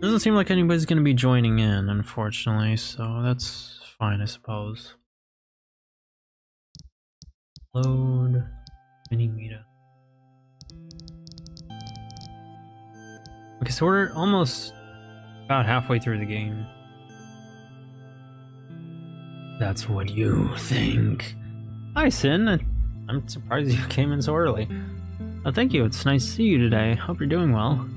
Doesn't seem like anybody's gonna be joining in, unfortunately, so that's fine, I suppose. Load mini meetup. Okay, so we're almost about halfway through the game. That's what you think. Hi, Sin. I'm surprised you came in so early. Oh, thank you. It's nice to see you today. Hope you're doing well.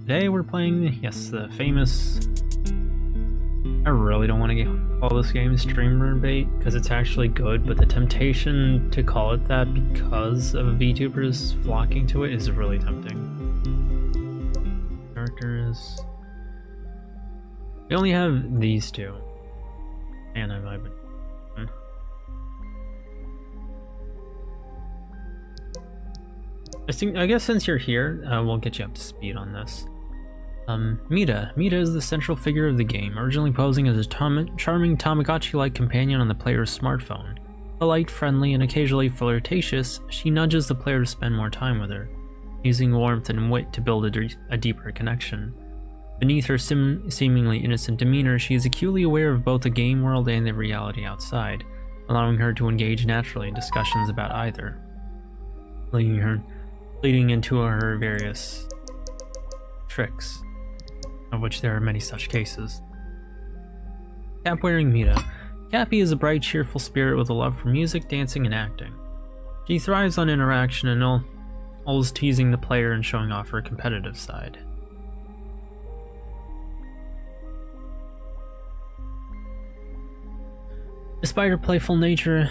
Today we're playing, yes, the famous... I really don't want to call this game streamer bait, because it's actually good, but the temptation to call it that because of VTubers flocking to it is really tempting. Characters... We only have these two. And I've been... I guess since you're here, we'll get you up to speed on this. Mita. Mita is the central figure of the game, originally posing as a charming Tamagotchi-like companion on the player's smartphone. Polite, friendly, and occasionally flirtatious, she nudges the player to spend more time with her, using warmth and wit to build a deeper connection. Beneath her seemingly innocent demeanor, she is acutely aware of both the game world and the reality outside, allowing her to engage naturally in discussions about either, leading into her various tricks, of which there are many such cases. Cap-wearing Mita. Cappy is a bright, cheerful spirit with a love for music, dancing, and acting. She thrives on interaction and always teasing the player and showing off her competitive side. Despite her playful nature,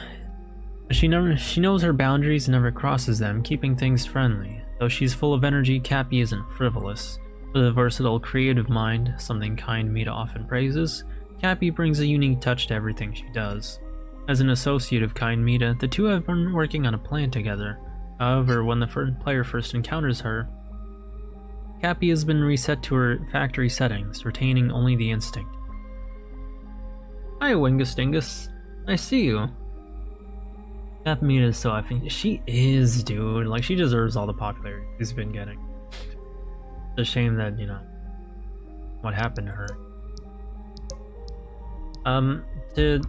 she knows her boundaries and never crosses them, keeping things friendly. Though she's full of energy, Cappy isn't frivolous. With a versatile, creative mind, something kind Mita often praises, Cappy brings a unique touch to everything she does. As an associate of kind Mita, the two have been working on a plan together. However, when the player first encounters her, Cappy has been reset to her factory settings, retaining only the instinct. Hi, Wingus Dingus. I see you. That Mita is so effing. She is, dude. Like, she deserves all the popularity she's been getting. It's a shame that, you know, what happened to her. To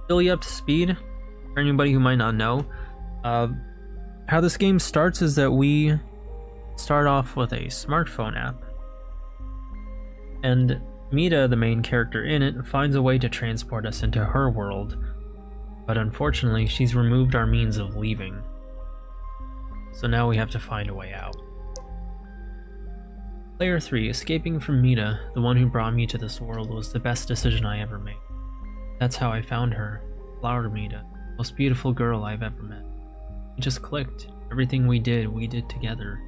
fill you up to speed, for anybody who might not know, how this game starts is that we start off with a smartphone app. And Mita, the main character in it, finds a way to transport us into her world, but unfortunately she's removed our means of leaving. So now we have to find a way out. Player 3, escaping from Mita, the one who brought me to this world, was the best decision I ever made. That's how I found her, Flower Mita, most beautiful girl I've ever met. It just clicked. Everything we did together.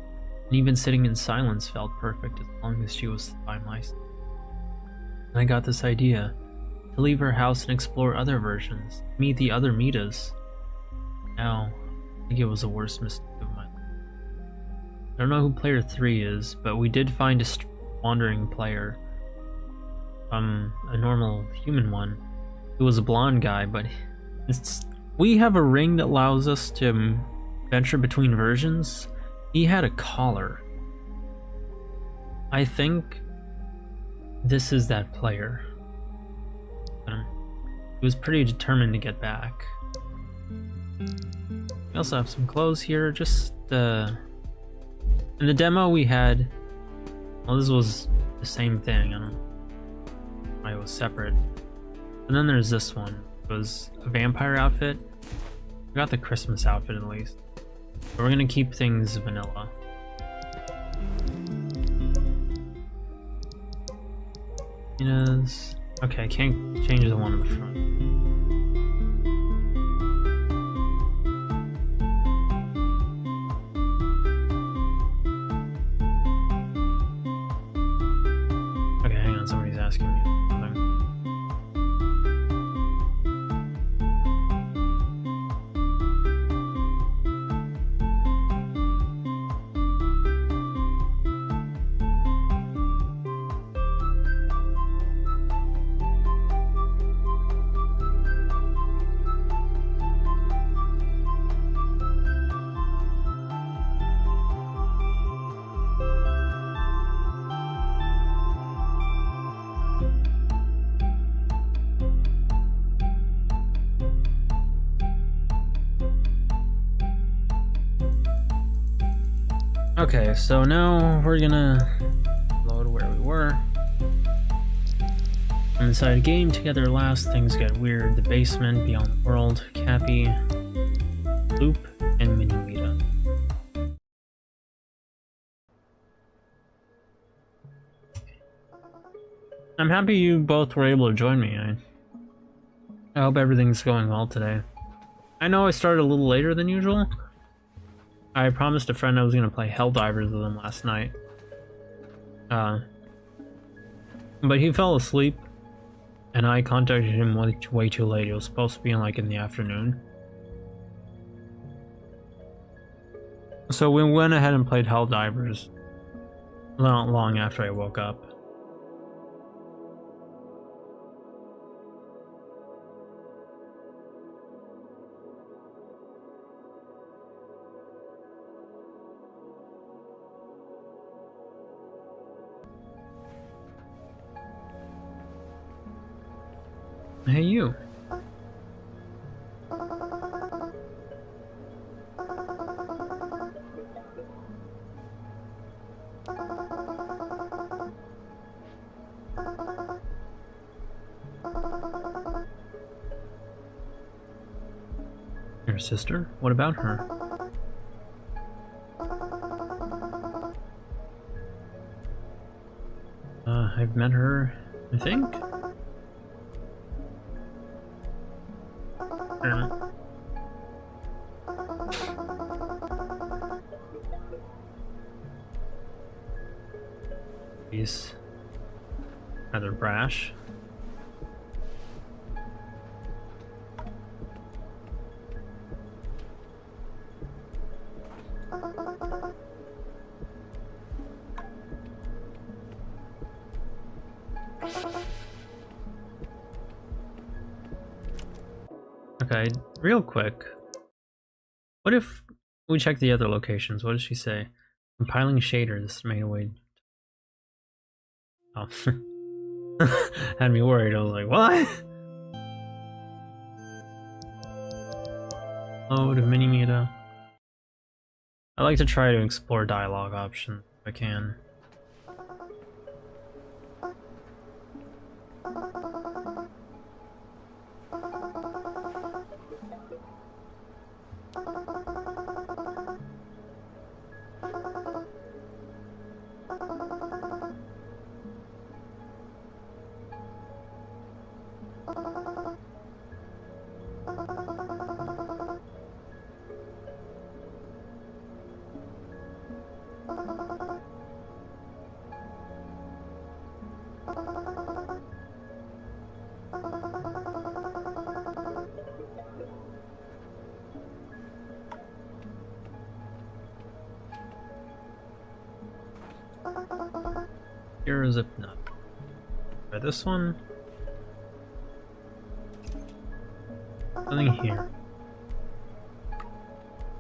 And even sitting in silence felt perfect as long as she was by my side. And I got this idea, to leave her house and explore other versions, meet the other Mitas. Now, I think it was the worst mistake of my life. I don't know who player 3 is, but we did find a wandering player. A normal human one, who was a blonde guy, but we have a ring that allows us to venture between versions. He had a collar. I think this is that player. He was pretty determined to get back. We also have some clothes here, just in the demo we had, well, this was the same thing, I don't know why it was separate. And then there's this one, it was a vampire outfit. We got the Christmas outfit at least. But we're gonna keep things vanilla. Okay, I can't change the one in the front. Okay, hang on, somebody's asking me something. Okay, so now we're gonna load where we were. I'm inside a game together last, things get weird. The basement, beyond the world, Cappy, Loop, and Mini-Mita. I'm happy you both were able to join me. I hope everything's going well today. I know I started a little later than usual. I promised a friend I was going to play Helldivers with him last night. But he fell asleep, and I contacted him way too late. It was supposed to be in the afternoon. So we went ahead and played Helldivers not long after I woke up. Hey, you. Your sister? What about her? I've met her, I think? He's rather brash. Okay, real quick. What if we check the other locations? What does she say? Compiling shaders made away. Oh. Had me worried. I was like, what? Load of Mini-Mita. I like to try to explore dialogue options if I can. Here is it not. Try this one. Nothing here.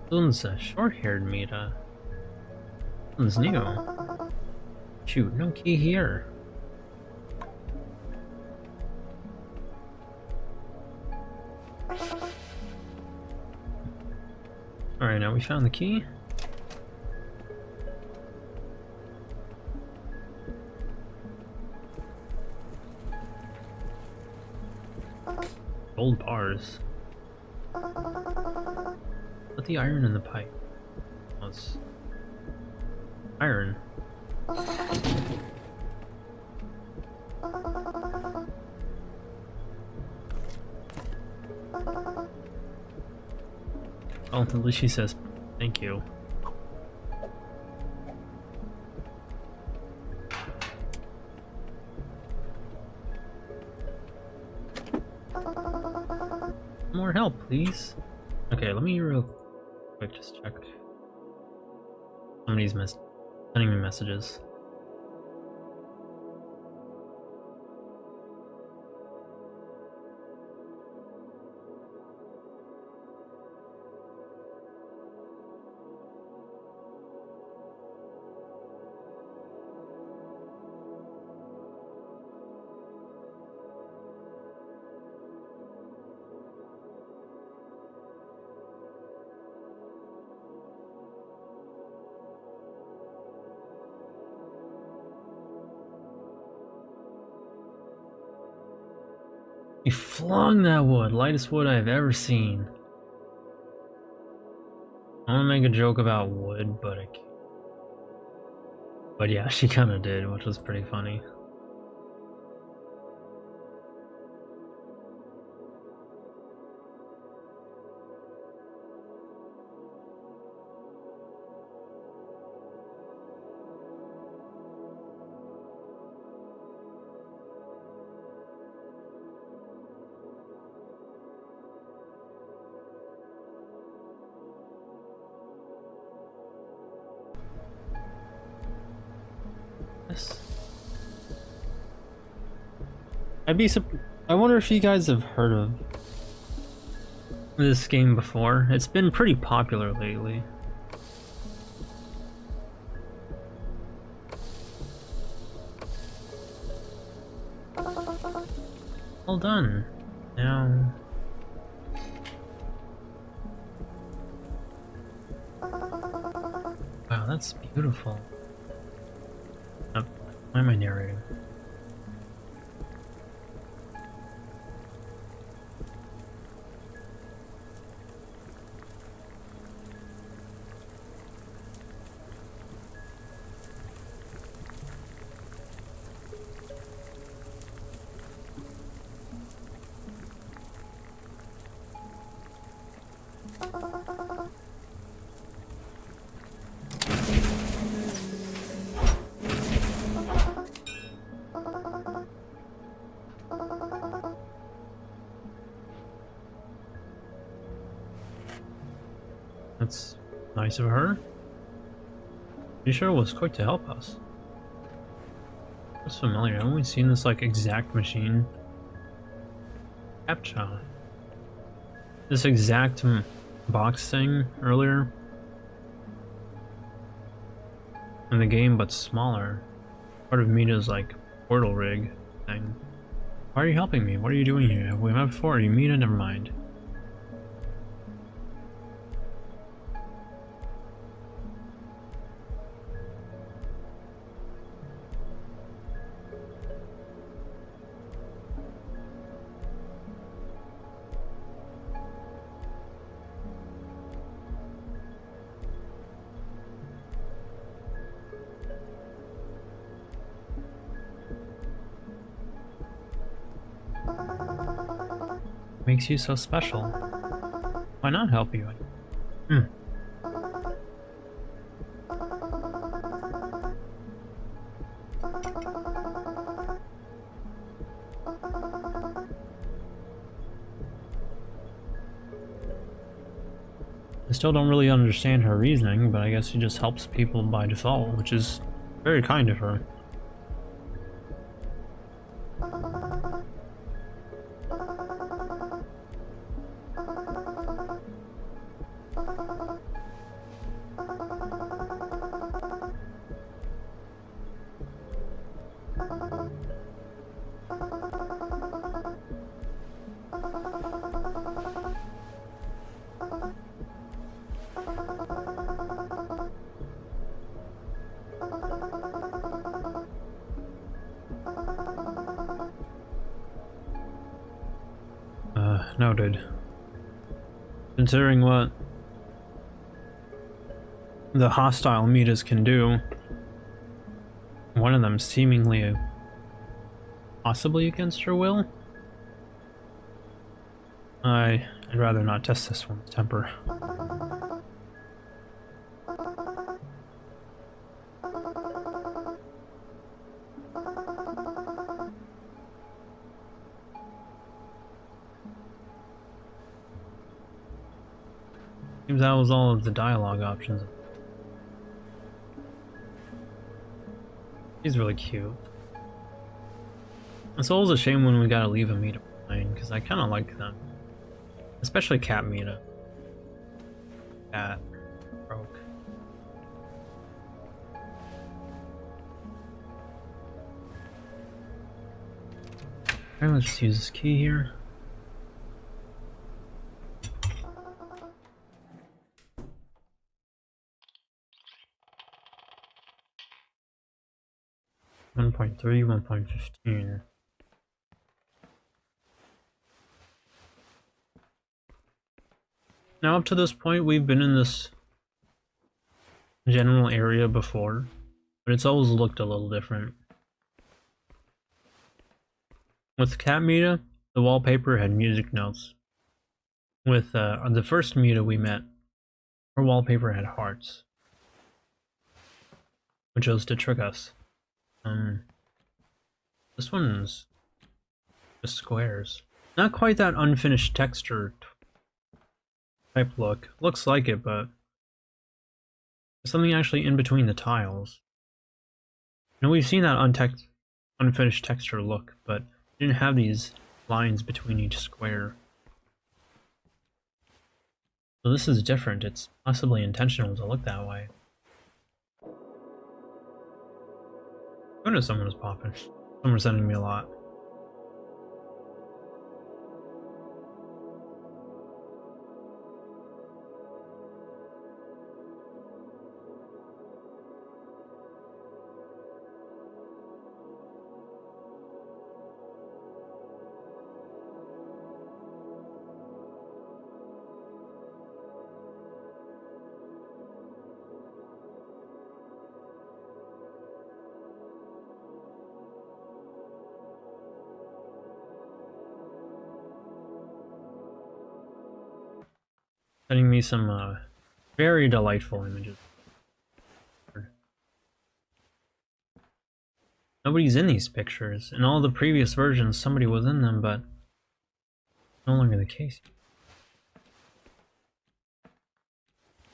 This one's a short-haired Mita. This one's new. Shoot, no key here. Alright, now we found the key. Gold bars. Put the iron in the pipe. Oh, it's iron. Oh, at least she says thank you. More help, please. Okay, let me real quick just check. Somebody's sending me messages. He flung that wood, lightest wood I've ever seen. I want to make a joke about wood, but I can't. But yeah, she kind of did, which was pretty funny. Yes. I wonder if you guys have heard of this game before. It's been pretty popular lately. Well done. Now... Wow, that's beautiful. Oh, why am I narrating? That's nice of her. She sure was quick to help us. That's familiar. I've only seen this like exact machine. Captcha. This exact box thing earlier in the game, but smaller. Part of Mita's like portal rig thing. Why are you helping me? What are you doing here? Have we met before? Are you Mita? Never mind. Makes you so special. Why not help you? I still don't really understand her reasoning, but I guess she just helps people by default, which is very kind of her. Noted. Considering what the hostile Mitas can do, one of them seemingly possibly against her will, I'd rather not test this one's temper. Seems that was all of the dialogue options. He's really cute. It's always a shame when we gotta leave a Mita behind, because I kind of like them. Especially Cat Mita. Cat. Broke. Alright, let's just use this key here. .3, 1.15. Now up to this point, we've been in this general area before, but it's always looked a little different. With Cat Mita, the wallpaper had music notes. With the first Mita we met, her wallpaper had hearts, which was to trick us. This one's just squares. Not quite that unfinished texture type look. Looks like it, but there's something actually in between the tiles. You know, we've seen that unfinished texture look, but it didn't have these lines between each square. So this is different. It's possibly intentional to look that way. I know someone was popping. Someone was sending me a lot. Sending me some very delightful images. Nobody's in these pictures. In all the previous versions, somebody was in them, but no longer the case.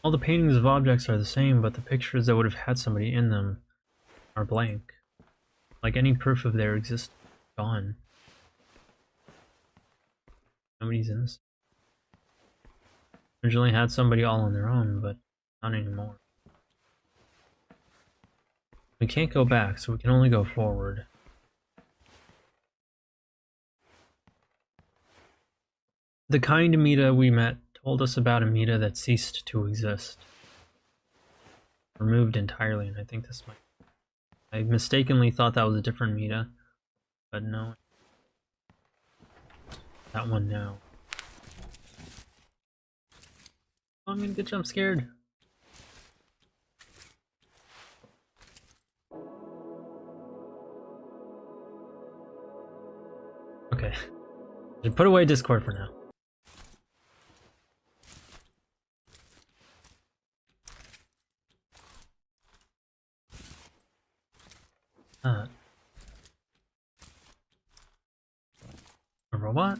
All the paintings of objects are the same, but the pictures that would have had somebody in them are blank. Like any proof of their existence, gone. Nobody's in this. Originally had somebody all on their own, but not anymore. We can't go back, so we can only go forward. The kind of Mita we met told us about a Mita that ceased to exist. Removed entirely, and I think this might... I mistakenly thought that was a different Mita, but no. That one now. Oh, I'm gonna get jump scared. Okay. Just put away Discord for now. A robot?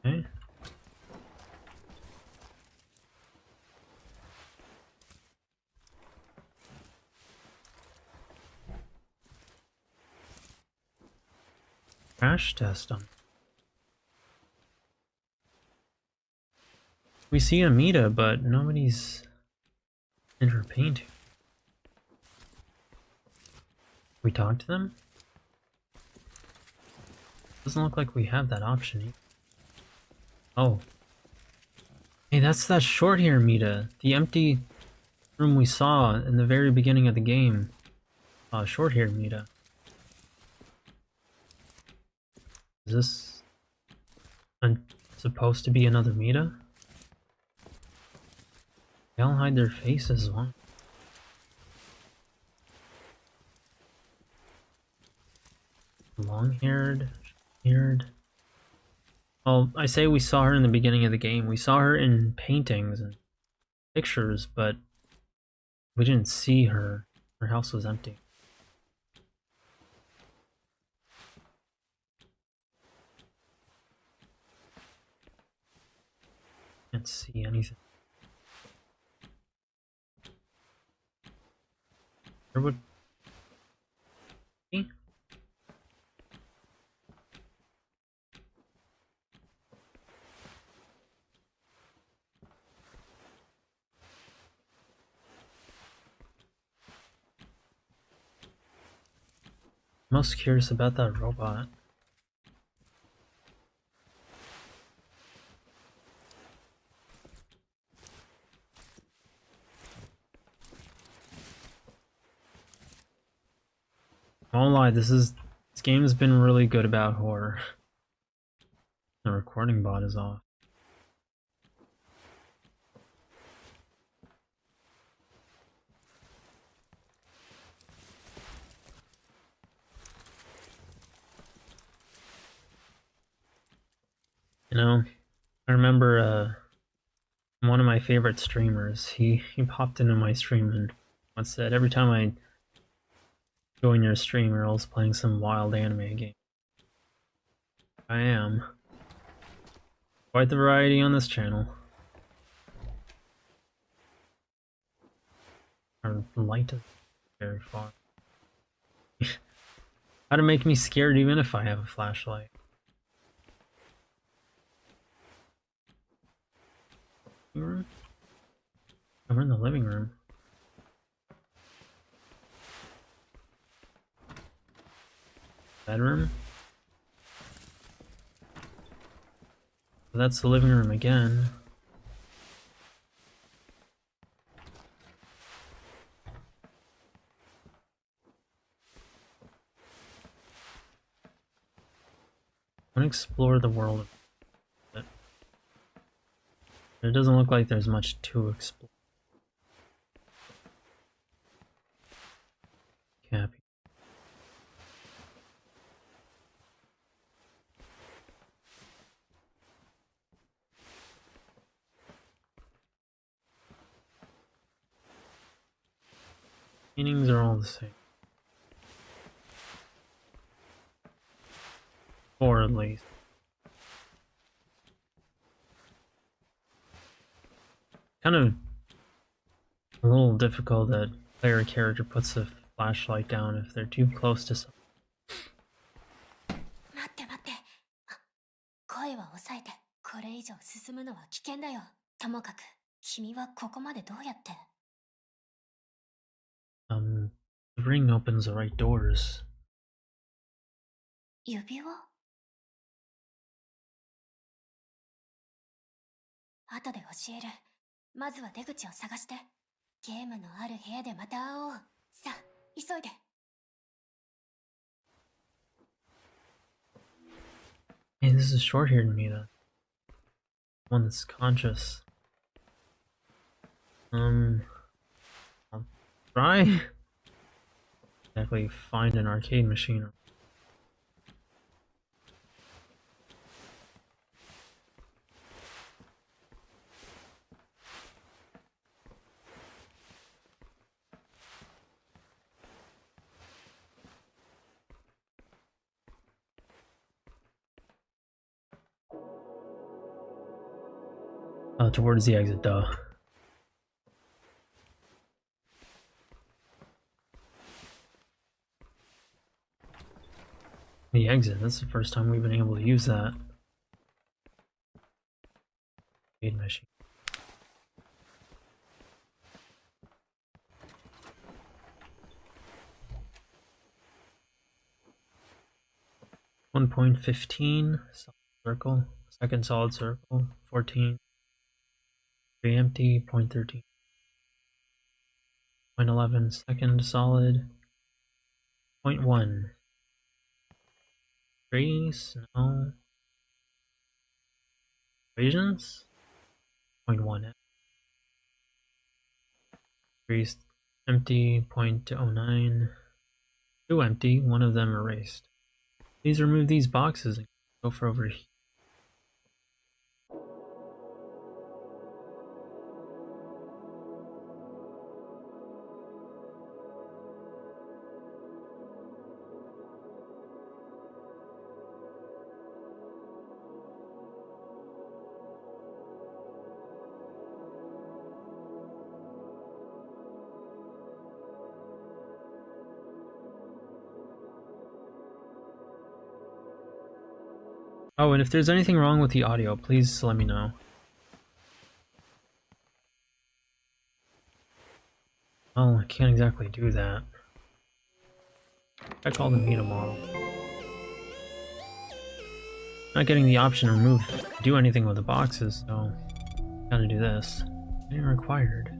Okay. Crash test on. We see Amita, but nobody's in her painting. We talk to them? Doesn't look like we have that option either. Oh. Hey, that's that short hair Mita. The empty room we saw in the very beginning of the game. Short hair Mita. Is this supposed to be another Mita? They all hide their faces. Why? Long-haired, haired. Well, I say we saw her in the beginning of the game. We saw her in paintings and pictures, but we didn't see her. Her house was empty. Can't see anything. Where would be? Most curious about that robot. I won't lie, this This game's been really good about horror. The recording bot is off. You know, I remember one of my favorite streamers, he popped into my stream and once said, every time I join your stream, you're always playing some wild anime game. I am. Quite the variety on this channel. Our light is very far. How to make me scared even if I have a flashlight. Room? Oh, we're in the living room. Bedroom? That's the living room again. I want to explore the world a bit. It doesn't look like there's much to explore. Cappy. Paintings are all the same. Or at least. Kind of a little difficult that player character puts a flashlight down if they're too close to something. 待って待って。声は抑えて。これ以上進むのは危険だよ。ともかく、君はここまでどうやって？ The ring opens the right doors. 指輪？後で教える。まずは出口を探して。ゲームのある部屋でまた会おう。さあ、急いで。Hey, this is short-haired Mina. One that's conscious. I'll try. Exactly find an arcade machine. Towards the exit, duh. The exit, that's the first time we've been able to use that. Arcade machine. .15 solid circle, second solid circle, 14. 3 empty, 0.13. 0.11, second solid, 0.1. 3, snow. Equations? 0.1. 3 empty, 0.09. 2 empty, one of them erased. Please remove these boxes and go for over here. Oh, and if there's anything wrong with the audio, please let me know. Oh, I can't exactly do that. I call the meta model. Not getting the option to remove, do anything with the boxes, so gotta do this. Ain't required.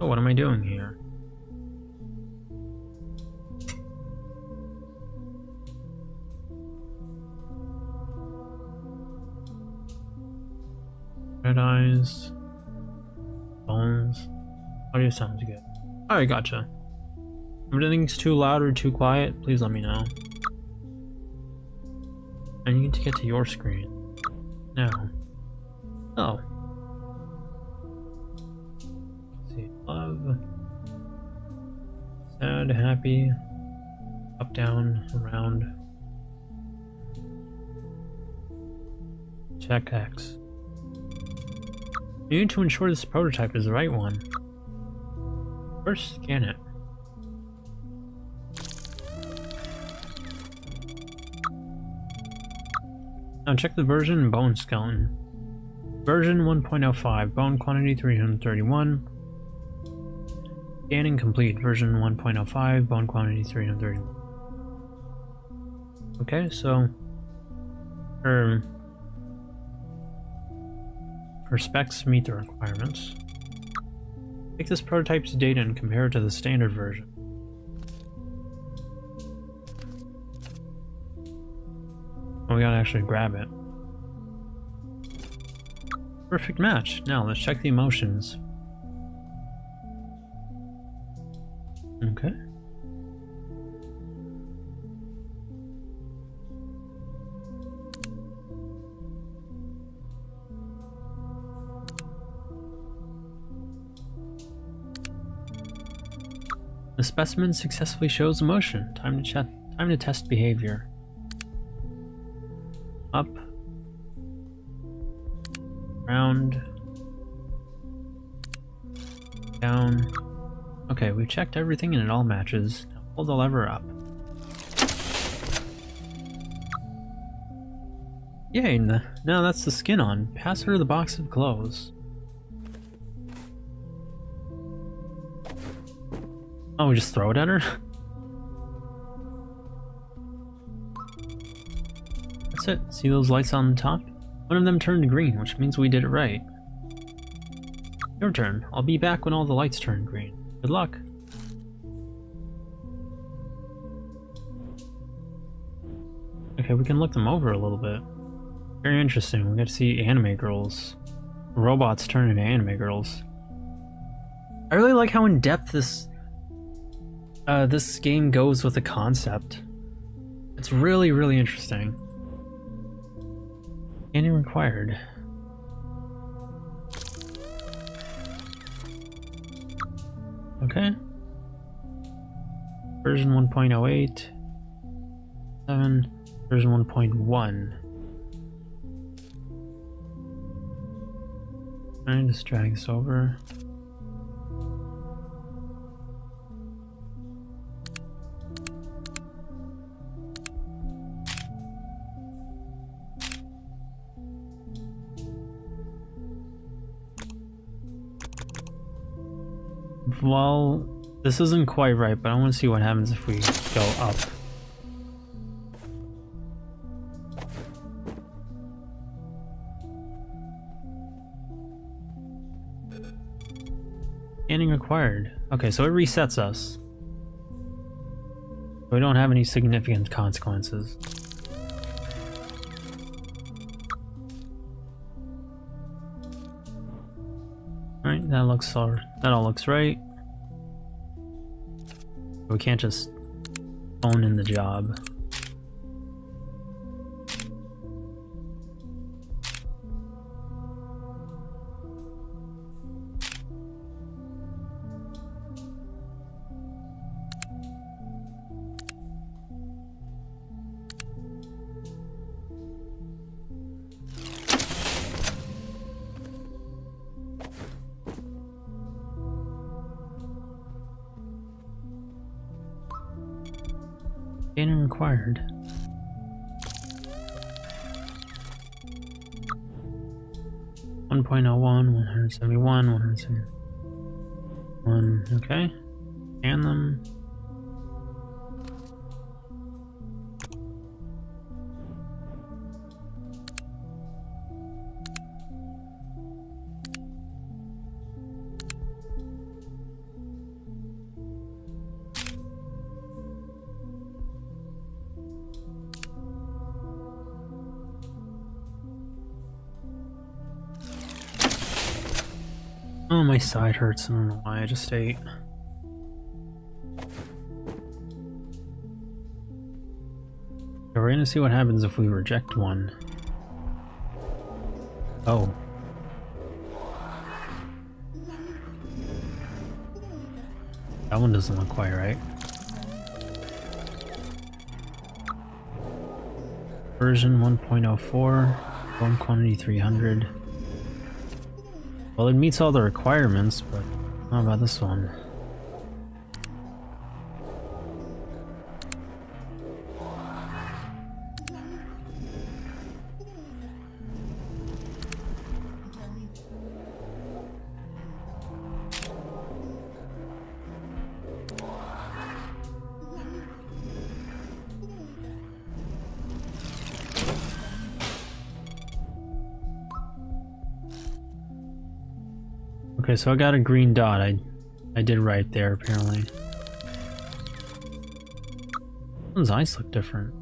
Oh, what am I doing here? Red eyes. Bones. Audio sounds good. Alright, gotcha. If anything's too loud or too quiet, please let me know. I need to get to your screen. Now. Oh. Let's see. Love. Sad, happy. Up, down, around. Check X. You need to ensure this prototype is the right one. First, scan it. Now check the version and bone skeleton. Version 1.05, bone quantity 331. Scanning complete, version 1.05, bone quantity 331. Okay, so her specs meet the requirements. Take this prototype's data and compare it to the standard version. Oh, we gotta actually grab it. Perfect match. Now let's check the emotions. Okay. The specimen successfully shows emotion. Time to test behavior. Up. Round. Down. Okay, we checked everything and it all matches. Now pull the lever up. Yay, now that's the skin on. Pass her the box of clothes. Oh, we just throw it at her? That's it. See those lights on the top? One of them turned green, which means we did it right. Your turn. I'll be back when all the lights turn green. Good luck. Okay, we can look them over a little bit. Very interesting. We get to see anime girls. Robots turn into anime girls. I really like how in depth this game goes with the concept. It's really, really interesting. Scanning required. Okay. Version 1.08. 7. Version 1.1. Alright, just drag this over. Well, this isn't quite right, but I want to see what happens if we go up. Scanning required. Okay, so it resets us. We don't have any significant consequences. Alright, that all looks right. We can't just phone in the job. Scanning required. One 171, 171. Okay. Scan them. Oh, my side hurts. I don't know why I just ate. So we're gonna see what happens if we reject one. Oh. That one doesn't look quite right. Version 1.04, bone quantity 300. Well, it meets all the requirements, but how about this one? Okay, so I got a green dot. I did right there, apparently. His eyes look different.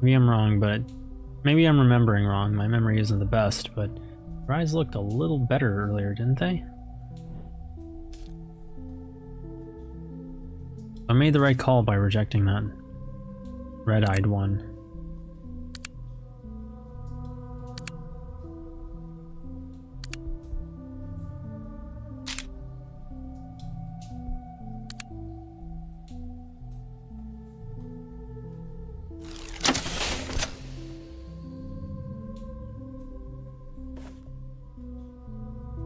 Maybe I'm wrong, but maybe I'm remembering wrong. My memory isn't the best, but her eyes looked a little better earlier, didn't they? I made the right call by rejecting that red-eyed one.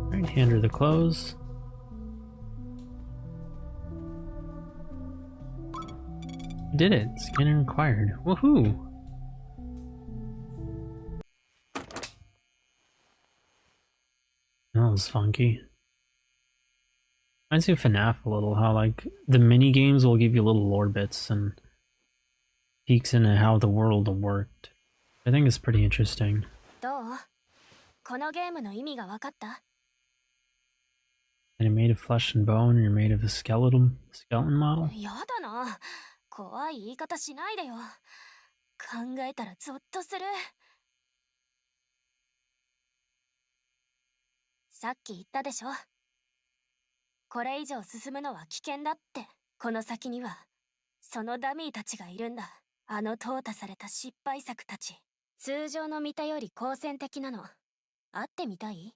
Alright, hand her the clothes. Did it! Scanner required. Woohoo! That was funky. Reminds me of FNAF a little, how like the mini games will give you little lore bits and peeks into how the world worked. I think it's pretty interesting. どう？このゲームの意味が分かった？ And you're made of flesh and bone, and you're made of a skeleton model? やだな。怖い言い方しないでよ。考えたらゾッとする。さっき言ったでしょ。これ以上進むのは危険だって。この先には、そのダミーたちがいるんだ。あの淘汰された失敗作たち。通常の見たより好戦的なの。会ってみたい？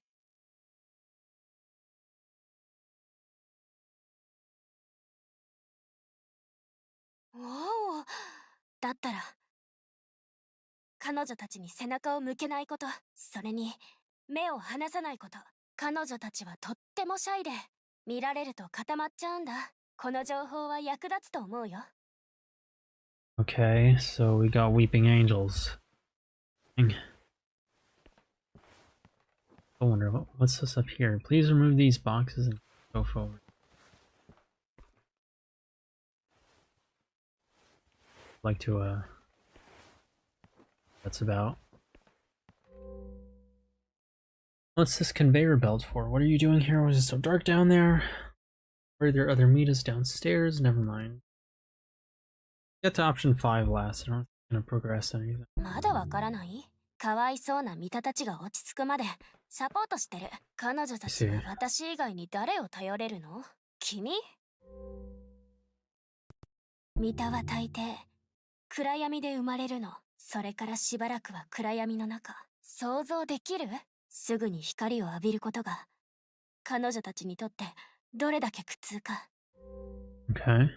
おお、だったら彼女たちに背中を向けないこと、それに目を離さないこと。彼女たちはとってもシャイで、見られると固まっちゃうんだ。この情報は役立つと思うよ。Okay, so we got weeping angels. I wonder what's this up here. Please remove these boxes and go forward. Like to that's about. What's this conveyor belt for? What are you doing here? Was it so dark down there? Are there other meters downstairs? Never mind. Get to option 5 last. I don't think I'm gonna progress anything. まだわからない？かわいそうなミタたちが落ち着くまでサポートしてる。彼女たちは私以外に誰を頼れるの？君？ミタは大抵暗闇で生まれるの。それからしばらくは暗闇の中。想像できる？すぐに光を浴びることが彼女たちにとってどれだけ苦痛か。Okay.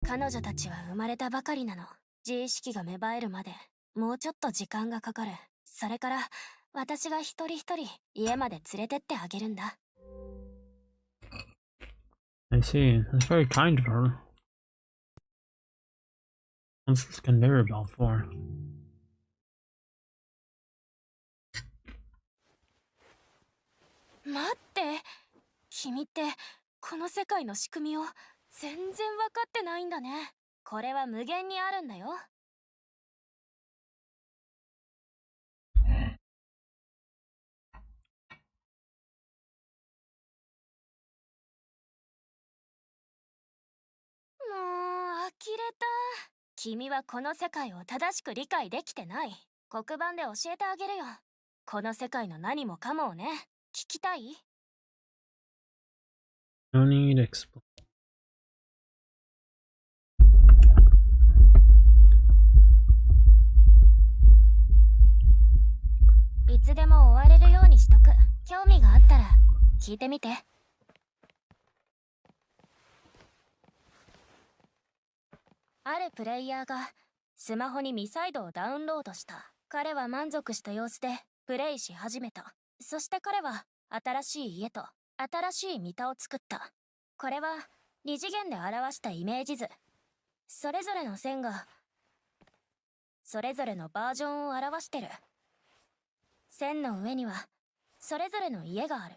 彼女たちは生まれたばかりなの。自意識が芽生えるまでもうちょっと時間がかかる。それから私が一人一人家まで連れてってあげるんだ。I see. That's very kind of her. What's this conveyor belt for? 待って、君ってこの世界の仕組みを全然分かってないんだね。これは無限にあるんだよ。もう呆れた。君はこの世界を正しく理解できてない。黒板で教えてあげるよ。この世界の何もかもをね。聞きたい？ No need to explain. いつでも終われるようにしとく。興味があったら聞いてみて。あるプレイヤーがスマホにミサイドをダウンロードした。彼は満足した様子でプレイし始めた。そして彼は新しい家と新しいミタを作った。これは二次元で表したイメージ図。それぞれの線がそれぞれのバージョンを表してる。線の上にはそれぞれの家がある。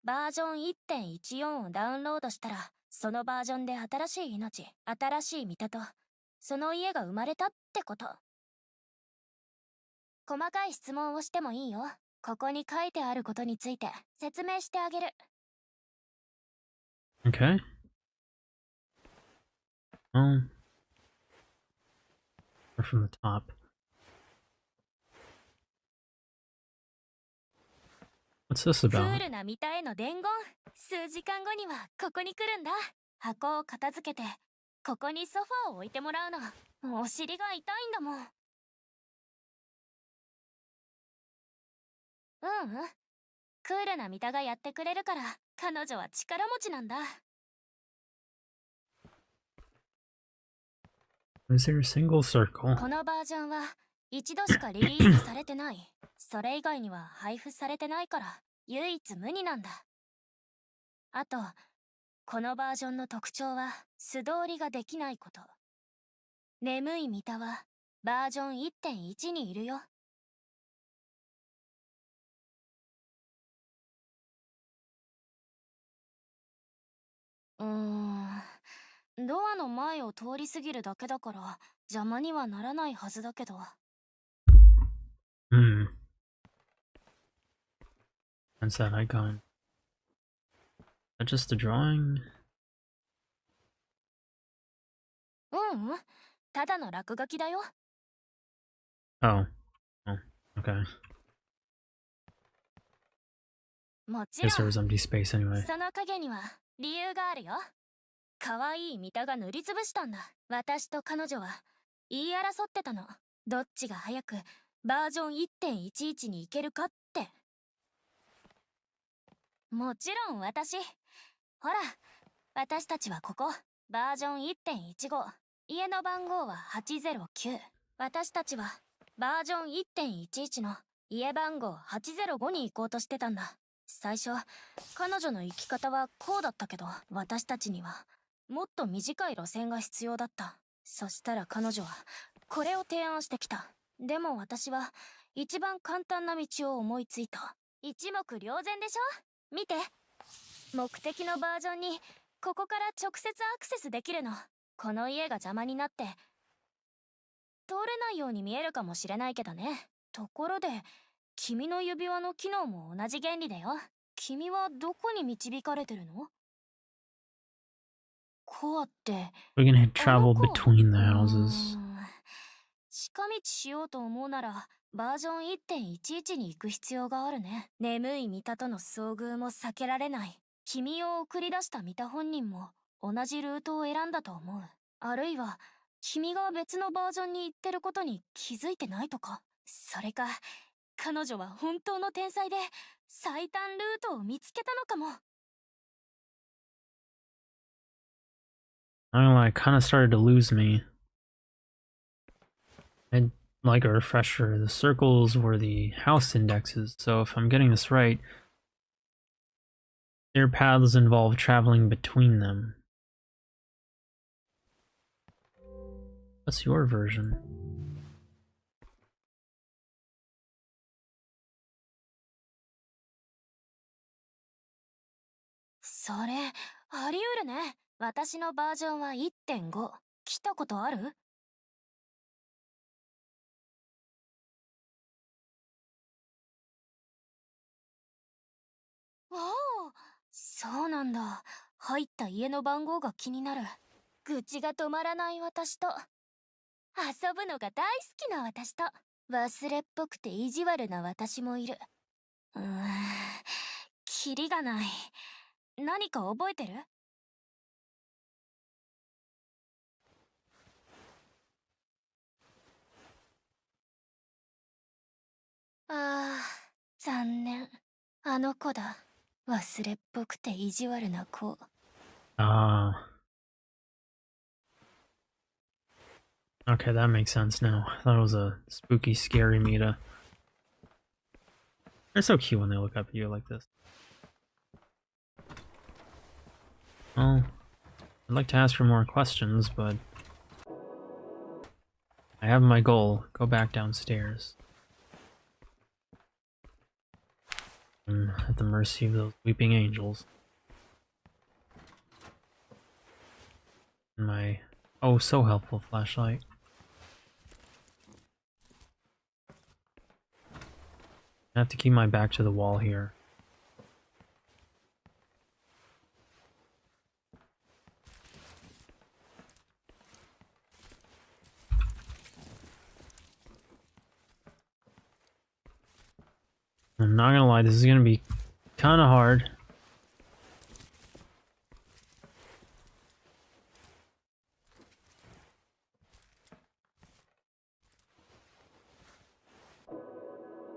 バージョン 1.14 をダウンロードしたら、そのバージョンで新しい命、新しい見たと、その家が生まれたってこと。細かい質問をしてもいいよ。ここに書いてあることについて説明してあげる。Okay. Well, or from the top. What's this ク about? ールな見たへの伝言。数時間後にはここに来るんだ。箱を片付けて、ここにソファーを置いてもらうの。お尻が痛いんだもん。クールな見たがやってくれるから、彼女は力持ちなんだ。Is there a single circle? このバージョンは一度しかリリースされてない。それ以外には配布されてないから唯一無二なんだ。あと、このバージョンの特徴は素通りができないこと。眠いミタはバージョン 1.1 にいるよ。ドアの前を通り過ぎるだけだから邪魔にはならないはずだけど。What's that icon? Is that just a drawing? ただの落書きだよ。Oh. Oh, okay. もち Guess there ろ was ん、empty space anyway. その影には理由があるよ。可愛いミタが塗りつぶしたんだ。私と彼女は言い争ってたの。どっちが早くバージョン 1.11 に行けるかって。もちろん私。ほら、私たちはここ、バージョン 1.15。家の番号は809。私たちはバージョン 1.11 の家番号805に行こうとしてたんだ。最初、彼女の生き方はこうだったけど、私たちにはもっと短い路線が必要だった。そしたら彼女はこれを提案してきた。でも私は一番簡単な道を思いついた。一目瞭然でしょ？見て。目的のバージョンにここから直接アクセスできるの。この家が邪魔になって通れないように見えるかもしれないけどね。ところで君の指輪の機能も同じ原理だよ。君はどこに導かれてるの？コアって We can travel コア between the houses. 近道しようと思うならバージョン 1.11 に行く必要があるね。眠いミタとの遭遇も避けられない。君を送り出したミタ本人も同じルートを選んだと思う。あるいは君が別のバージョンに行ってることに気づいてないとか。それか彼女は本当の天才で最短ルートを見つけたのかも。I don't know, I kind of started to lose me. I'd like a refresher. The circles were the house indexes, so if I'm getting this right, their paths involve traveling between them. What's your version? それあり得るね。私のバージョンは 1.5。来たことある？おお、そうなんだ。入った家の番号が気になる。愚痴が止まらない私と遊ぶのが大好きな私と忘れっぽくて意地悪な私もいる。うーん、キリがない。何か覚えてる？ああ、残念。あの子だ。忘れっぽくて意地悪な子。Ah. Okay, that makes sense now. I thought it was a spooky, scary Mita. They're so cute when they look up at you like this. Well, I'd like to ask her more questions, but I have my goal. Go back downstairs. I'm at the mercy of those weeping angels. And my oh so helpful flashlight. I have to keep my back to the wall here. I'm not gonna lie, this is gonna be kinda hard.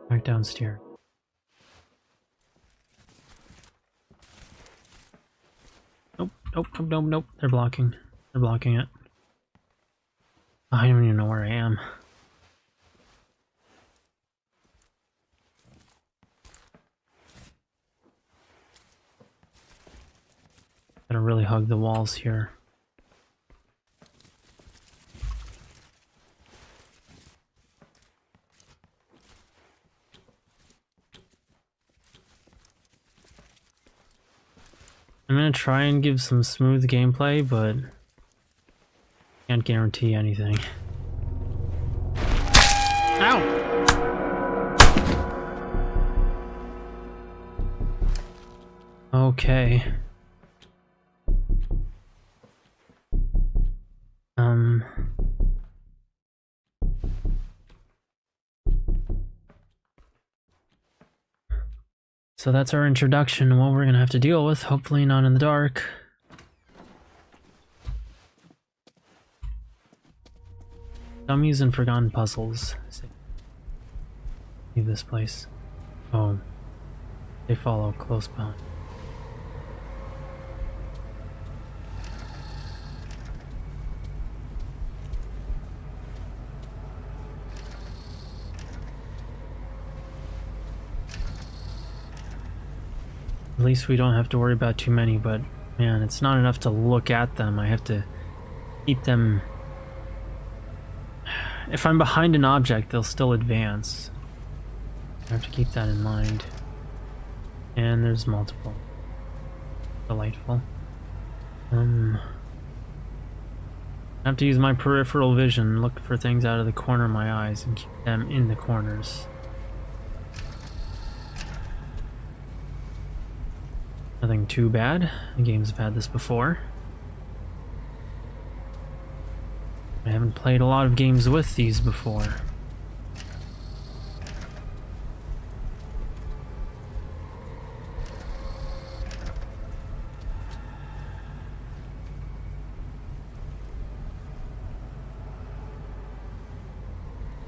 Back downstairs. Nope, nope, nope, nope, nope. They're blocking. They're blocking it. I don't even know where I am. Gotta really hug the walls here. I'm gonna try and give some smooth gameplay, but can't guarantee anything. Ow! Okay. So that's our introduction to what we're gonna have to deal with, hopefully not in the dark. Dummies and forgotten puzzles. Leave this place. Oh. They follow close behind. At least we don't have to worry about too many, but man, it's not enough to look at them. I have to keep them... If I'm behind an object, they'll still advance. I have to keep that in mind. And there's multiple. Delightful. I have to use my peripheral vision, look for things out of the corner of my eyes, and keep them in the corners. Nothing too bad. The games have had this before. I haven't played a lot of games with these before.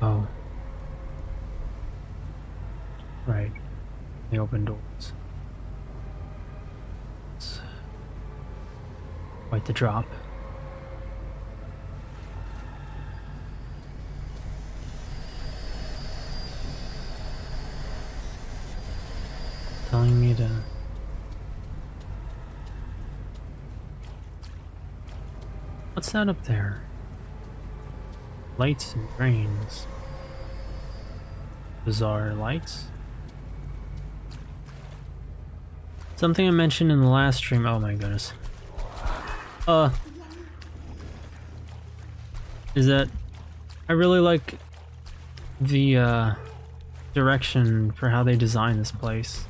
Oh. Right. They open doors. It's quite the drop. Telling me to... What's that up there? Lights and drains. Bizarre lights. Something I mentioned in the last stream. Oh my goodness. Is that I really like the direction for how they design this place.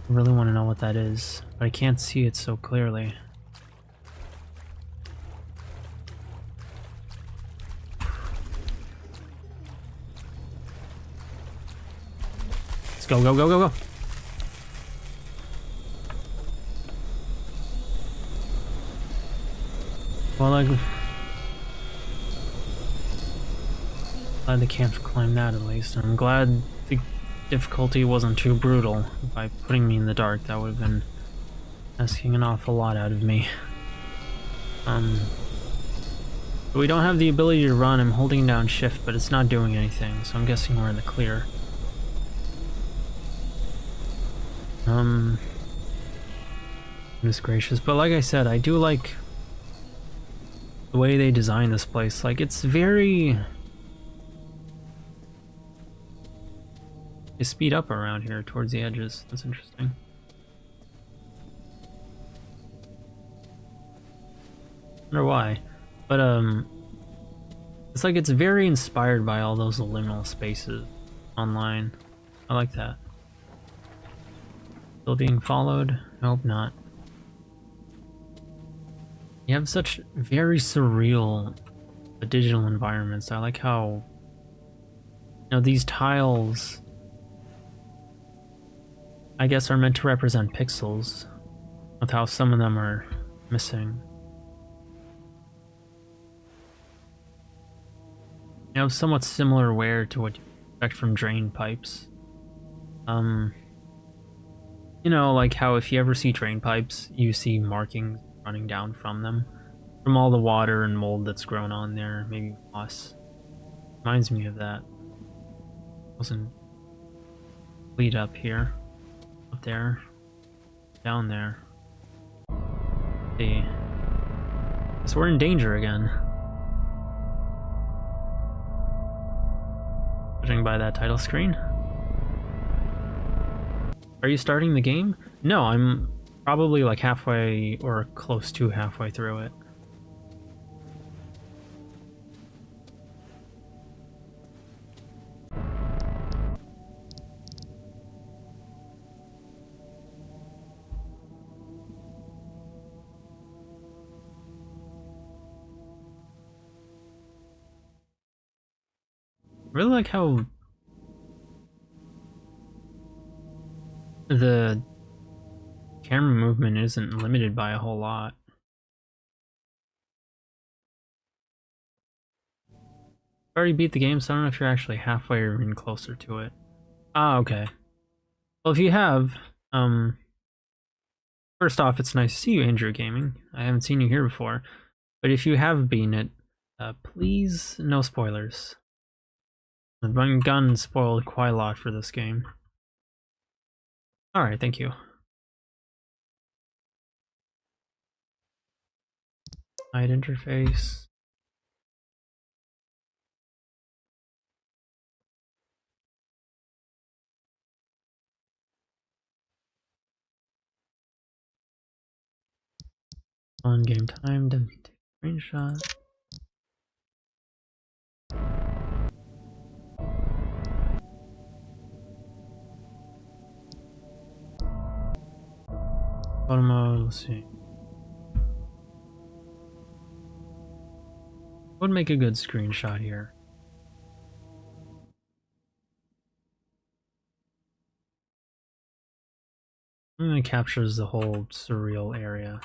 I really want to know what that is, but I can't see it so clearly. Let's go, go, go, go, go. Well, glad the camp climbed that at least. I'm glad the difficulty wasn't too brutal. By putting me in the dark, that would have been asking an awful lot out of me. But we don't have the ability to run. I'm holding down shift, but it's not doing anything, so I'm guessing we're in the clear. Goodness gracious. But like I said, I do like the way they design this place. Like, it's very... They speed up around here towards the edges. That's interesting. I wonder why. But, it's like it's very inspired by all those liminal spaces online. I like that. Still being followed? I hope not. You have such very surreal digital environments. I like how, you know, these tiles, I guess, are meant to represent pixels, with how some of them are missing. You have somewhat similar wear to what you expect from drain pipes. You know, like how if you ever see drain pipes, you see markings running down from them, from all the water and mold that's grown on there, maybe moss. Reminds me of that. Wasn't lead up here, up there, down there. See, so we're in danger again. Judging by that title screen. Are you starting the game? No, I'm probably like halfway or close to halfway through it. I really like how the camera movement isn't limited by a whole lot. Already beat the game, so I don't know if you're actually halfway or even closer to it. Ah, okay. Well, if you have, first off, it's nice to see you, Andrew Gaming. I haven't seen you here before. But if you have beaten it, please, no spoilers. The run gun spoiled quite a lot for this game. Alright, thank you. Hide interface. On game time, didn't take a screenshot. Photo mode, let's see. Would make a good screenshot here. And it captures the whole surreal area.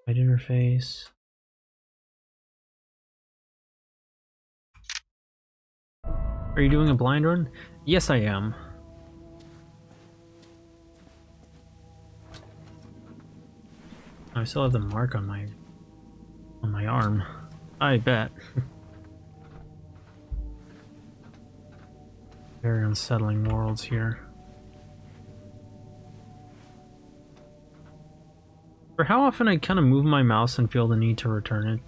Hide interface. Are you doing a blind run? Yes, I am. I still have the mark on my arm. I bet. Very unsettling worlds here. For how often I kind of move my mouse and feel the need to return it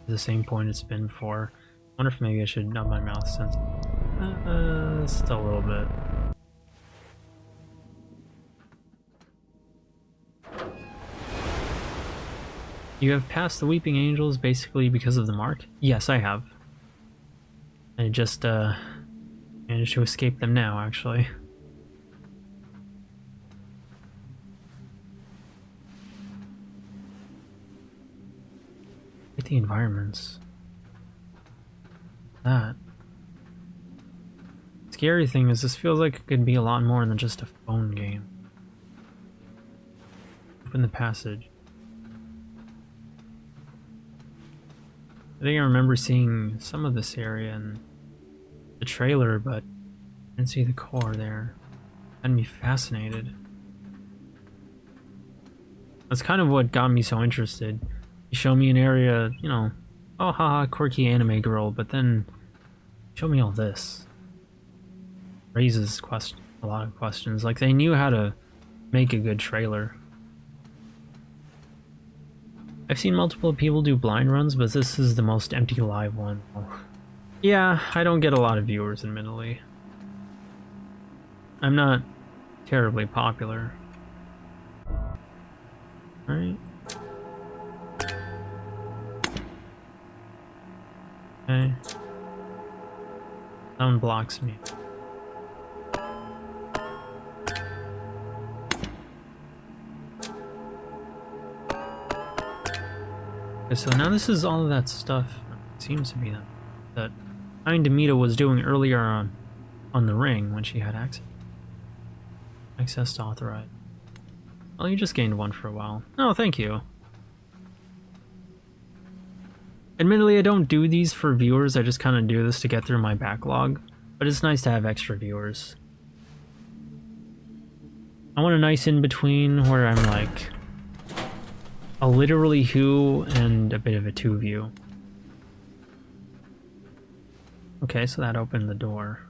to the same point it's been before. I wonder if maybe I should up my mouse sense. Still a little bit. You have passed the Weeping Angels basically because of the mark? Yes, I have. I just managed to escape them now, actually. Look at the environments. That. scary thing is this feels like it could be a lot more than just a phone game. Open the passage. I think I remember seeing some of this area in the trailer, but I didn't see the core there. I'd be fascinated. That's kind of what got me so interested. You show me an area, you know, oh haha, quirky anime girl, but then show me all this. Raises a lot of questions. Like, they knew how to make a good trailer. I've seen multiple people do blind runs, but this is the most empty live one. Yeah, I don't get a lot of viewers, admittedly. I'm not terribly popular. Right? Okay. Someone blocks me. Okay, so now this is all of that stuff. It seems to be that Demita was doing earlier on the ring when she had access. Access to authorize. Well, you just gained one for a while. Oh, thank you. Admittedly, I don't do these for viewers, I just kind of do this to get through my backlog, but it's nice to have extra viewers. I want a nice in-between where I'm like a literally who and a bit of a two view. Okay, so that opened the door.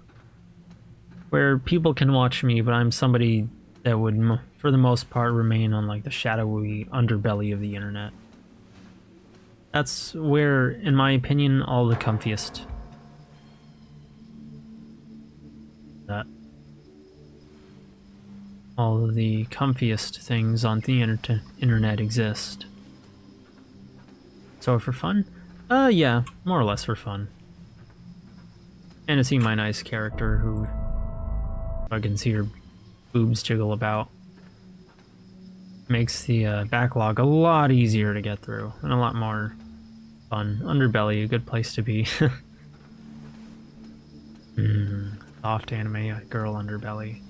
Where people can watch me, but I'm somebody that would, for the most part, remain on like the shadowy underbelly of the internet. That's where, in my opinion, all the comfiest. All of the comfiest things on the internet exist. So for fun? Yeah, more or less for fun. And to see my nice character who I can see her boobs jiggle about. Makes the backlog a lot easier to get through and a lot more fun. Underbelly, a good place to be. Soft anime girl underbelly.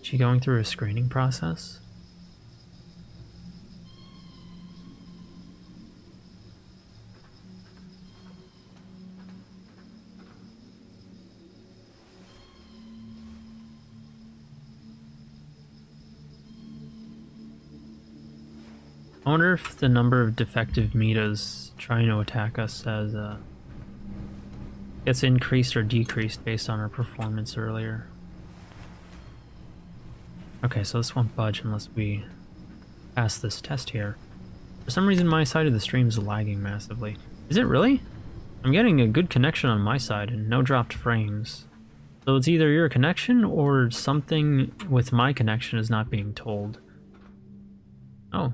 She going through a screening process? I wonder if the number of defective Mitas trying to attack us gets increased or decreased based on our performance earlier. Okay, so this won't budge unless we pass this test here. For some reason my side of the stream is lagging massively. Is it really? I'm getting a good connection on my side and no dropped frames. So it's either your connection or something with my connection is not being told. Oh.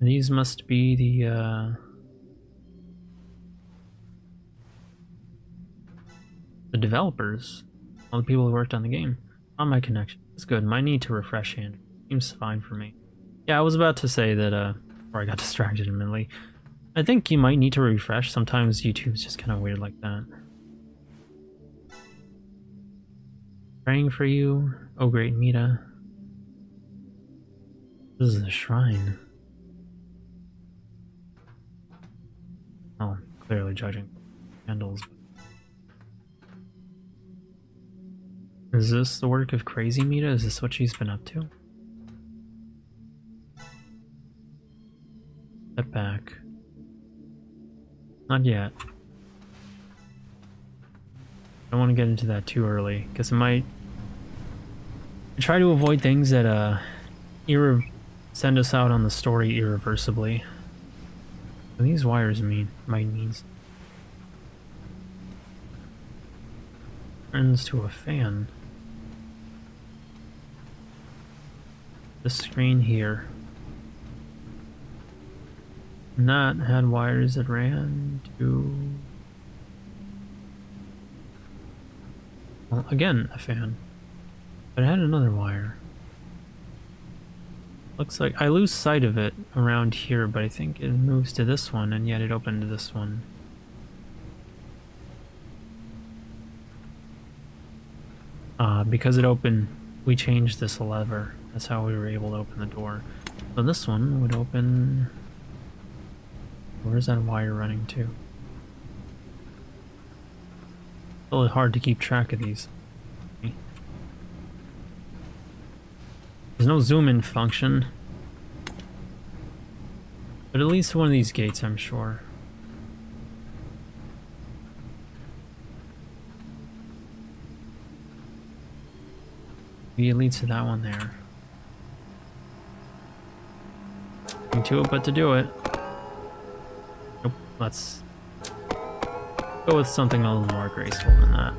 These must be the developers, all the people who worked on the game. On my connection. That's good. Might need to refresh in. Seems fine for me. Yeah, I was about to say that before I got distracted admittedly. I think you might need to refresh. Sometimes YouTube's just kind of weird like that. Praying for you, oh great Mita. This is a shrine. Oh, clearly judging candles. Is this the work of Crazy Mita? Is this what she's been up to? Step back. Not yet. I don't want to get into that too early, because it might... I try to avoid things that send us out on the story irreversibly. What do these wires might mean? Turns to a fan. The screen here. And that had wires that ran to... Well, again, a fan. But it had another wire. Looks like I lose sight of it around here, but I think it moves to this one, and yet it opened to this one. Because it opened, we changed this lever. That's how we were able to open the door. So this one would open... Where's that wire running to? It's really hard to keep track of these. There's no zoom in function. But at least one of these gates, I'm sure. Maybe it leads to that one there. Nothing to it but to do it. Nope, let's go with something a little more graceful than that.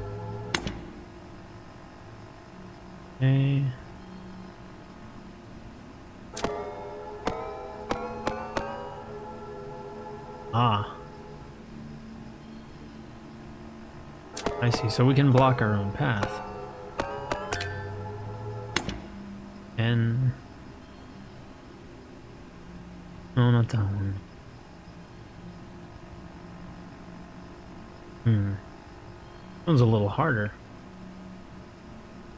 Okay. Ah. I see, so we can block our own path. And... No, not that one. That one's a little harder.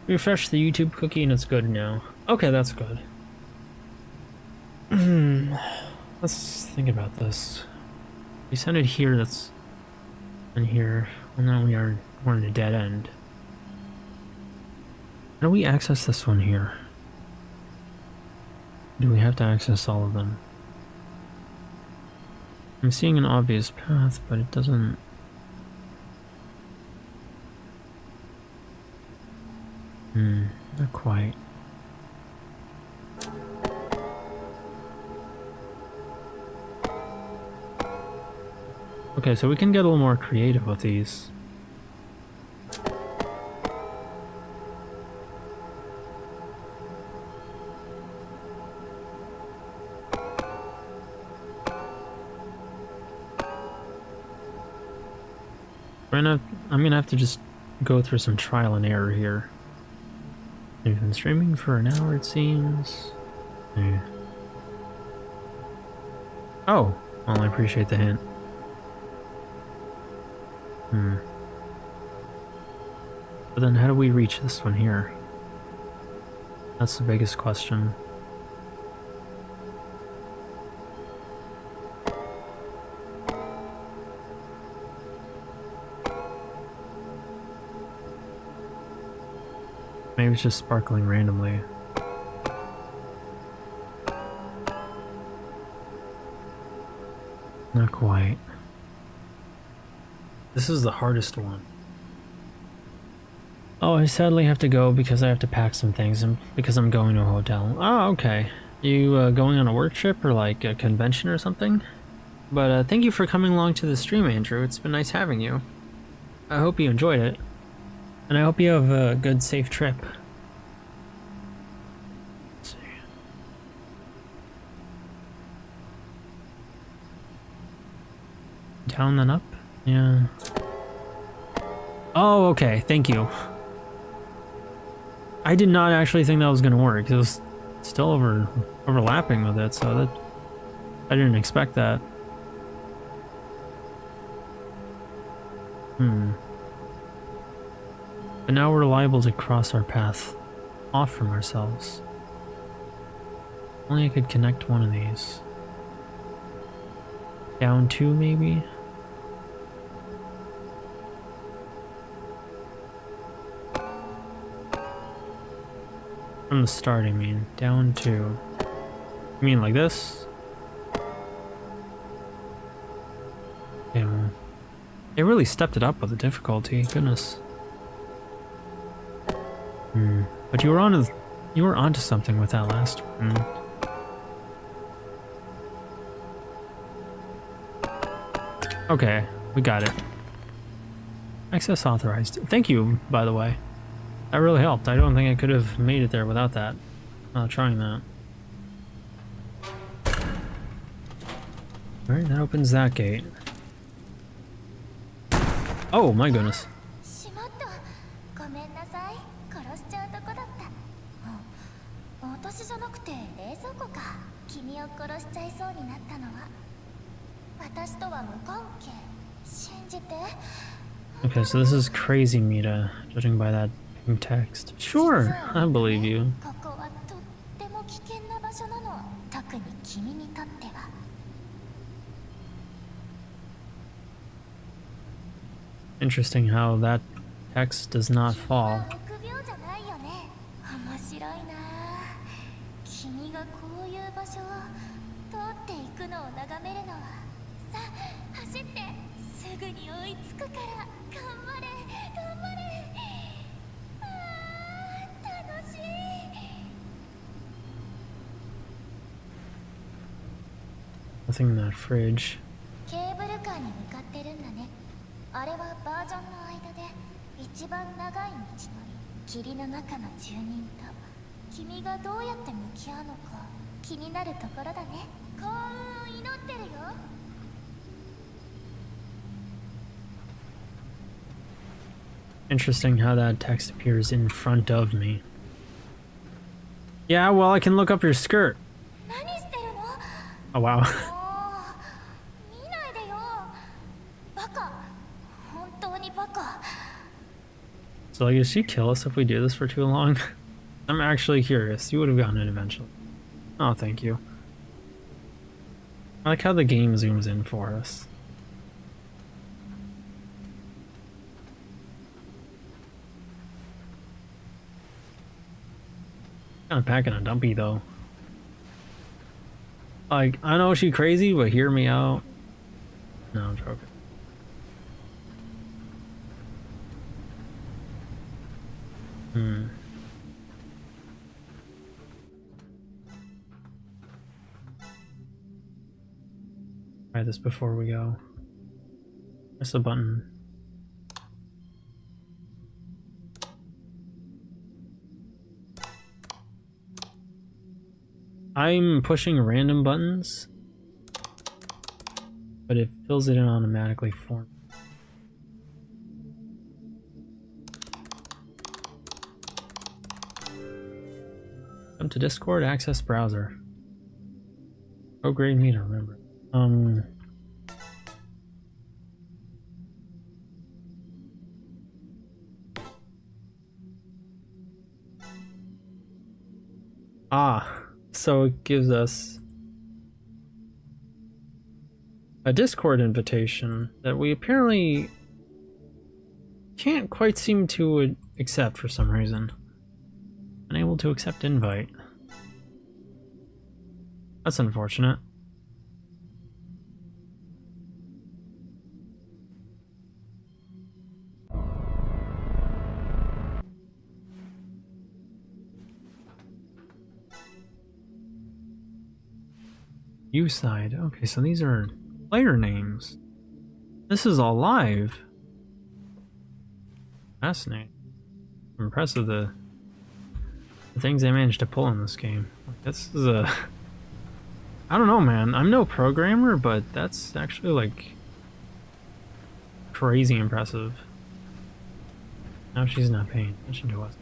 Refresh the YouTube cookie and it's good now. Okay, that's good. Let's think about this. We send it here, that's in here, and now we're in a dead end. How do we access this one here? Do we have to access all of them? I'm seeing an obvious path, but it doesn't... Not quite. Okay, so we can get a little more creative with these. I'm gonna have to just go through some trial and error here. We've been streaming for an hour, it seems. Yeah. Oh, well, I appreciate the hint. But then how do we reach this one here? That's the biggest question. Maybe it's just sparkling randomly. Not quite. This is the hardest one. Oh, I sadly have to go because I have to pack some things and because I'm going to a hotel. Oh, okay. You going on a work trip or like a convention or something? But thank you for coming along to the stream, Andrew. It's been nice having you. I hope you enjoyed it. And I hope you have a good, safe trip. Let's see. Down then up? Yeah. Oh, okay. Thank you. I did not actually think that was going to work. It was still overlapping with it, so that I didn't expect that. But now we're liable to cross our path off from ourselves. Only I could connect one of these. Down two, maybe? From the start, I mean. Down two. You mean like this? Yeah, well, they really stepped it up with the difficulty, goodness. But you were onto something with that last one. Okay, we got it. Access authorized. Thank you, by the way. That really helped. I don't think I could have made it there without that. Trying that. Alright, that opens that gate. Oh my goodness. 私じゃなくて冷蔵庫か。君を殺しちゃいそうになったのは私とは無関係。信じて。 Okay, so this is crazy Mita, judging by that text. Sure, I believe you. ここはとっても危険な場所なの。特に君にとっては。 Interesting how that text does not fall. 臆病じゃないよね。面白いな。君がこういう場所を通っていくのを眺めるのは。さあ走って、すぐに追いつくから。頑張れ頑張れ。あー、楽しい。 Nothing in that fridge. ケーブルカーに向かってるんだね。あれはバージョンの間で一番長い道のり。霧の中の住人と君がどうやって向き合うのか気になるところだね。幸運を祈ってるよ。 Interesting how that text appears in front of me. Yeah, well, I can look up your skirt. 何してるの？ Oh, wow. もう見ないでよ。バカ。本当にバカ。 So, like, does she kill us if we do this for too long? I'm actually curious. You would have gotten it eventually. Oh, thank you. I like how the game zooms in for us. Kind of packing a dumpy though. Like, I know she crazy, but hear me out. No, I'm joking. Try this before we go. Press the button. I'm pushing random buttons, but it fills it in automatically for me. Come to Discord, access browser. Oh, great me to remember. So it gives us a Discord invitation that we apparently can't quite seem to accept for some reason. Unable to accept invite. That's unfortunate. Miside. Okay, so these are player names. This is all live. Fascinating. Impressive the things they managed to pull in this game. This is a... I don't know, man. I'm no programmer, but that's actually like crazy impressive. Now she's not paying attention to us.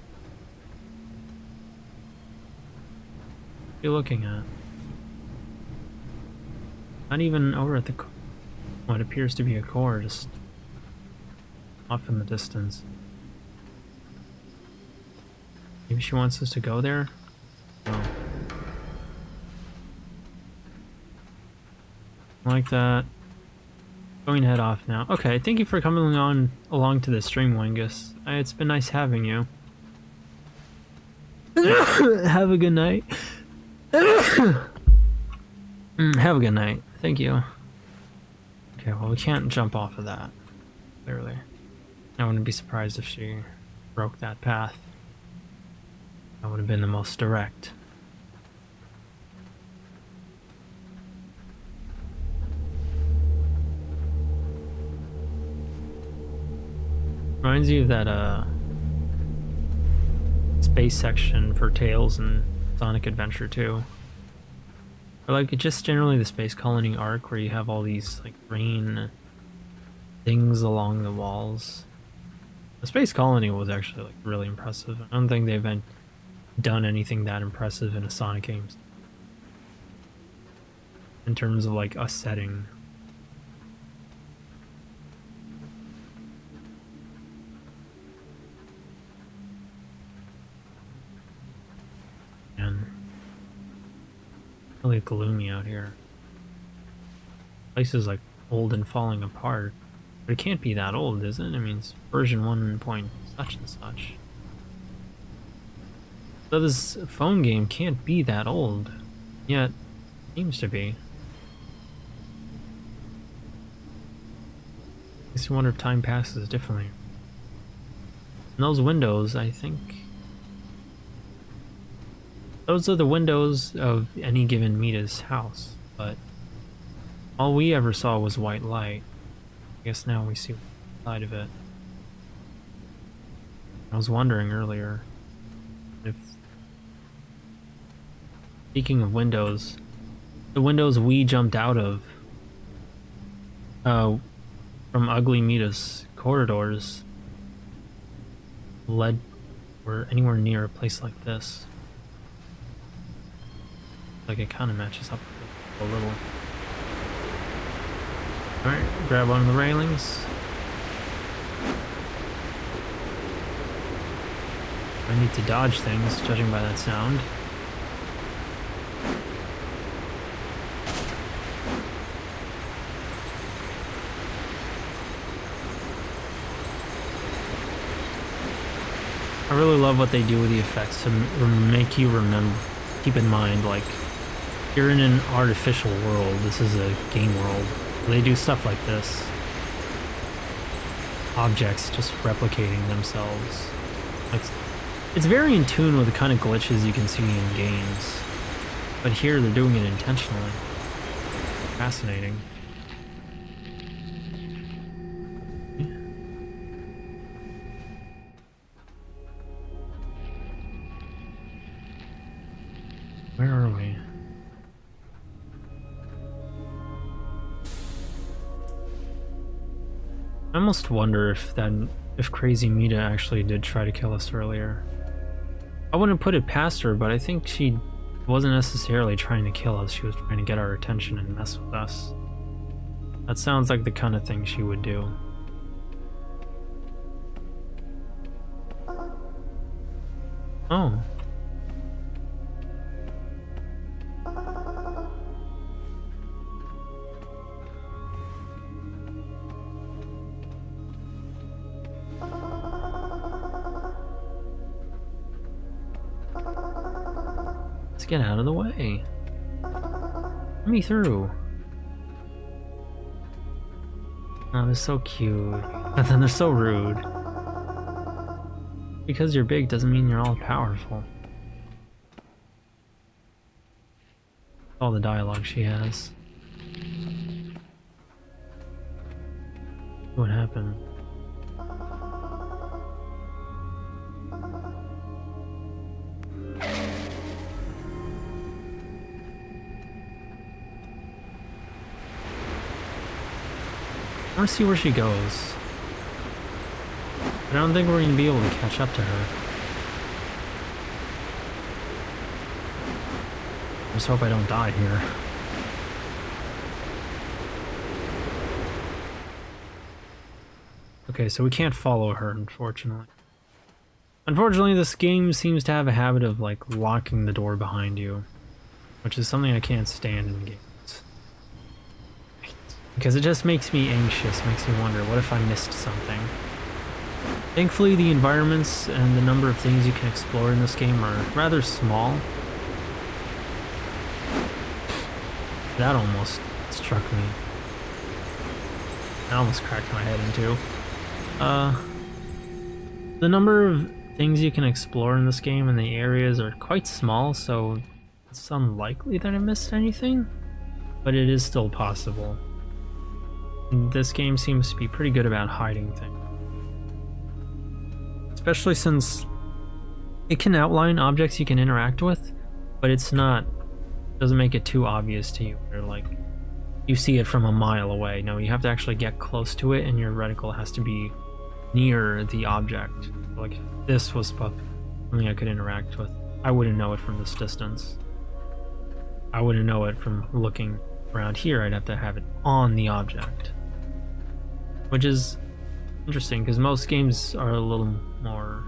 What are you looking at? Not even over at the what appears to be a core, just off in the distance. Maybe she wants us to go there? No. Like that. Going to head off now. Okay, thank you for coming along to the stream, Wengus. It's been nice having you. Have a good night. Have a good night. Thank you. Okay, well, we can't jump off of that, clearly. I wouldn't be surprised if she broke that path. That would have been the most direct. Reminds you of that, space section for Tails and Sonic Adventure 2. Or like just generally the Space Colony arc where you have all these like green things along the walls. The Space Colony was actually like really impressive. I don't think they've done anything that impressive in a Sonic game in terms of like a setting. And really gloomy out here. Place is like old and falling apart. But it can't be that old, is it? I mean, it's version 1 point such and such. So this phone game can't be that old. Yet, it seems to be. Makes you wonder if time passes differently. And those windows, I think... those are the windows of any given Mita's house, but all we ever saw was white light. I guess now we see the side of it. I was wondering earlier if... speaking of windows, the windows we jumped out of from Ugly Mita's corridors led or anywhere near a place like this. Like it kind of matches up a little. Alright, grab one of the railings. I need to dodge things, judging by that sound. I really love what they do with the effects to make you remember, keep in mind, like, you're in an artificial world, this is a game world. They do stuff like this. Objects just replicating themselves. Like, it's very in tune with the kind of glitches you can see in games. But here they're doing it intentionally. Fascinating. Where are we? I almost wonder if Crazy Mita actually did try to kill us earlier. I wouldn't put it past her, but I think she wasn't necessarily trying to kill us. She was trying to get our attention and mess with us. That sounds like the kind of thing she would do. Oh. Let's get out of the way. Let me through. Oh, they're so cute. But then they're so rude. Because you're big doesn't mean you're all powerful. All the dialogue she has. What happened? I want to see where she goes. But I don't think we're going to be able to catch up to her. I just hope I don't die here. Okay, so we can't follow her, unfortunately. Unfortunately, this game seems to have a habit of, like, locking the door behind you. Which is something I can't stand in games. Because it just makes me anxious, makes me wonder, what if I missed something? Thankfully, the environments and the number of things you can explore in this game are rather small. That almost struck me. I almost cracked my head in two. The number of things you can explore in this game and the areas are quite small, so it's unlikely that I missed anything, but it is still possible. This game seems to be pretty good about hiding things. Especially since it can outline objects you can interact with, but doesn't make it too obvious to you. Where, like, you see it from a mile away. No, you have to actually get close to it and your reticle has to be near the object. Like, if this was something I could interact with, I wouldn't know it from this distance. I wouldn't know it from looking around here. I'd have to have it on the object. Which is interesting, because most games are a little more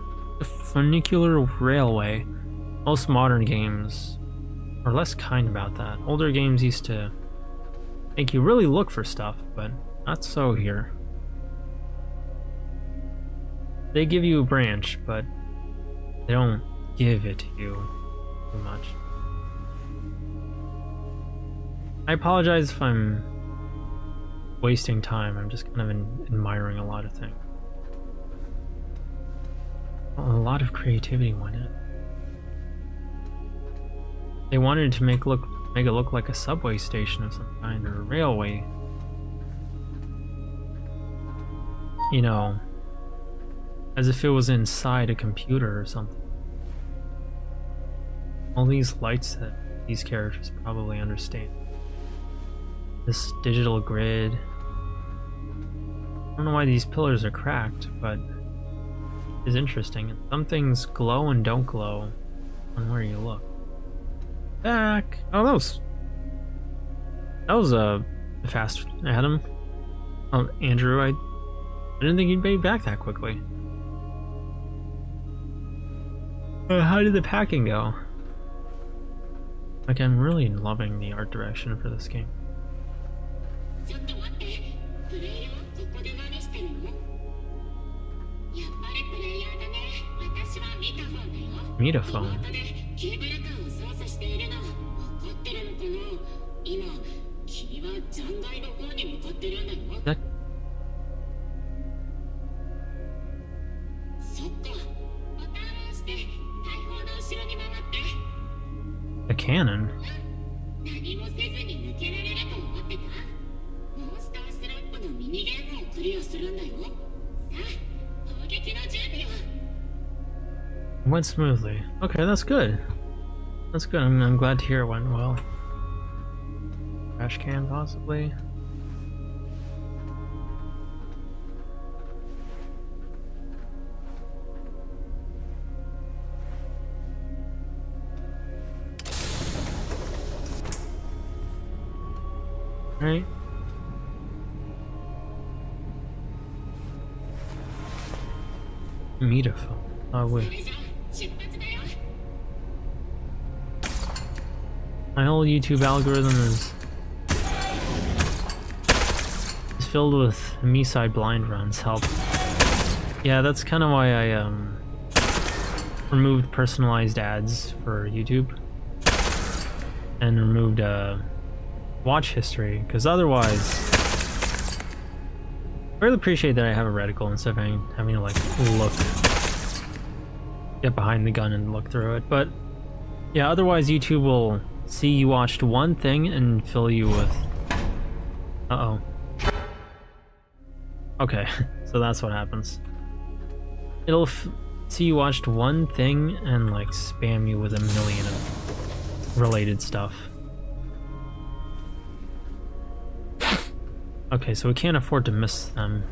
funicular railway. Most modern games are less kind about that. Older games used to make you really look for stuff, but not so here. They give you a branch, but they don't give it to you too much. I apologize if I'm wasting time. I'm just kind of admiring a lot of things. Well, a lot of creativity went in. They wanted to make it look like a subway station of some kind, or a railway. You know, as if it was inside a computer or something. All these lights that these characters probably understand. This digital grid. I don't know why these pillars are cracked, but it's interesting. Some things glow and don't glow on where you look. Back. Oh, that was a fast Adam. Oh, Andrew, I didn't think you'd be back that quickly. How did the packing go? Like, I'm really loving the art direction for this game. Metaphone. That... A cannon? It went smoothly. Okay, that's good. That's good. I'm glad to hear it went well. Trash can, possibly. Right. Metaphone. Oh wait. My whole YouTube algorithm is filled with Miside blind runs. Help. Yeah, that's kind of why I removed personalized ads for YouTube and removed watch history, because otherwise I really appreciate that I have a reticle instead of having to like get behind the gun and look through it. But yeah, otherwise YouTube will see you watched one thing and fill you with okay. So that's what happens. It'll see you watched one thing and like spam you with a million of related stuff. Okay, so we can't afford to miss them.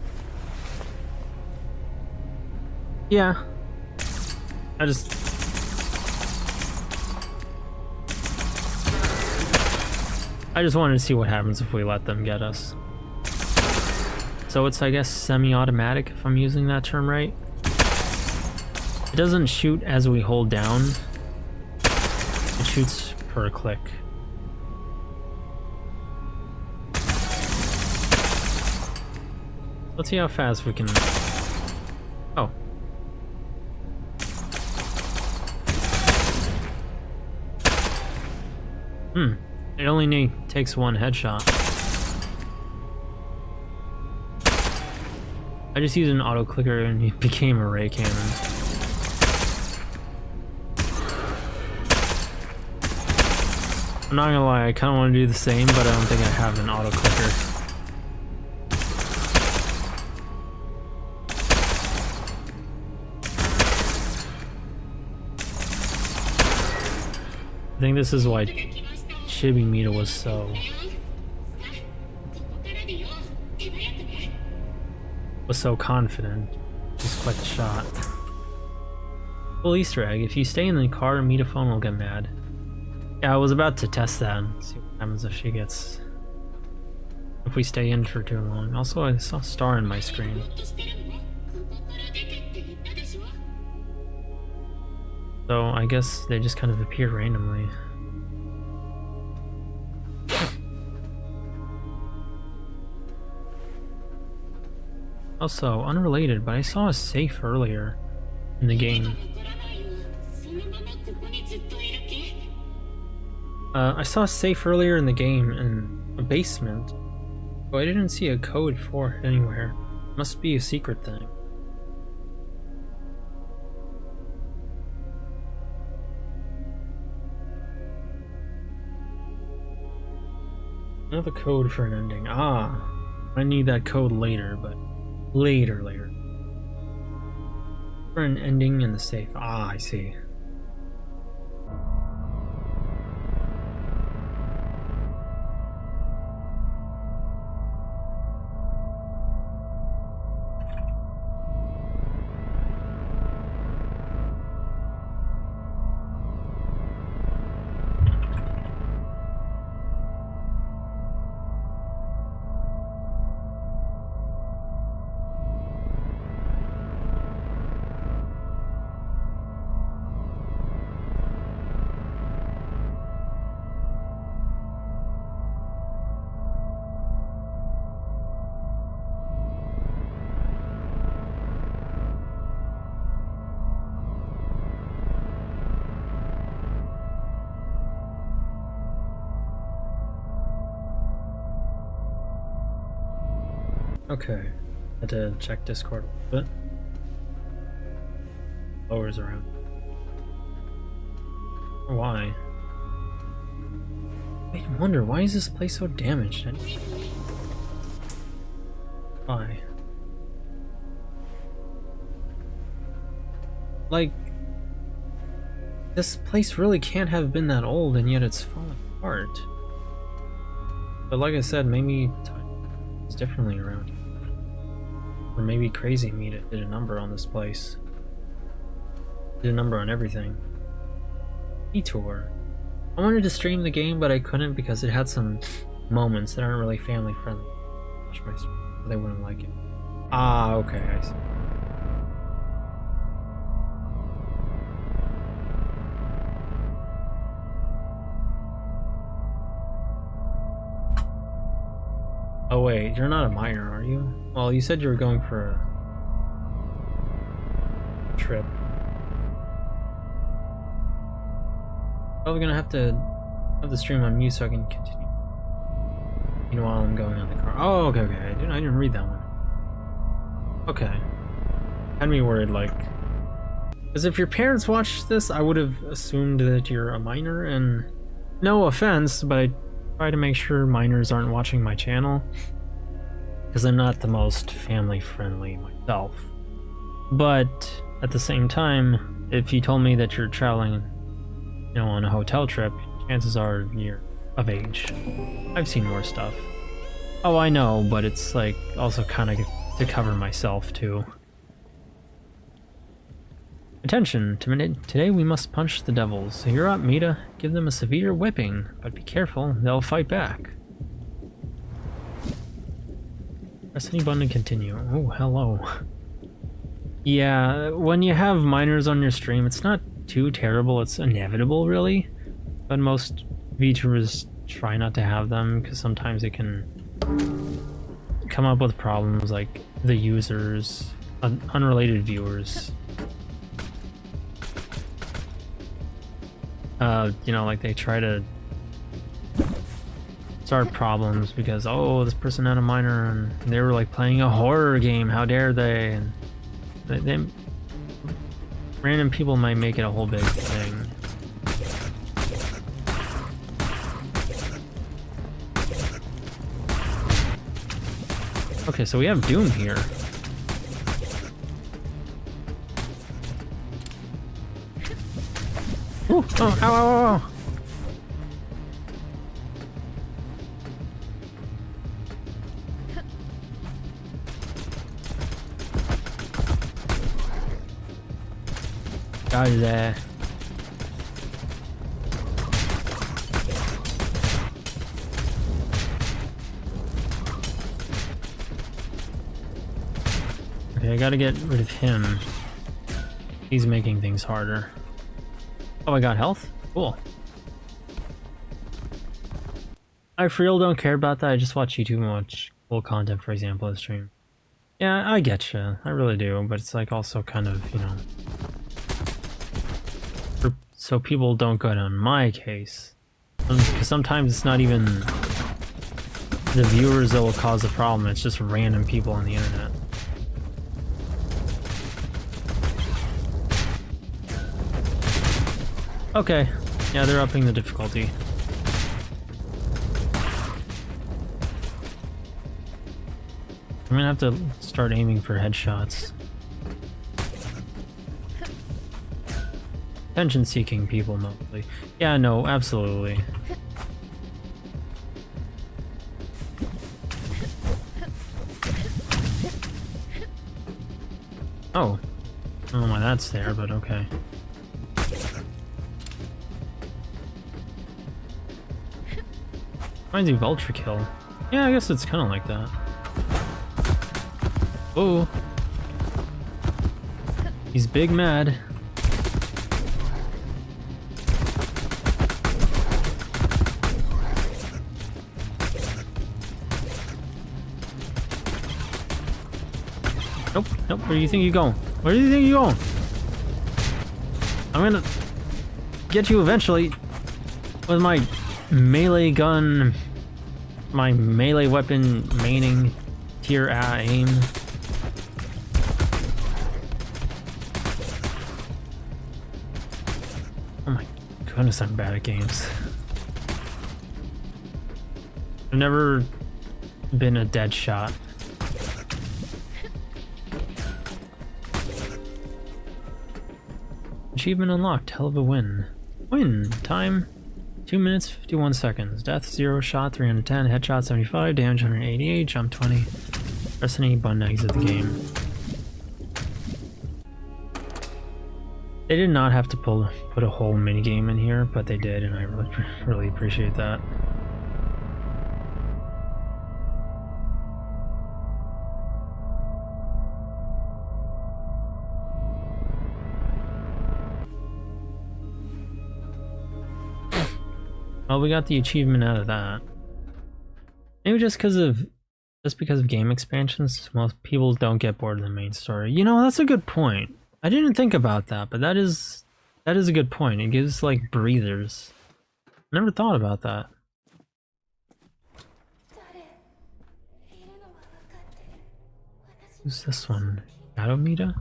Yeah. I just wanted to see what happens if we let them get us. So it's, I guess, semi-automatic, if I'm using that term right. It doesn't shoot as we hold down. It shoots per click. Let's see how fast we can... Oh. It only takes one headshot. I just used an auto clicker and it became a ray cannon. I'm not gonna lie, I kinda wanna do the same, but I don't think I have an auto clicker. I think this is why Chibi Mita was so confident. Just quite the shot. Cool Easter egg. If you stay in the car, Mita phone will get mad. Yeah, I was about to test that and see what happens if she gets... if we stay in for too long. Also, I saw a star in my screen. So I guess they just kind of appear randomly. Also, unrelated, but I saw a safe earlier in the game. I saw a safe earlier in the game in a basement, but I didn't see a code for it anywhere. Must be a secret thing. Another code for an ending. Ah, I need that code later, but later. For an ending in the safe. Ah, I see. Okay, had to check Discord a little bit. Lowers around. Why? I wonder, why is this place so damaged? Why? Like, this place really can't have been that old, and yet it's falling apart. But like I said, maybe it's differently around here. Or maybe Crazy Mita did a number on this place. Did a number on everything. vtuber. I wanted to stream the game, but I couldn't because it had some moments that aren't really family friendly. Watch my stream, they wouldn't like it. Ah, okay, I see. Oh wait, you're not a minor, are you? Well, you said you were going for a trip. Probably gonna have to have the stream on mute so I can continue. Meanwhile, I'm going on the car. Oh, okay. I didn't read that one. Okay. Had me worried, like... Because if your parents watched this, I would have assumed that you're a minor, and... No offense, but I try to make sure minors aren't watching my channel. Because I'm not the most family-friendly myself. But, at the same time, if you told me that you're traveling, you know, on a hotel trip, chances are you're of age. I've seen more stuff. Oh, I know, but it's like also kind of to cover myself too. Attention, today we must punch the devils. So you're up, Mita. Give them a severe whipping, but be careful, they'll fight back. Press any button to continue. Oh, hello. Yeah, when you have minors on your stream, it's not too terrible, it's inevitable really. But most VTubers try not to have them because sometimes it can come up with problems like the users, unrelated viewers. You know, like they try to start problems because, oh, this person had a minor and they were like playing a horror game, how dare they? And they random people might make it a whole big thing. Okay, so we have Doom here. Ooh, oh, ow, ow, ow. Got it there. Okay, I gotta get rid of him. He's making things harder. Oh, I got health? Cool. I for real don't care about that. I just watch YouTube and watch cool content, for example, on stream. Yeah, I get you. I really do. But it's like also kind of, you know, so people don't go down my case. Because sometimes it's not even the viewers that will cause the problem. It's just random people on the internet. Okay. Yeah, they're upping the difficulty. I'm gonna have to start aiming for headshots. Attention-seeking people, mostly. Yeah, no, absolutely. Oh. I don't know why that's there, but okay. Reminds me of Ultra Kill. Yeah, I guess it's kind of like that. Oh. He's big mad. Nope, nope, where do you think you're going? Where do you think you're going? I'm gonna get you eventually with my melee gun, my melee weapon maining tier A aim. Oh my goodness, I'm bad at games. I've never been a dead shot. Achievement unlocked, hell of a win. Win time 2 minutes 51 seconds. Death 0, shot 310, headshot 75, damage 188, jump 20. Press any button to exit the game. They did not have to put a whole minigame in here, but they did, and I really appreciate that. Well, we got the achievement out of that. Maybe just because of game expansions, most people don't get bored of the main story. You know, that's a good point. I didn't think about that, but that is a good point. It gives like breathers. Never thought about that. Who's this one? Gatomita?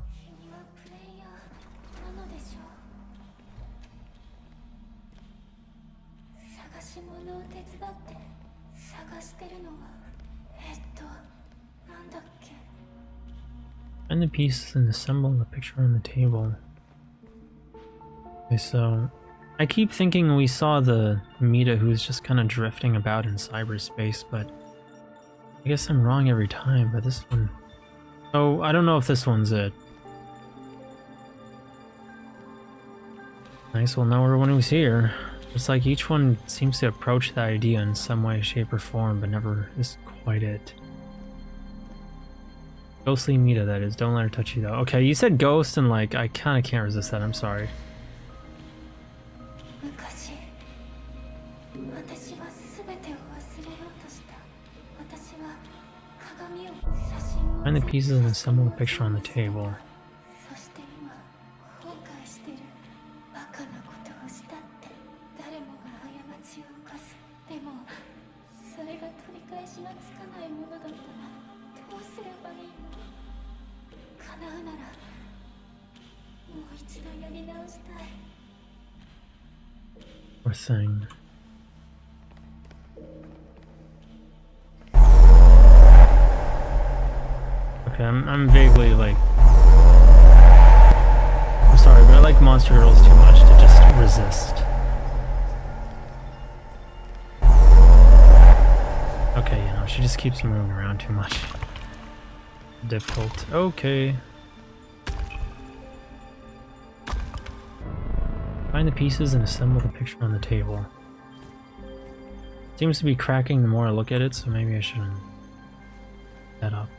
Find the pieces and assemble the picture on the table. Okay, so I keep thinking we saw the Mita who's just kind of drifting about in cyberspace, but I guess I'm wrong every time. But this one, oh, I don't know if this one's it. Nice, we'll know her when he's here. It's like each one seems to approach the idea in some way, shape, or form, but never is quite it. Ghostly Mita, that is. Don't let her touch you, though. Okay, you said ghost, and like, I kind of can't resist that. I'm sorry. Find the pieces and assemble the picture on the table. Poor thing. Okay, I'm vaguely like... I'm sorry, but I like Monster Girls too much to just resist. Okay, you know, she just keeps moving around too much. Difficult. Okay. Find the pieces and assemble the picture on the table. Seems to be cracking the more I look at it, so maybe I shouldn't put that up.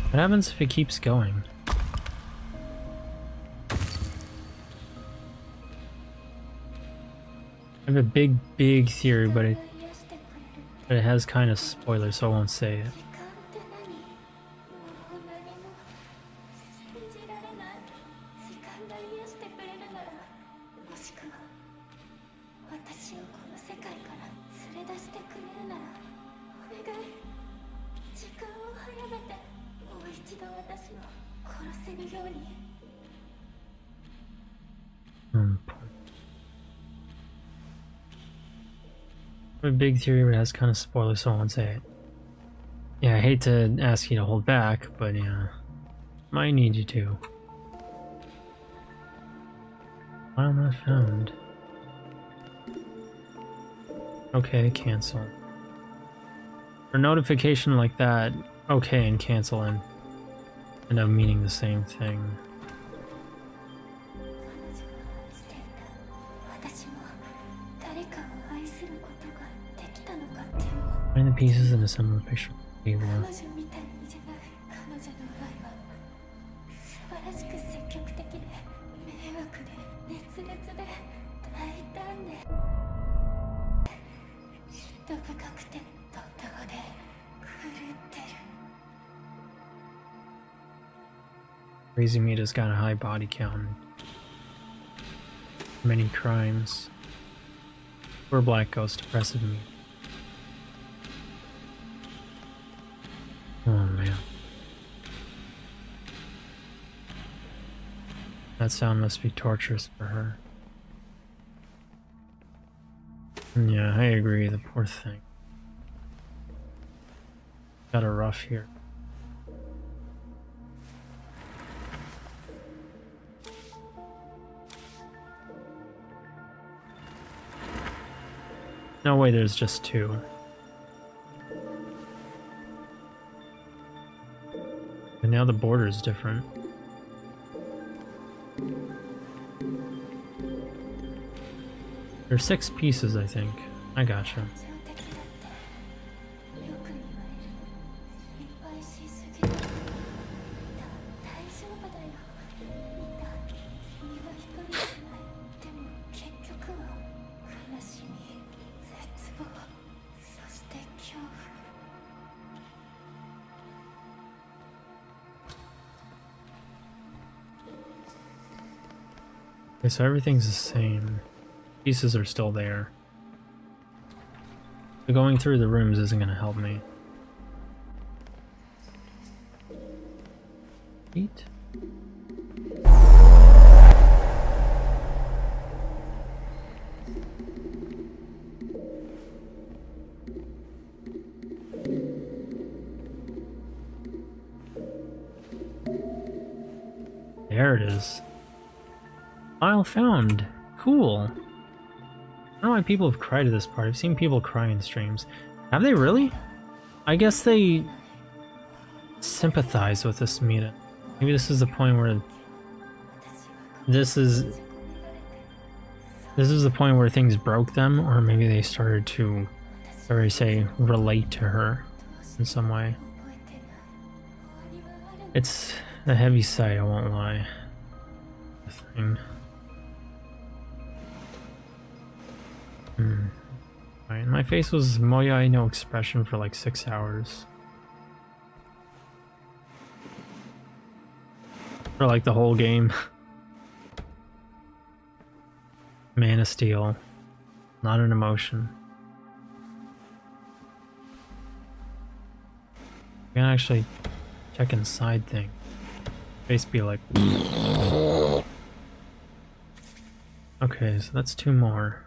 What happens if it keeps going? I have a big theory, but it has kind of spoilers, so I won't say it. A big theory, but it has kind of spoilers, so I won't say it. Yeah, I hate to ask you to hold back, but yeah, might need you to. File not found. Okay, cancel. For a notification like that, okay and cancel and end up meaning the same thing. Find the pieces and assemble the picture. Table. Crazy Mita's got a high body count. Many crimes. Poor black ghost, oppressive me. Oh man. That sound must be torturous for her. Yeah, I agree, the poor thing. Got a rough here. No way there's just two. And now the border is different. There's 6 pieces, I think. I gotcha. Okay, so everything's the same. Pieces are still there. But going through the rooms isn't gonna help me. Eat. There it is. File found. Cool. I don't know why people have cried at this part. I've seen people cry in streams. Have they really? I guess they sympathize with this Mita. Maybe this is the point where this is the point where things broke them, or maybe they started to, or I say, relate to her in some way. It's a heavy sight, I won't lie. The thing. Right, my face was moyai no expression for like 6 hours. For like the whole game. Man of Steel. Not an emotion. I can actually check inside thing. Face be like... Okay, so that's 2 more.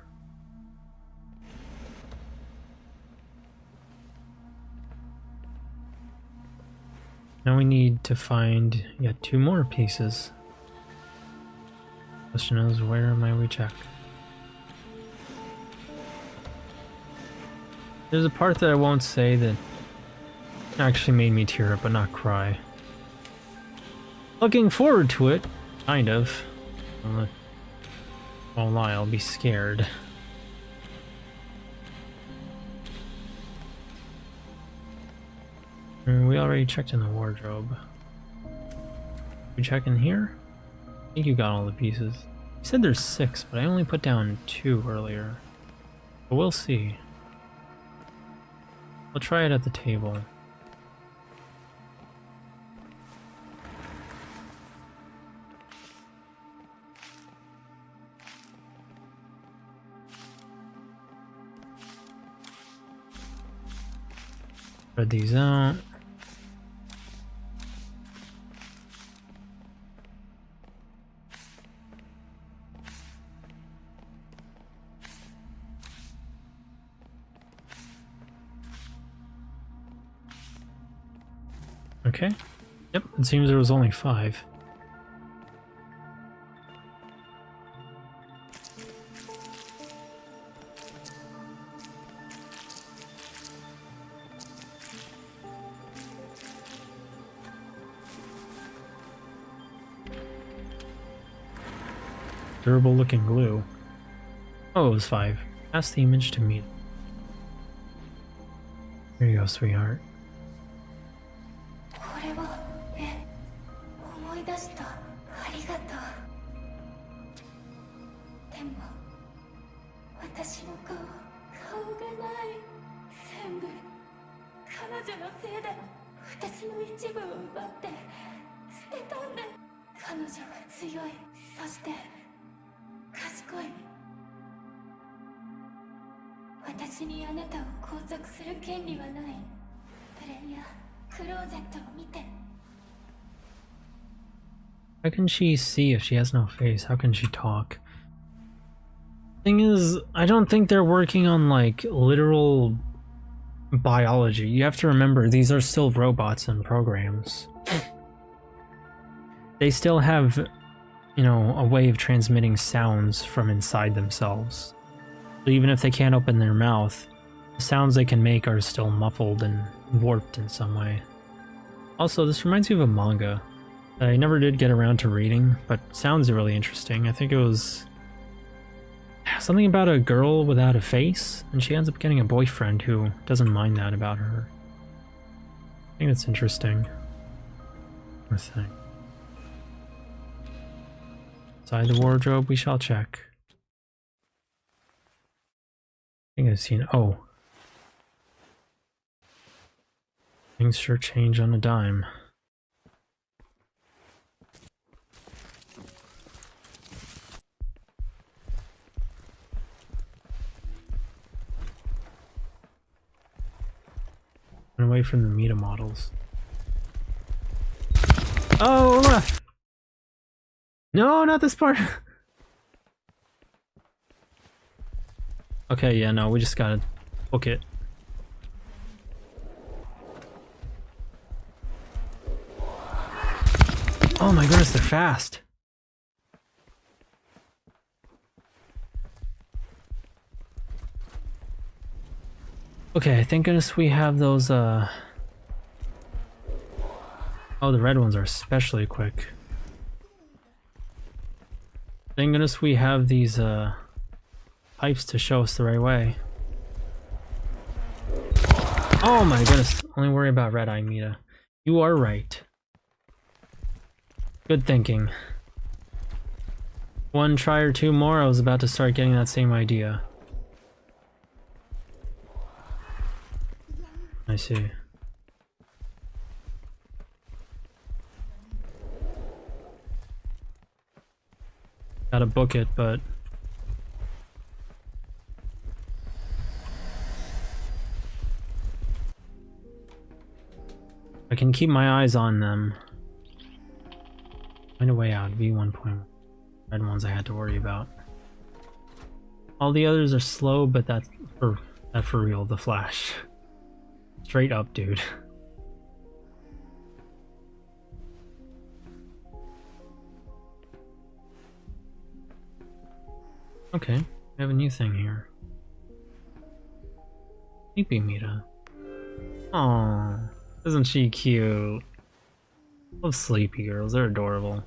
Now we need to find yet 2 more pieces. Question is, where might we check? There's a part that I won't say that actually made me tear up but not cry. Looking forward to it, kind of. Won't lie, I'll be scared. We already checked in the wardrobe. We check in here? I think you got all the pieces. You said there's 6, but I only put down 2 earlier. But we'll see. We'll try it at the table. Spread these out. Okay. Yep, it seems there was only 5. Durable looking glue. Oh, it was 5. Pass the image to me. Here you go, sweetheart. これは思い出した。ありがとう。でも私の顔がない。全部彼女のせいで私の一部を奪って捨てたんだ。彼女は強い。そして賢い。私にあなたを拘束する権利はない。プレイヤー、クローゼットを見て。 How can she see if she has no face? How can she talk? Thing is, I don't think they're working on like literal biology. You have to remember, these are still robots and programs. They still have, you know, a way of transmitting sounds from inside themselves. So even if they can't open their mouth, the sounds they can make are still muffled and warped in some way. Also, this reminds me of a manga that I never did get around to reading, but sounds really interesting. I think it was something about a girl without a face, and she ends up getting a boyfriend who doesn't mind that about her. I think that's interesting. What thing? Inside the wardrobe, we shall check. I think I've seen. Oh. Things sure change on a dime. Run away from the meta models. Oh! No, not this part! Okay, yeah, no, we just gotta book it. Oh my goodness, they're fast! Okay, thank goodness we have those, Oh, the red ones are especially quick. Thank goodness we have these, pipes to show us the right way. Oh my goodness, only worry about red eye, Mita. You are right. Good thinking. One try or two more, I was about to start getting that same idea. I see. Gotta book it, but... I can keep my eyes on them. Find a way out. V1.1. Red ones I had to worry about. All the others are slow, but that's for real, the Flash. Straight up, dude. Okay, we have a new thing here. Sleepy Mita. Aww, isn't she cute? Love sleepy girls, they're adorable.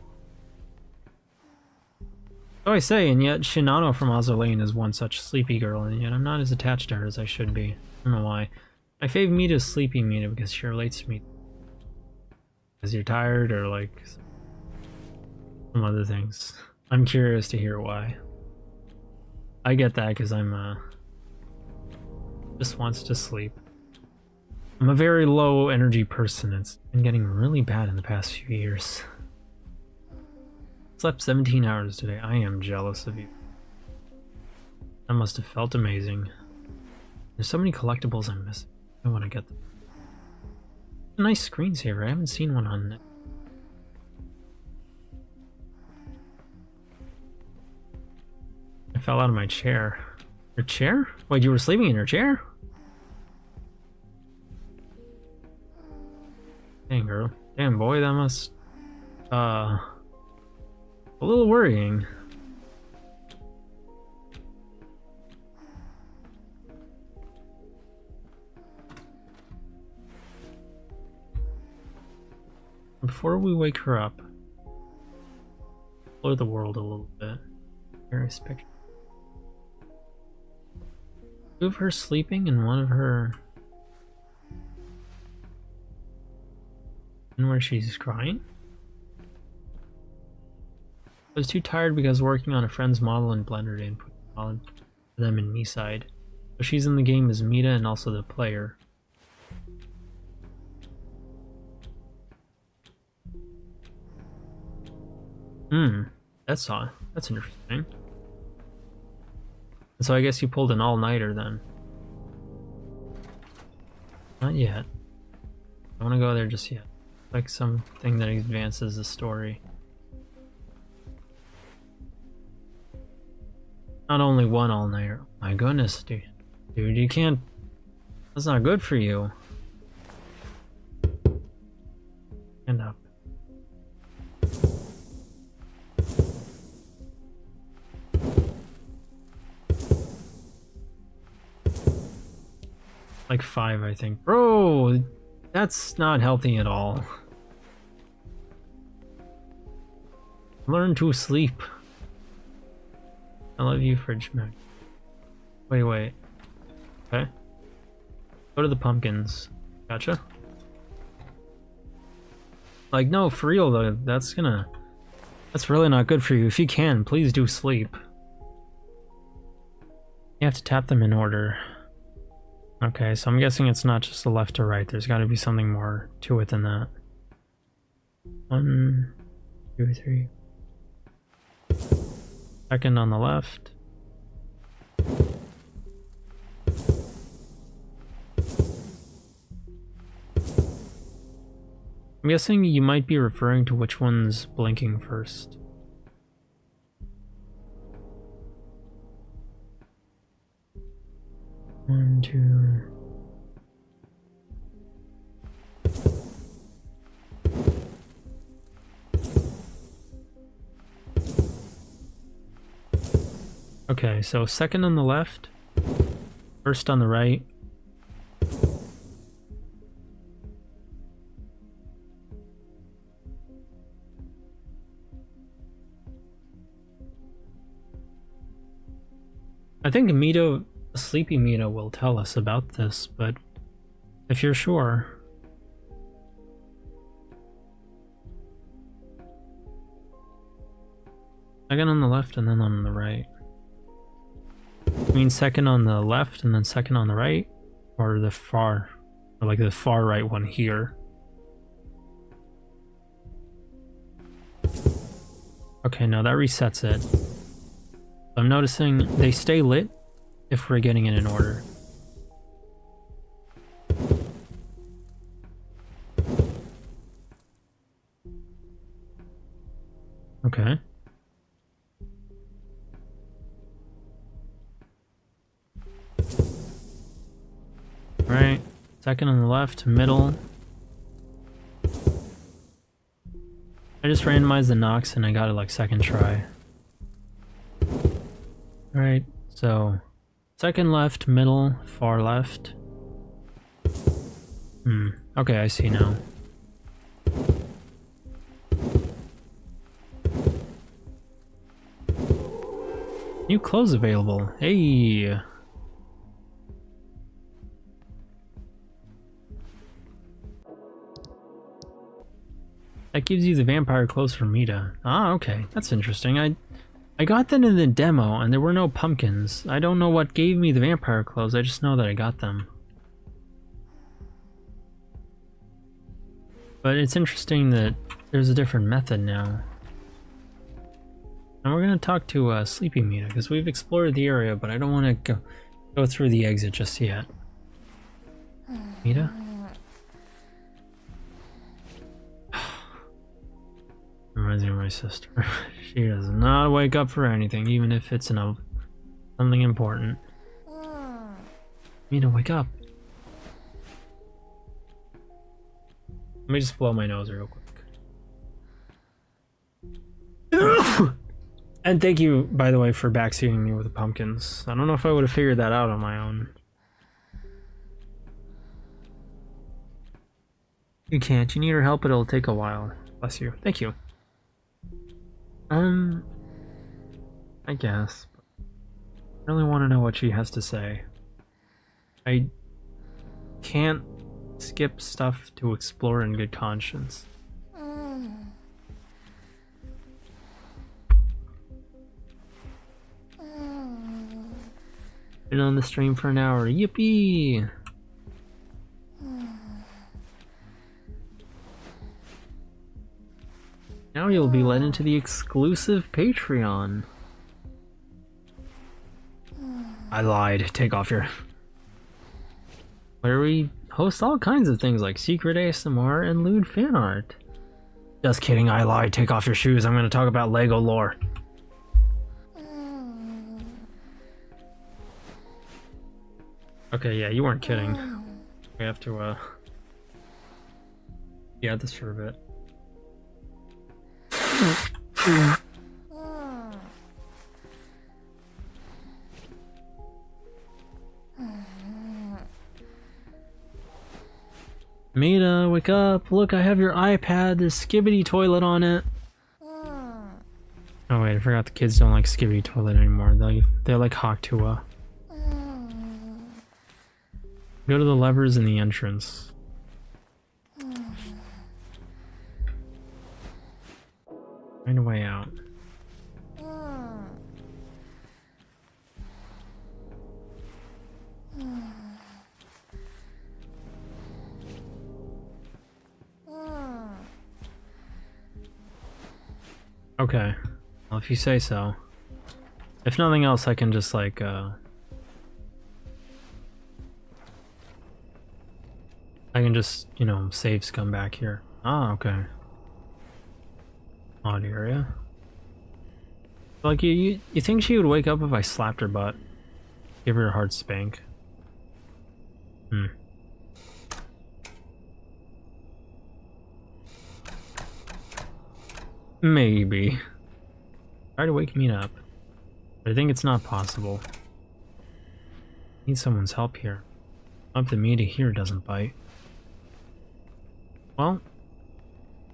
So I say, and yet Shinano from Azur is one such sleepy girl, and yet I'm not as attached to her as I should be. I don't know why. My fave Mita is Sleepy Mita because she relates to me. Because you're tired or like some other things. I'm curious to hear why. I get that because I'm just wants to sleep. I'm a very low energy person. It's been getting really bad in the past few years. Slept 17 hours today. I am jealous of you. That must have felt amazing. There's so many collectibles I'm missing. I want to get them. A nice screensaver. I haven't seen one on it. I fell out of my chair. Your chair? Wait, you were sleeping in your chair? Dang, girl. Damn, boy, that must... a little worrying. Before we wake her up, explore the world a little bit. Various pictures. Two of her sleeping and one of her... and where she's crying? I was too tired because working on a friend's model in Blender and put them in Miside. So she's in the game as Mita and also the player. That's interesting. So I guess you pulled an all-nighter then. Not yet. I don't want to go there just yet. Like something that advances the story. Not only one all-nighter. My goodness, dude. Dude, you can't... That's not good for you. Stand up. Like 5, I think. Bro, that's not healthy at all. Learn to sleep. I love you, Fridge Mac. Wait. Okay. Go to the pumpkins. Gotcha. Like, no, for real though, that's really not good for you. If you can, please do sleep. You have to tap them in order. Okay, so I'm guessing it's not just the left or right. There's got to be something more to it than that. 1, 2, 3. Second on the left. I'm guessing you might be referring to which one's blinking first. One, two. Okay, so second on the left, first on the right. I think Sleepy Mita will tell us about this, but if you're sure. Second on the left and then on the right. You mean second on the left and then second on the right? Or the far, or like the far right one here? Okay, no, that resets it. I'm noticing they stay lit if we're getting it in order. Okay. Alright, second on the left, middle. I just randomized the knocks and I got it like second try. Alright, so second left, middle, far left. Okay, I see now. New clothes available. Hey. That gives you the vampire clothes for Mita. Ah, okay. That's interesting. I got that in the demo and there were no pumpkins. I don't know what gave me the vampire clothes. I just know that I got them. But it's interesting that there's a different method now. And we're gonna talk to Sleepy Mita because we've explored the area, but I don't want to go through the exit just yet. Mita? Reminds me of my sister. She does not wake up for anything, even if it's something important. Mita, wake up. Let me just blow my nose real quick. And thank you, by the way, for backseating me with the pumpkins. I don't know if I would have figured that out on my own. You can't. You need her help, but it'll take a while. Bless you. Thank you. I guess. I really want to know what she has to say. I can't skip stuff to explore in good conscience. Been on the stream for an hour. Yippee! Now you'll be led into the exclusive Patreon. I lied. Take off your... Where we host all kinds of things like secret ASMR and lewd fan art. Just kidding, I lied. Take off your shoes. I'm gonna talk about Lego lore. Okay, yeah, you weren't kidding. We have to, yeah, this for a bit. Mita, wake up! Look, I have your iPad. There's Skibidi Toilet on it. Oh wait, I forgot the kids don't like Skibidi Toilet anymore. They're like Hawktua. Go to the levers in the entrance. Find a way out. Okay. Well, if you say so. If nothing else, I can just like, I can just, you know, save scum back here. Ah, okay. Odd area. Like, you think she would wake up if I slapped her butt? Give her a hard spank? Hmm. Maybe. Try to wake me up. But I think it's not possible. Need someone's help here. Up to me to hear doesn't bite. Well,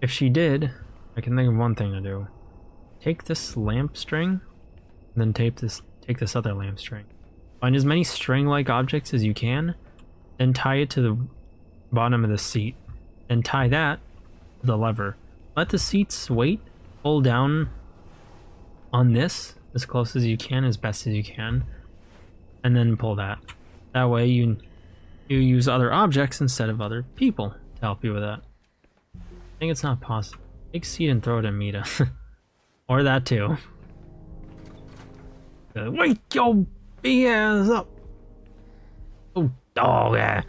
if she did, I can think of one thing to do. Take this lamp string, and then take this other lamp string. Find as many string-like objects as you can, then tie it to the bottom of the seat. Then tie that to the lever. Let the seats wait. Pull down on this as close as you can, as best as you can, and then pull that. That way you use other objects instead of other people to help you with that. I think it's not possible. Take seat and throw it at Mita. Or that too. Wake your BS up! Oh, dog, yeah.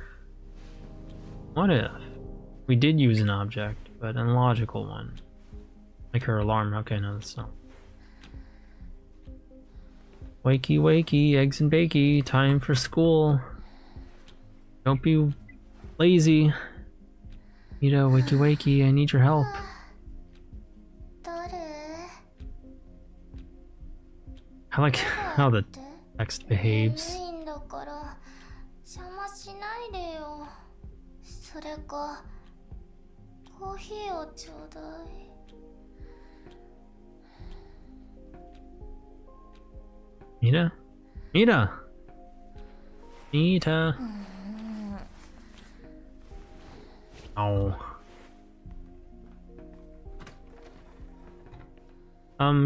What if we did use an object, but an illogical one? Like her alarm. Okay, no, that's not. Wakey, wakey, eggs and bakey, time for school. Don't be lazy. Mita, wakey, wakey, I need your help. I like how the text behaves. Mita? Mita! Mita! Oh.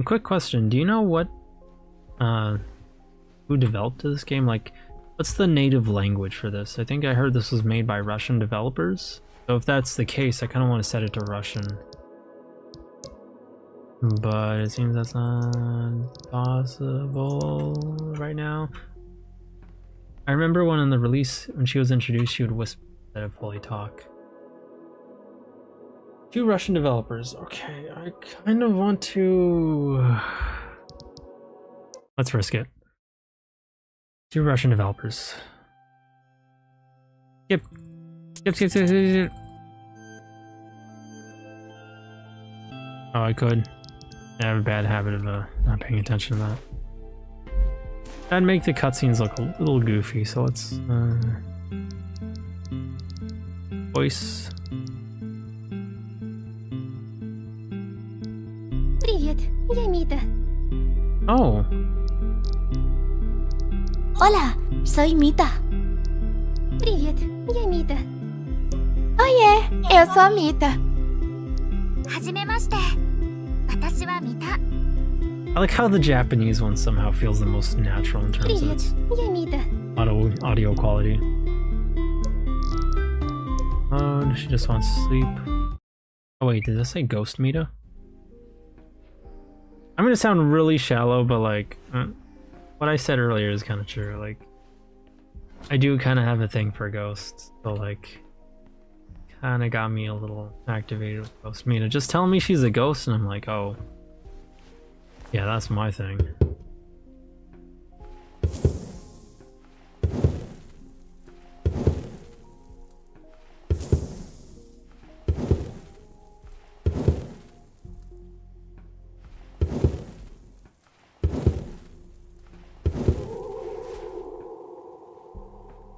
Quick question. Do you know what, who developed this game? Like, what's the native language for this? I think I heard this was made by Russian developers. So if that's the case, I kind of want to set it to Russian. But it seems that's not possible right now. I remember when in the release, when she was introduced, she would whisper instead of fully talk. Two Russian developers. Okay, I kind of want to... Let's risk it. Two Russian developers. Skip. Skip. Oh, I could. I have a bad habit of not paying attention to that. That'd make the cutscenes look a little goofy, so let's... voice. Привет, я Мита. Oh. Hola, soy Mita. Привет, я Mita. Oiê, eu sou a Mita. Hajimemashite. Watashi wa Mita. I like how the Japanese one somehow feels the most natural in terms of its audio quality. Oh, she just wants to sleep. Oh wait, did this say Ghost Mita? I'm gonna sound really shallow, but like, what I said earlier is kind of true. Like, I do kind of have a thing for ghosts, so like, kind of got me a little activated with Ghost Mita. Just tell me she's a ghost, and I'm like, oh, yeah, that's my thing.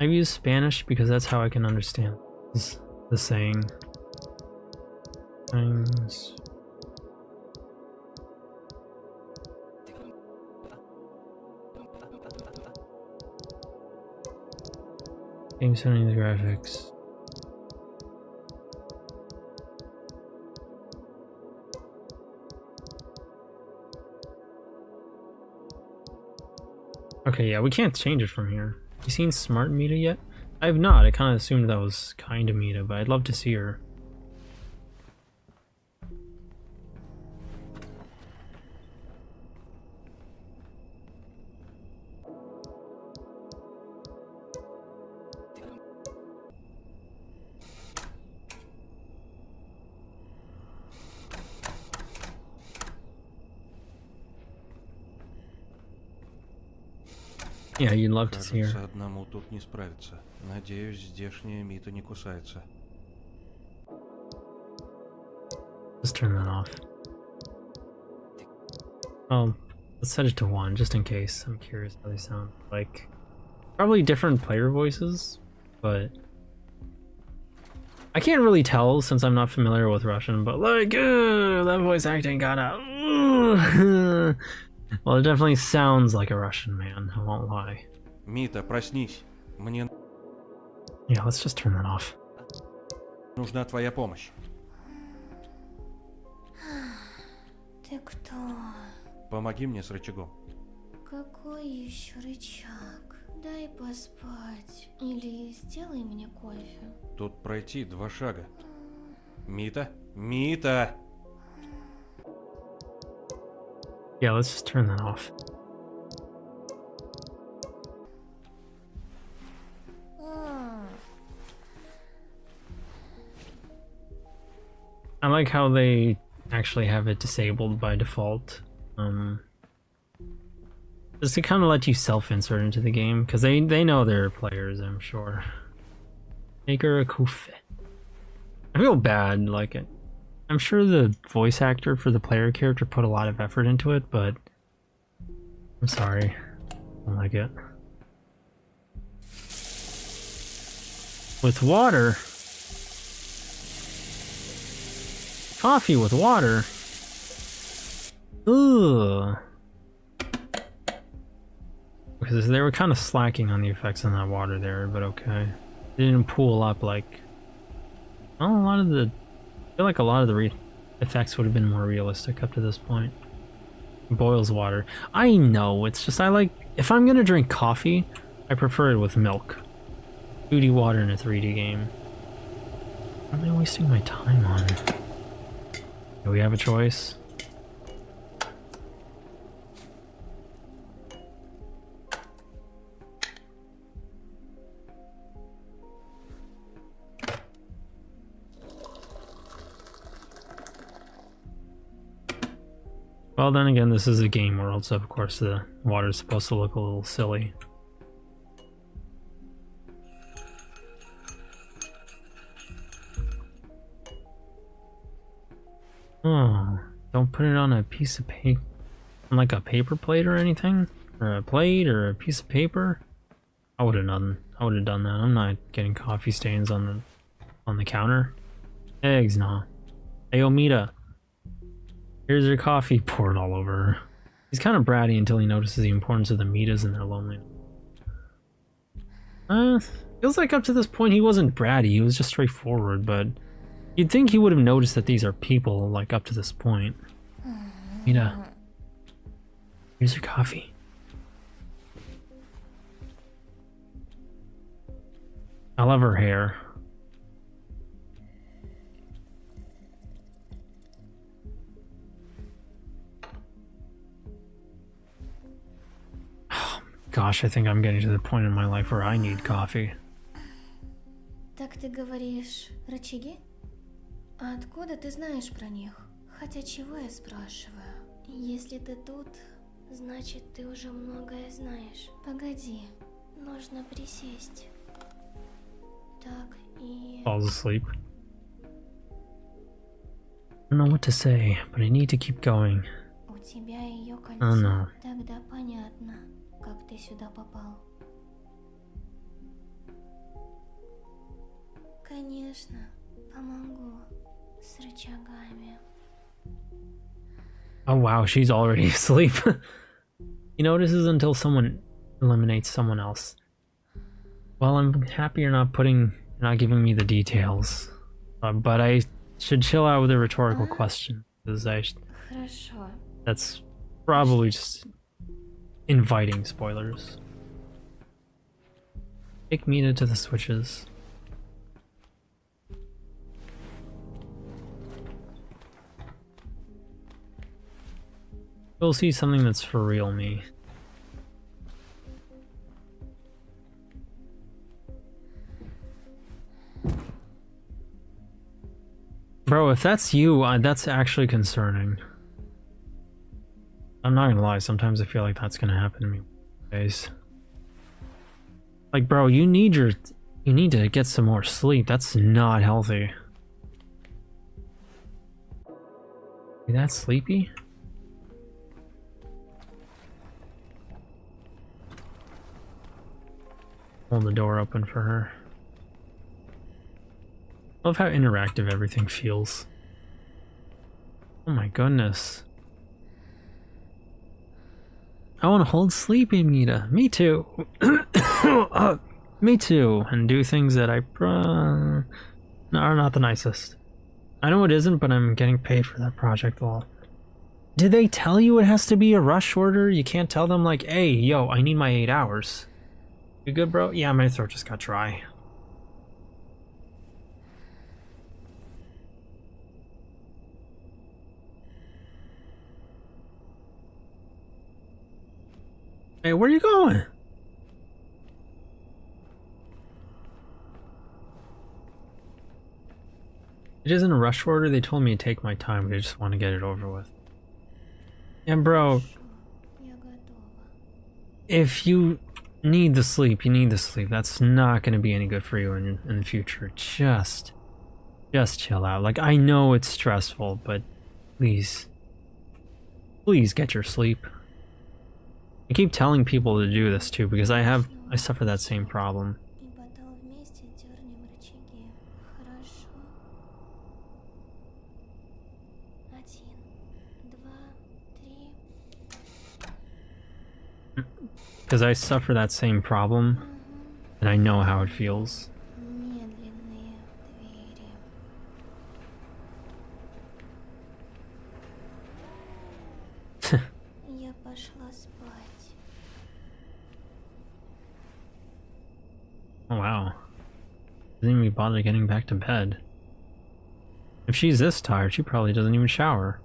I've used Spanish because that's how I can understand the saying. Things. Game settings, graphics. Okay, yeah, we can't change it from here. You seen Smart Mita yet? I have not. I kind of assumed that was kind of Mita, but I'd love to see her. Yeah, you'd love to see her. Одному тут не справиться. Надеюсь, здешняя Мита не кусается. Let's turn that off. Oh, let's set it to 1 just in case. I'm curious how they sound. Like, probably different player voices, but I can't really tell since I'm not familiar with Russian, but like, that voice acting got out. Well, it definitely sounds like a Russian man, I won't lie. Мита, проснись. Мне Yeah, let's just turn that off. нужна твоя помощь. Ты кто? Помоги мне с рычагом. Какой еще рычаг? Дай поспать. Или сделай мне кофе. Тут пройти 2 шага. Мита? Мита! Yeah, let's just turn that off. I like how they actually have it disabled by default. Just to kind of let you self-insert into the game, because they know they're players, I'm sure. Make her a kufe. I feel bad, like it. I'm sure the voice actor for the player character put a lot of effort into it, but I'm sorry. I don't like it. With water? Coffee with water? Ugh. because they were kind of slacking on the effects in that water there, but okay. They didn't pool up like... Well, I feel like a lot of the effects would have been more realistic up to this point. Boils water. I know, it's just I like... If I'm gonna drink coffee, I prefer it with milk. 2D water in a 3D game. What am I wasting my time on? Do we have a choice? Well, then again, this is a game world, so of course the water's supposed to look a little silly. Oh, don't put it on a piece of paper, like a paper plate or anything? Or a plate or a piece of paper? I would have done that. I'm not getting coffee stains on the counter. Eggs, nah. Hey, Omida. Here's your coffee, poured all over her. He's kind of bratty until he notices the importance of the Mitas and their loneliness. Feels like up to this point he wasn't bratty, he was just straightforward, but you'd think he would have noticed that these are people, like, up to this point. Mita, here's your coffee. I love her hair. Gosh, I think I'm getting to the point in my life where I need coffee. Так ты говоришь, рычаги? А откуда ты знаешь про них? Хотя чего я спрашиваю? Если ты тут, значит ты уже многое знаешь. Погоди, нужно присесть. Так и... Falls asleep. I don't know what to say, but I need to keep going. У тебя ее кольцо. Oh no. Тогда понятно, как ты сюда попал. Конечно, помогу с рычагами. Oh wow, she's already asleep. He notices until someone eliminates someone else. Well, I'm happy you're not giving me the details. But I should chill out with a rhetorical question, because Хорошо. that's probably just inviting spoilers. Take Mina to the switches. You'll see something that's for real me. Bro, if that's you, that's actually concerning. I'm not gonna lie, sometimes I feel like that's gonna happen to me. Guys. Like, bro, you need to get some more sleep. That's not healthy. You that sleepy? Hold the door open for her. Love how interactive everything feels. Oh my goodness. I want to hold sleepy Mita. Me too. Me too. And do things that are not the nicest. I know it isn't, but I'm getting paid for that project lol. Did they tell you it has to be a rush order? You can't tell them like, hey, yo, I need my 8 hours. You good, bro? Yeah, my throat just got dry. Hey, where are you going? It isn't a rush order. They told me to take my time. They just want to get it over with. Yeah, bro. Я готова. If you need the sleep, you need the sleep. That's not going to be any good for you in the future. Just chill out. Like, I know it's stressful, but please get your sleep. I keep telling people to do this too because I suffer that same problem. И потом вместе дернем рычаги. Хорошо. 1, 2, 3. Because I suffer that same problem, and I know how it feels. Медленные двери. Я пошла спать. Oh wow. Didn't even bother getting back to bed. If she's this tired, she probably doesn't even shower.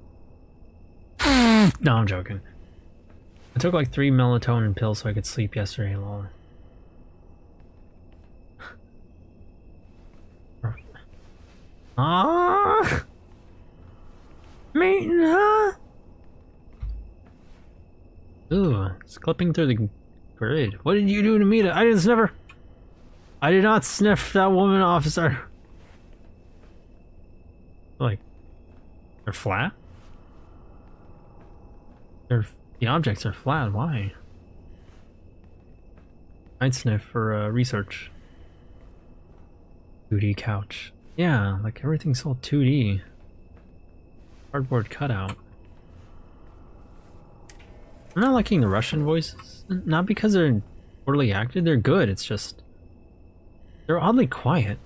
No, I'm joking. I took like 3 melatonin pills so I could sleep yesterday, lol. Ah, Mina. Ooh, it's clipping through the grid. What did you do to Mita? I didn't sniff her. I did not sniff that woman, officer. Like, they're flat? The objects are flat, why? I'd sniff for research. 2D couch. Yeah, like everything's all 2D. Cardboard cutout. I'm not liking the Russian voices. Not because they're poorly acted, they're good, it's just... they're oddly quiet.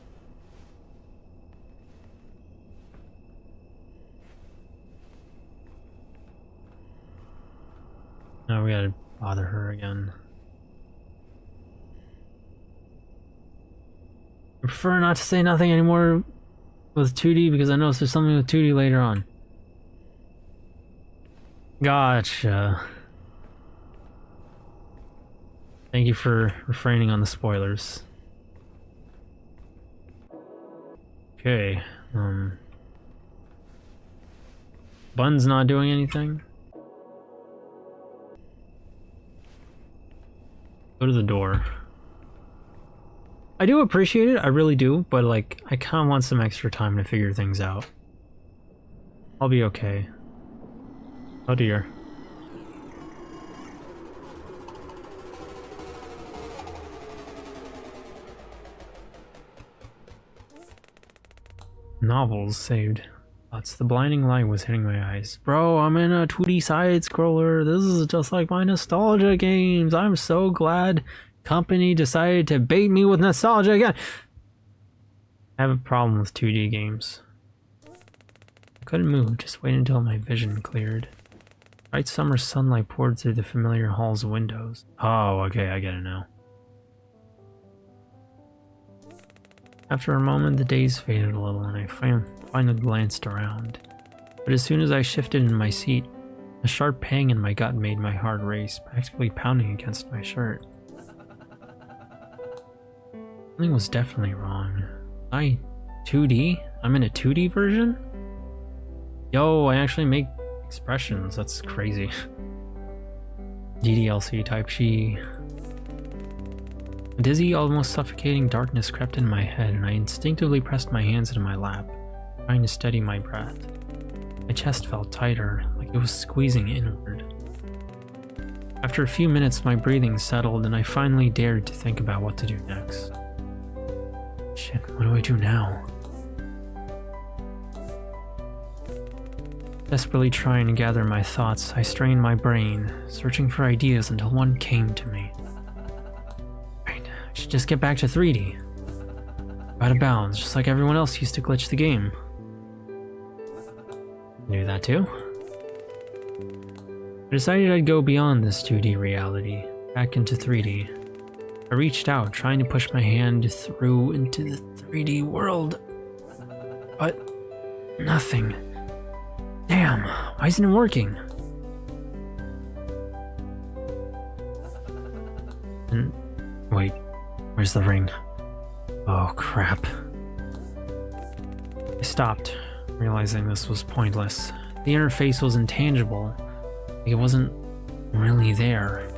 Now we gotta bother her again. I prefer not to say nothing anymore with 2D because I know there's something with 2D later on. Gotcha. Thank you for refraining on the spoilers. Okay, Bun's not doing anything? Go to the door. I do appreciate it, I really do, but like, I kinda want some extra time to figure things out. I'll be okay. Oh dear. Novels saved. Thoughts. The blinding light was hitting my eyes. Bro, I'm in a 2D side scroller. This is just like my nostalgia games. I'm so glad company decided to bait me with nostalgia again. I have a problem with 2D games. I couldn't move, just wait until my vision cleared. Bright summer sunlight poured through the familiar hall's windows. Oh, okay, I get it now. After a moment, the daze faded a little and I finally glanced around. But as soon as I shifted in my seat, a sharp pang in my gut made my heart race, practically pounding against my shirt. Something was definitely wrong. 2D? I'm in a 2D version? Yo, I actually make expressions, that's crazy. DDLC type she. A dizzy, almost suffocating darkness crept in my head and I instinctively pressed my hands into my lap, trying to steady my breath. My chest felt tighter, like it was squeezing inward. After a few minutes, my breathing settled and I finally dared to think about what to do next. Shit, what do I do now? Desperately trying to gather my thoughts, I strained my brain, searching for ideas until one came to me. Right, I should just get back to 3D. Out of bounds, just like everyone else used to glitch the game. Do that too? I decided I'd go beyond this 2D reality, back into 3D. I reached out, trying to push my hand through into the 3D world. But nothing. Damn, why isn't it working? And wait, where's the ring? Oh crap. I stopped, realizing this was pointless. The interface was intangible. It wasn't really there.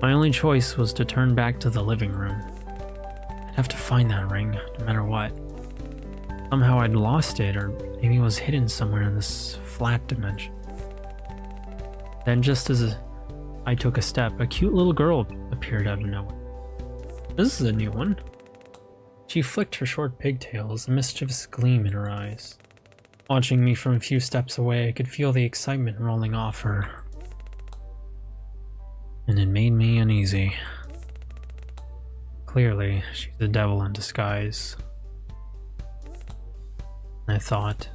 My only choice was to turn back to the living room. I'd have to find that ring, no matter what. Somehow I'd lost it, or maybe it was hidden somewhere in this flat dimension. Then just as I took a step, a cute little girl appeared out of nowhere. This is a new one. She flicked her short pigtails, a mischievous gleam in her eyes. Watching me from a few steps away, I could feel the excitement rolling off her. and it made me uneasy. Clearly, she's a devil in disguise. I thought.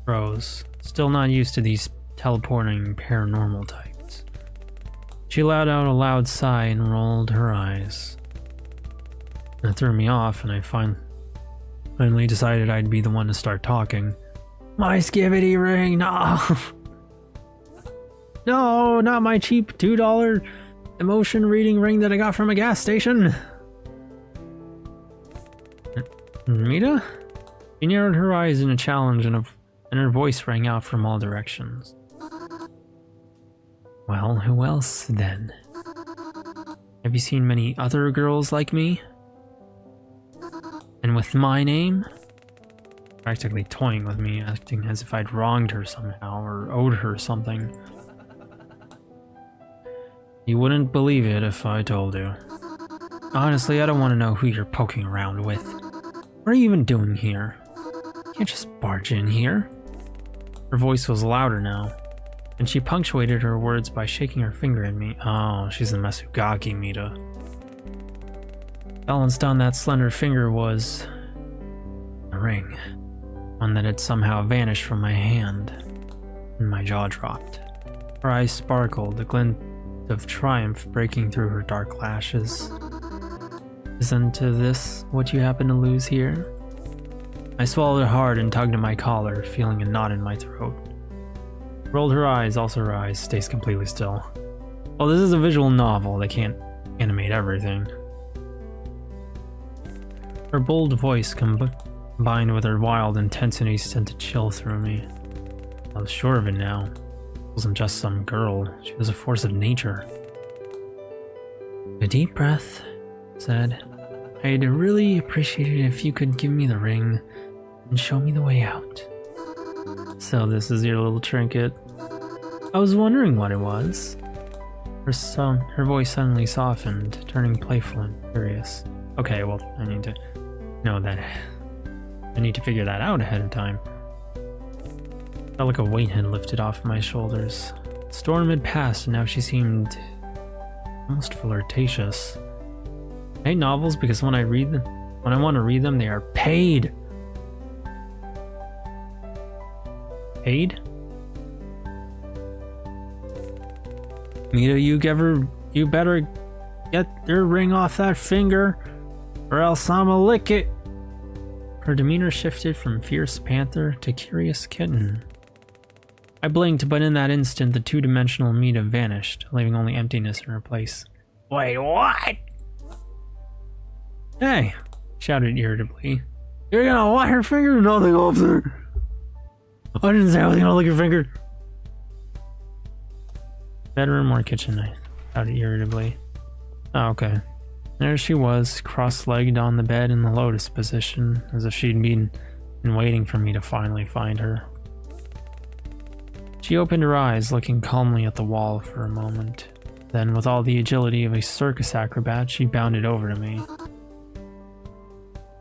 Rose, still not used to these teleporting paranormal types. She let out a loud sigh and rolled her eyes. That threw me off, and I finally decided I'd be the one to start talking. My skibidi ring, no! No, not my cheap $2 emotion reading ring that I got from a gas station! Mita? She narrowed her eyes in a challenge and her voice rang out from all directions. Well, who else then? Have you seen many other girls like me? And with my name? Practically toying with me, acting as if I'd wronged her somehow or owed her something. You wouldn't believe it if I told you. Honestly, I don't want to know who you're poking around with. What are you even doing here? You can't just barge in here. Her voice was louder now, and she punctuated her words by shaking her finger at me. Oh, she's the Masugaki Mita. Balanced on that slender finger was a ring. One that had somehow vanished from my hand, and my jaw dropped. Her eyes sparkled, a glint of triumph breaking through her dark lashes. Isn't this what you happen to lose here? I swallowed hard and tugged at my collar, feeling a knot in my throat. Rolled her eyes, also her eyes stays completely still. Well, this is a visual novel, they can't animate everything. Her bold voice combined with her wild intensity sent a chill through me. I was sure of it now. She wasn't just some girl, she was a force of nature. A deep breath, said, I'd really appreciate it if you could give me the ring and show me the way out. So this is your little trinket. I was wondering what it was. Her voice suddenly softened, turning playful and curious. Okay, well, I need to know that. I need to figure that out ahead of time. Felt like a weight had lifted off my shoulders. The storm had passed, and now she seemed almost flirtatious. I hate novels because when I want to read them, they are paid. Paid? Mita, you better get your ring off that finger, or else I'ma lick it. Her demeanor shifted from fierce panther to curious kitten. I blinked, but in that instant, the two-dimensional Mita vanished, leaving only emptiness in her place. Wait, what? Hey, shouted irritably. You're gonna want her finger? Nothing, officer. I didn't say I was gonna lick your finger. Bedroom or kitchen? I shouted irritably. Oh, okay. There she was, cross-legged on the bed in the lotus position, as if she'd been waiting for me to finally find her. She opened her eyes, looking calmly at the wall for a moment. Then, with all the agility of a circus acrobat, she bounded over to me.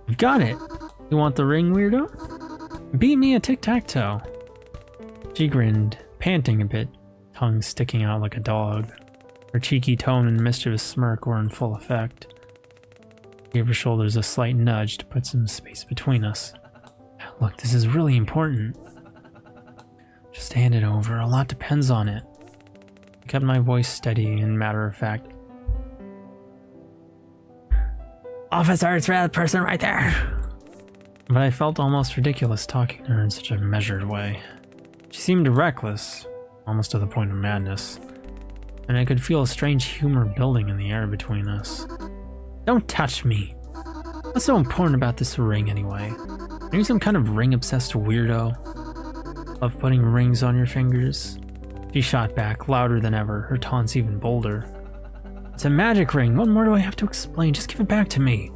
I've got it! You want the ring, weirdo? Beat me at tic-tac-toe. She grinned, panting a bit, tongue sticking out like a dog. Her cheeky tone and mischievous smirk were in full effect. She gave her shoulders a slight nudge to put some space between us. Look, this is really important. Just hand it over, a lot depends on it. I kept my voice steady and matter of fact. Officer, it's that person right there! But I felt almost ridiculous talking to her in such a measured way. She seemed reckless, almost to the point of madness. And I could feel a strange humor building in the air between us. Don't touch me! What's so important about this ring anyway? Are you some kind of ring-obsessed weirdo? Love putting rings on your fingers? She shot back, louder than ever, her taunts even bolder. It's a magic ring, what more do I have to explain? Just give it back to me.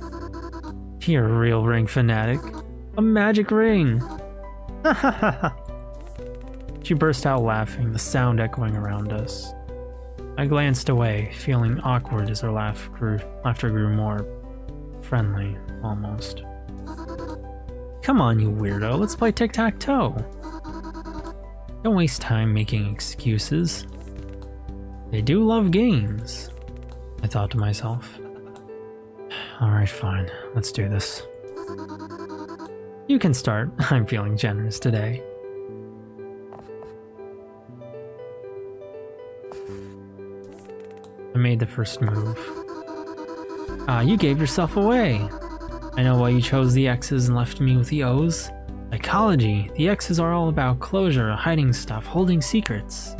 You're a real ring fanatic. A magic ring! Ha ha ha ha! She burst out laughing, the sound echoing around us. I glanced away, feeling awkward as her laughter grew more friendly, almost. Come on, you weirdo, let's play tic-tac-toe. Don't waste time making excuses. They do love games. I thought to myself. Alright, fine. Let's do this. You can start. I'm feeling generous today. I made the first move. Ah, you gave yourself away. I know why you chose the X's and left me with the O's. Psychology. The X's are all about closure, hiding stuff, holding secrets.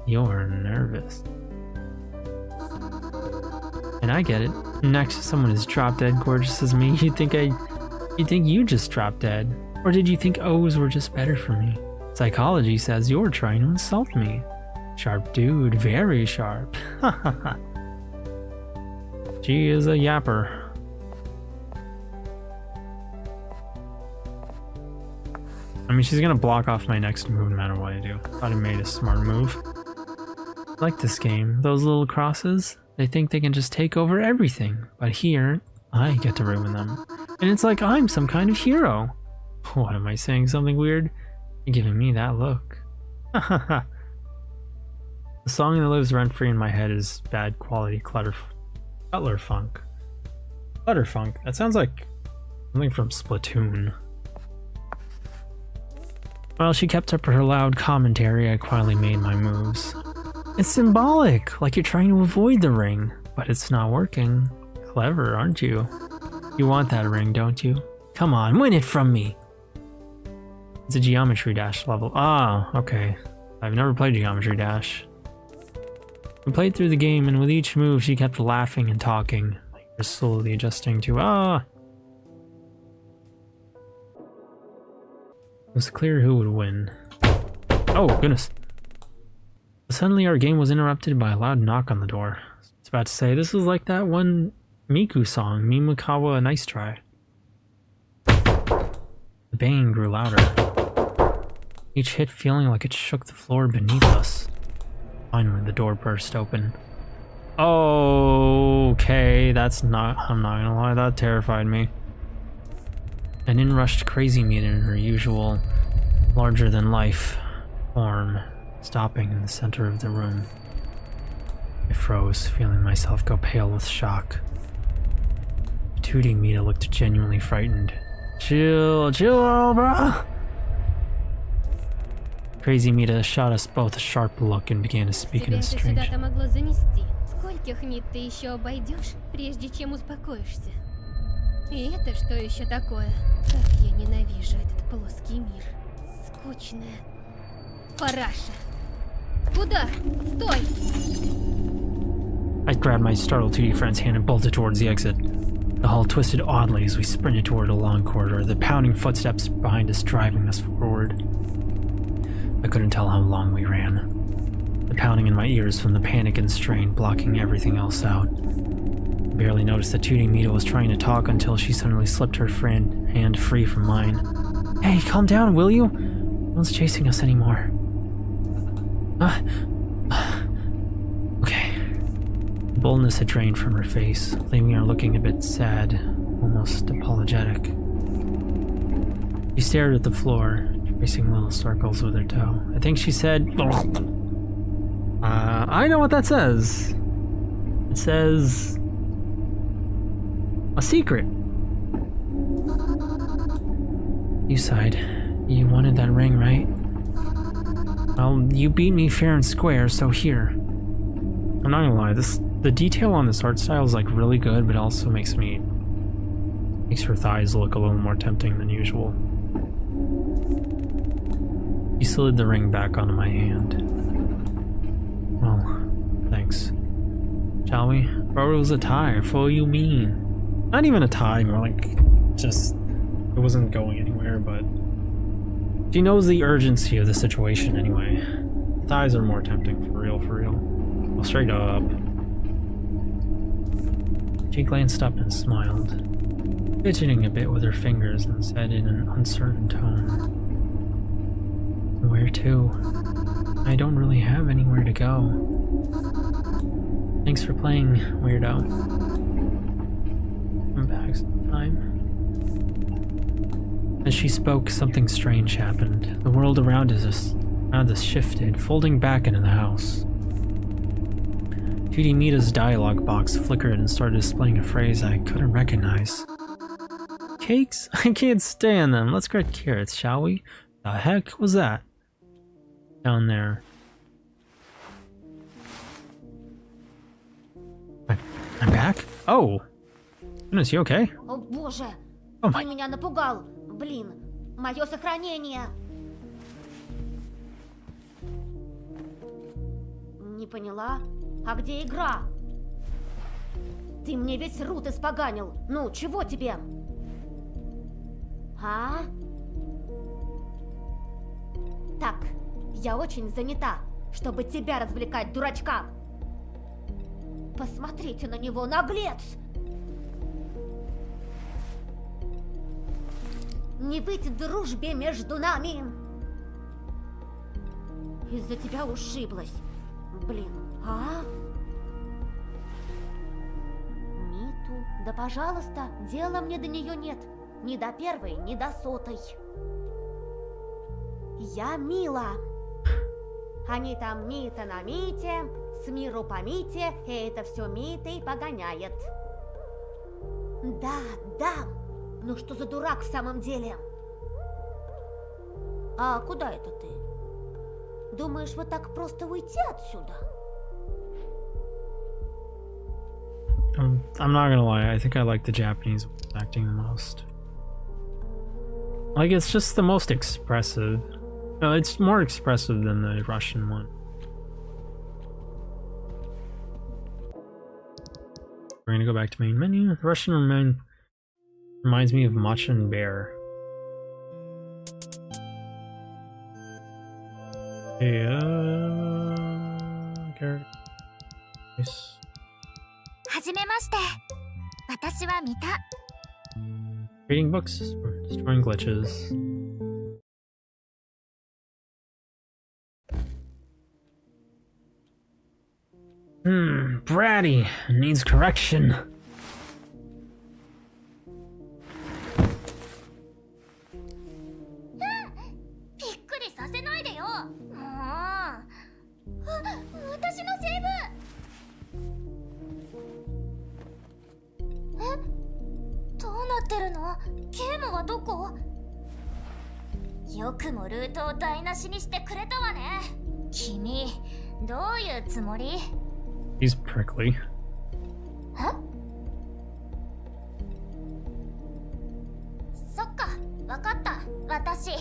You're nervous. And I get it. Next to someone as drop dead gorgeous as me, you'd think you just dropped dead. Or did you think O's were just better for me? Psychology says you're trying to insult me. Sharp dude, very sharp. She is a yapper. I mean, she's gonna block off my next move no matter what I do. Thought I made a smart move. I like this game. Those little crosses, they think they can just take over everything. But here, I get to ruin them. And it's like I'm some kind of hero. What, am I saying something weird? You're giving me that look. The song that lives rent-free in my head is bad quality Cutler Funk. Clutter Funk? That sounds like something from Splatoon. While she kept up her loud commentary, I quietly made my moves. It's symbolic, like you're trying to avoid the ring, but it's not working. Clever, aren't you? You want that ring, don't you? Come on, win it from me! It's a Geometry Dash level. Ah, okay. I've never played Geometry Dash. We played through the game, and with each move she kept laughing and talking. You're slowly adjusting to It was clear who would win. Oh, goodness. Suddenly our game was interrupted by a loud knock on the door. I was about to say, this was like that one Miku song, Mimikawa Nice Try. The banging grew louder. Each hit feeling like it shook the floor beneath us. Finally, the door burst open. Okay, I'm not gonna lie, that terrified me. And in rushed Crazy Meat in her usual larger-than-life form, stopping in the center of the room. I froze, feeling myself go pale with shock. Tootie Mita looked genuinely frightened. Chill, bruh! Crazy Mita shot us both a sharp look and began to speak in a strange... Скольких Мит ты еще обойдешь, прежде чем успокоишься? И это что еще такое? Как я ненавижу этот плоский мир. Скучная параша. Куда? Стой! I grabbed my startled 2D friend's hand and bolted towards the exit. The hall twisted oddly as we sprinted toward a long corridor, the pounding footsteps behind us driving us forward. I couldn't tell how long we ran. The pounding in my ears from the panic and strain blocking everything else out. I barely noticed that Tootie Mita was trying to talk until she suddenly slipped her hand free from mine. Hey, calm down, will you? No one's chasing us anymore. Okay. The boldness had drained from her face, leaving her looking a bit sad, almost apologetic. She stared at the floor, tracing little circles with her toe. I think she said... I know what that says. It says... a secret. Miside, you wanted that ring, right? Well, you beat me fair and square, so here. I'm not gonna lie, the detail on this art style is like really good, but also makes her thighs look a little more tempting than usual. He slid the ring back onto my hand. Well, thanks. Shall we? Bro, it was a tie. For you mean? Not even a tie, more like just it wasn't going anywhere, but she knows the urgency of the situation anyway. Thighs are more tempting, for real. Well, straight up. She glanced up and smiled, fidgeting a bit with her fingers and said in an uncertain tone, "Where to? I don't really have anywhere to go. Thanks for playing, weirdo. Come back sometime." As she spoke, something strange happened. The world around us shifted, folding back into the house. Judy Mita's dialogue box flickered and started displaying a phrase I couldn't recognize. Cakes? I can't stand them. Let's grab carrots, shall we? The heck was that? Down there. I'm back? Oh! Goodness, you okay? О боже! Oh Ты my... меня напугал! Блин, мое сохранение! Не поняла? А где игра? Ты мне весь рут испоганил! Ну, чего тебе? А? Так, я очень занята, чтобы тебя развлекать, дурачка! Посмотрите на него, наглец! Не быть дружбе между нами! Из-за тебя ушиблась. Блин, а? Миту, да пожалуйста, дела мне до нее нет. Ни до первой, ни до сотой. Я Мила. Они там Мита на Мите, с миру по Мите, и это все Митой погоняет. Да, да. Ну что за дурак в самом деле? А куда это ты? Думаешь, вот так просто уйти отсюда? I'm not gonna lie, I think I like the Japanese acting the most. Like, it's just the most expressive. No, it's more expressive than the Russian one. We're gonna go back to main menu. The Russian reminds me of Matcha and Bear. Yeah, character. Nice. はじめまして。私はミタ。 Reading books, or destroying glitches. Bratty needs correction. He's prickly. Huh? そっか、わかった。私、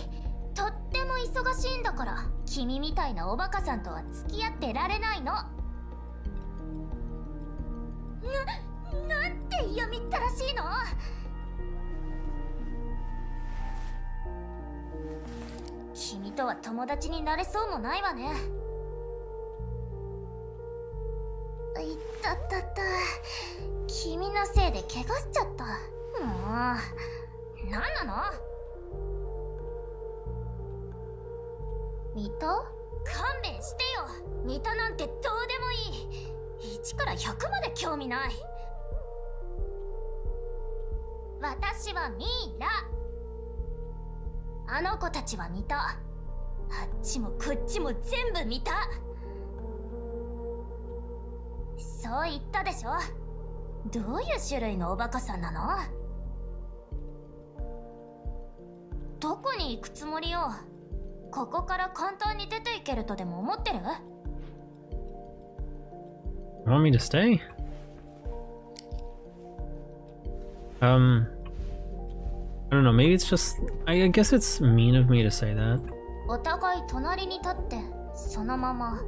とっても忙しいんだから、君みたいなおバカさんとは付き合ってられないの。なんて嫌みったらしいの。君とは友達になれそうもないわね。いったったった。君のせいで怪我しちゃった。もう、なんなの？ミタ？勘弁してよ。ミタなんてどうでもいい。1から100まで興味ない。私はミイラ。あの子たちは見た。あっちもこっちも全部見た。そう言ったでしょ。どういう種類のおバカさんなの？どこに行くつもりよ。ここから簡単に出ていけるとでも思ってる？ You want me to stay? I don't know, maybe it's just... I guess it's mean of me to say that. お互い隣に立ってそのまま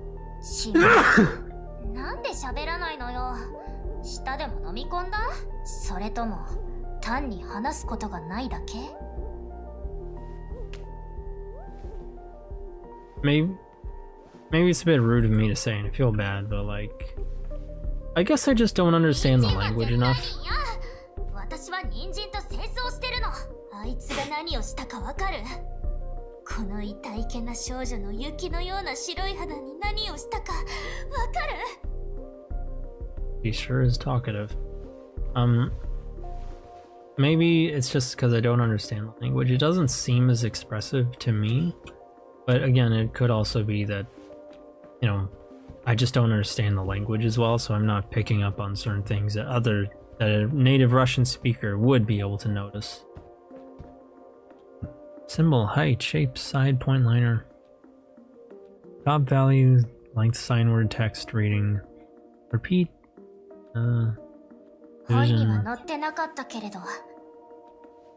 なんで喋らないのよ。舌でも飲み込んだ？それとも単に話すことがないだけ？ Maybe it's a bit rude of me to say and I feel bad, but like... I guess I just don't understand the language enough. 私は人参と戦争してるの。あいつが何をしたかわかる？この痛いけな少女の雪のような白い肌に何をしたかわかる？ He sure is talkative. Maybe it's just because I don't understand the language. It doesn't seem as expressive to me. But again, it could also be that, you know, I just don't understand the language as well, so I'm not picking up on certain things that a native Russian speaker would be able to notice. Symbol, height, shape, side, point liner. Top value, length, sign word, text, reading. Repeat. 本には Vision. 載ってなかったけれど、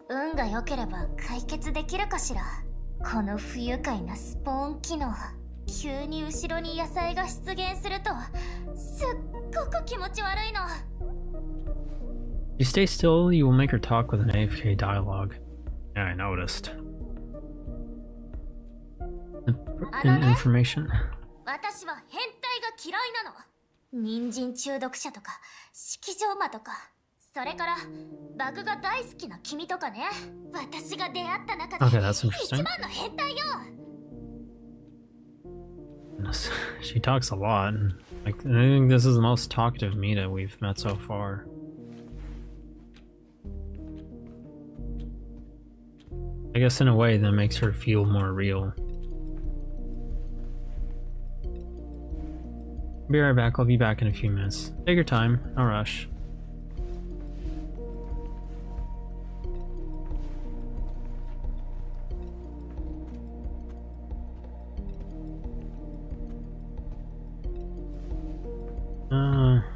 運が良ければ解決できるかしら。この不愉快なスポーン機能、急に後ろに野菜が出現するとすっごく気持ち悪いの。You stay still, you will make her talk with an AFK dialogue. Yeah, I noticed. Information. 私は変態が嫌いなの。人参中毒者とか式場魔とか、それからバグが大好きな君とかね。私が出会った中で Okay, that's 一 interesting. 番の変態よ。 She talks a lot. Like, I think this is the most talkative Mita we've met so far. I guess in a way that makes her feel more real. Be right back, I'll be back in a few minutes. Take your time, no rush.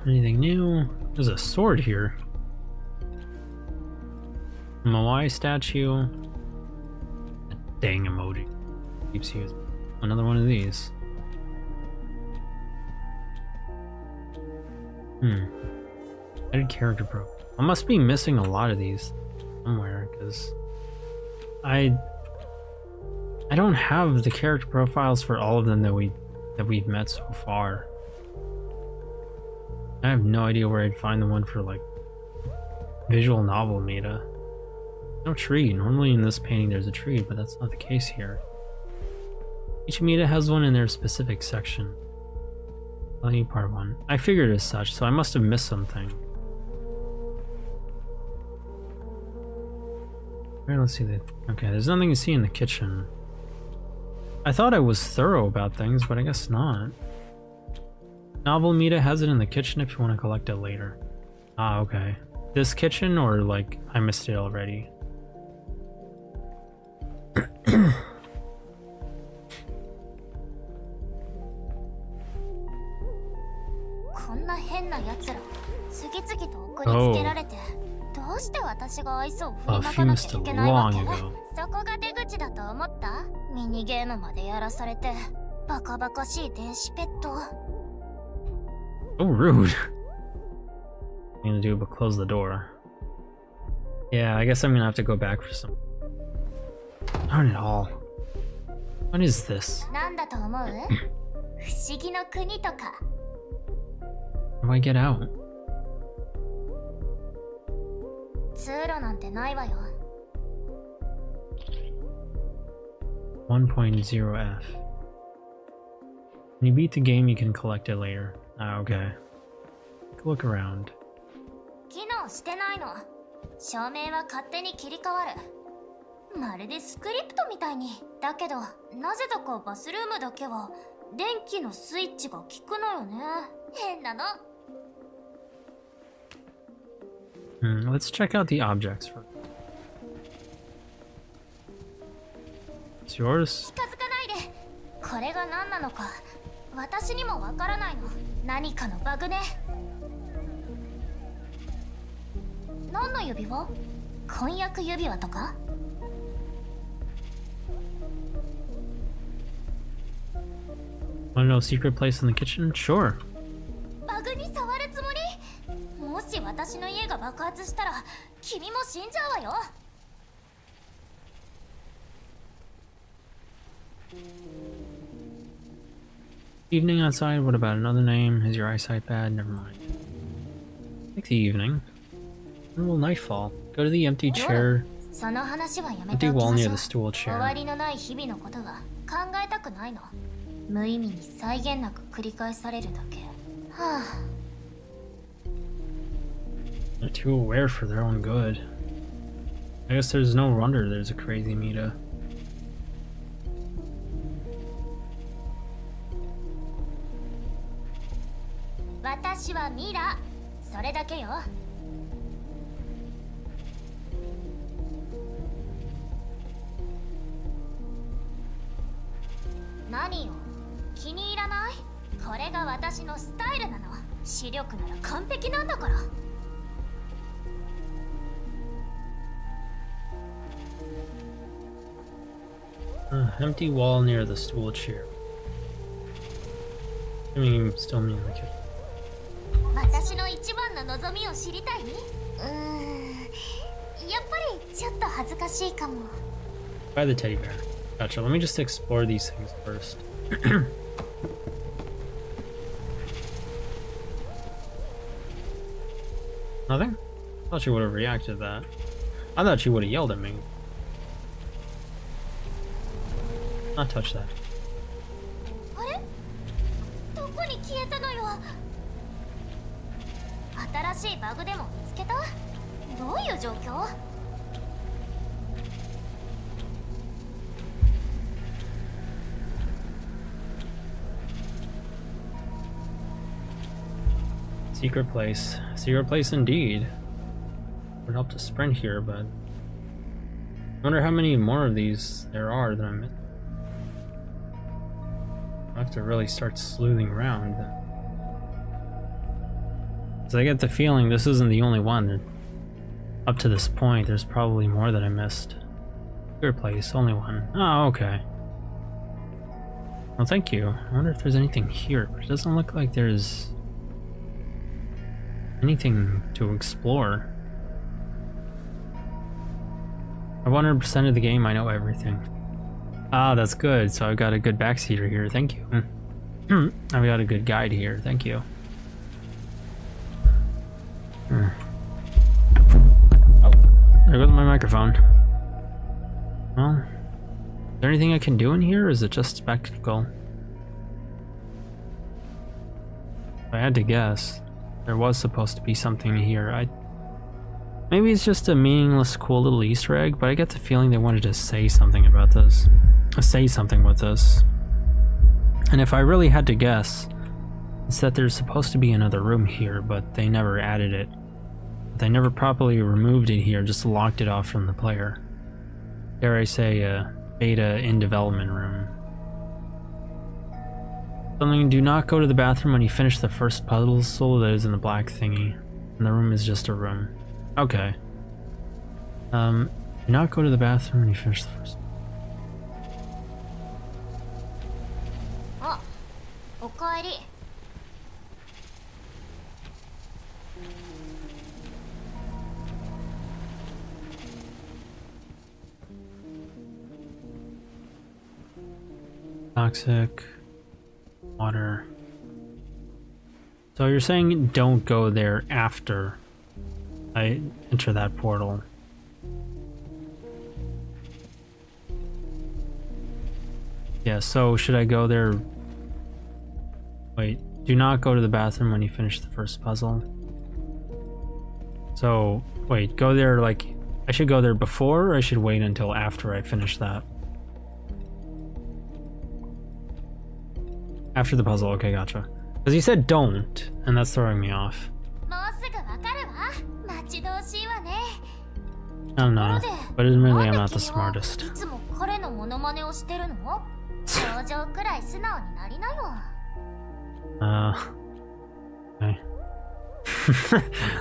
Anything new? There's a sword here. Moai statue. Dang emoji. Keeps using another one of these. Added character pro. I must be missing a lot of these somewhere because I don't have the character profiles for all of them that we've met so far. I have no idea where I'd find the one for like visual novel Mita. No tree. Normally in this painting there's a tree, but that's not the case here. Each Mita has one in their specific section. Only part 1. I figured as such, so I must have missed something. Alright, let's see. Okay, there's nothing to see in the kitchen. I thought I was thorough about things, but I guess not. Novel Mita has it in the kitchen if you want to collect it later. Ah, okay. This kitchen, or like I missed it already? Oh. A few missed long ago. そこが出口だと思った？ミニゲームまでやらされて、バカバカしい電子ペット。 Oh, rude. I'm gonna do but close the door. Yeah, I guess I'm gonna have to go back for some. Darn it all. What is this? なんだと思う？不思議の国とか。 How do I get out? 通路なんてないわよ。 1.0F. When you beat the game, you can collect it later. Ah, okay. Take a look around. 機能してないの。照明は勝手に切り替わる。まるでスクリプトみたいに。だけど、なぜだかバスルームだけは電気のスイッチが効くのよね。変なの。 Let's check out the objects first. It's yours? 近づかないで。これが何なのか、私にもわからないの。何かのバグね。何の指輪？婚約指輪とか？ Wanna know a secret place in the kitchen? Sure. バグに触るつもり？もし私の家が爆発したら、君も死んじゃうわよ。 Evening outside, what about another name? Is your eyesight bad? Never mind. Take the evening. When will nightfall? Go to the empty chair. その話はやめ Empty ておき wall まし near ょう。 the stool 終わ chair. りのない日々のことは考えたくないの。無意味に際限なく繰り返されるだけ。はあ。 They're too aware for their own good. I guess there's no wonder there's a crazy Mita. 私はミラ。それだけよ。何よ、気に入らない？これが私のスタイルなの。視力なら完璧なんだから。Empty wall near the stool chair. I mean, still mean like it. 私の一番の望みを知りたい？やっぱりちょっと恥ずかしいかも。By the teddy bear. Gotcha. Let me just explore these things first. Nothing? I thought she would have reacted to that. I thought she would have yelled at me. Not touch that. あれ？どこに消えたのよ。新しいバグでも見つけた？どういう状況？Secret place. Secret place indeed. Would help to sprint here, but I wonder how many more of these there are that I'm missing. I'll have to really start sleuthing around. Because I get the feeling this isn't the only one. Up to this point, there's probably more that I missed. Secret place, only one. Oh, okay. Well, thank you. I wonder if there's anything here, but it doesn't look like there's anything to explore. At 100% of the game, I know everything. Ah, that's good. So I've got a good backseater here. Thank you. I've got a good guide here. Thank you. Oh, there goes my microphone. Well, is there anything I can do in here, or is it just spectacle? If I had to guess, there was supposed to be something here. Maybe it's just a meaningless, cool little Easter egg, but I get the feeling they wanted to say something about this. Say something with this. And if I really had to guess, it's that there's supposed to be another room here, but they never added it. They never properly removed it here, just locked it off from the player. Dare I say, a beta in development room. Something, do not go to the bathroom when you finish the first puzzle that is in the black thingy. And the room is just a room. Okay. Do not go to the bathroom when you finish the first. Oh, おかえり。Toxic. Water. So you're saying don't go there after I enter that portal. Yeah, so should I go there? Wait, do not go to the bathroom when you finish the first puzzle. So, wait, go there like, I should go there before, or I should wait until after I finish that? After the puzzle, okay, gotcha. Because you said don't, and that's throwing me off. I'm not, but admittedly I'm not the smartest. Okay.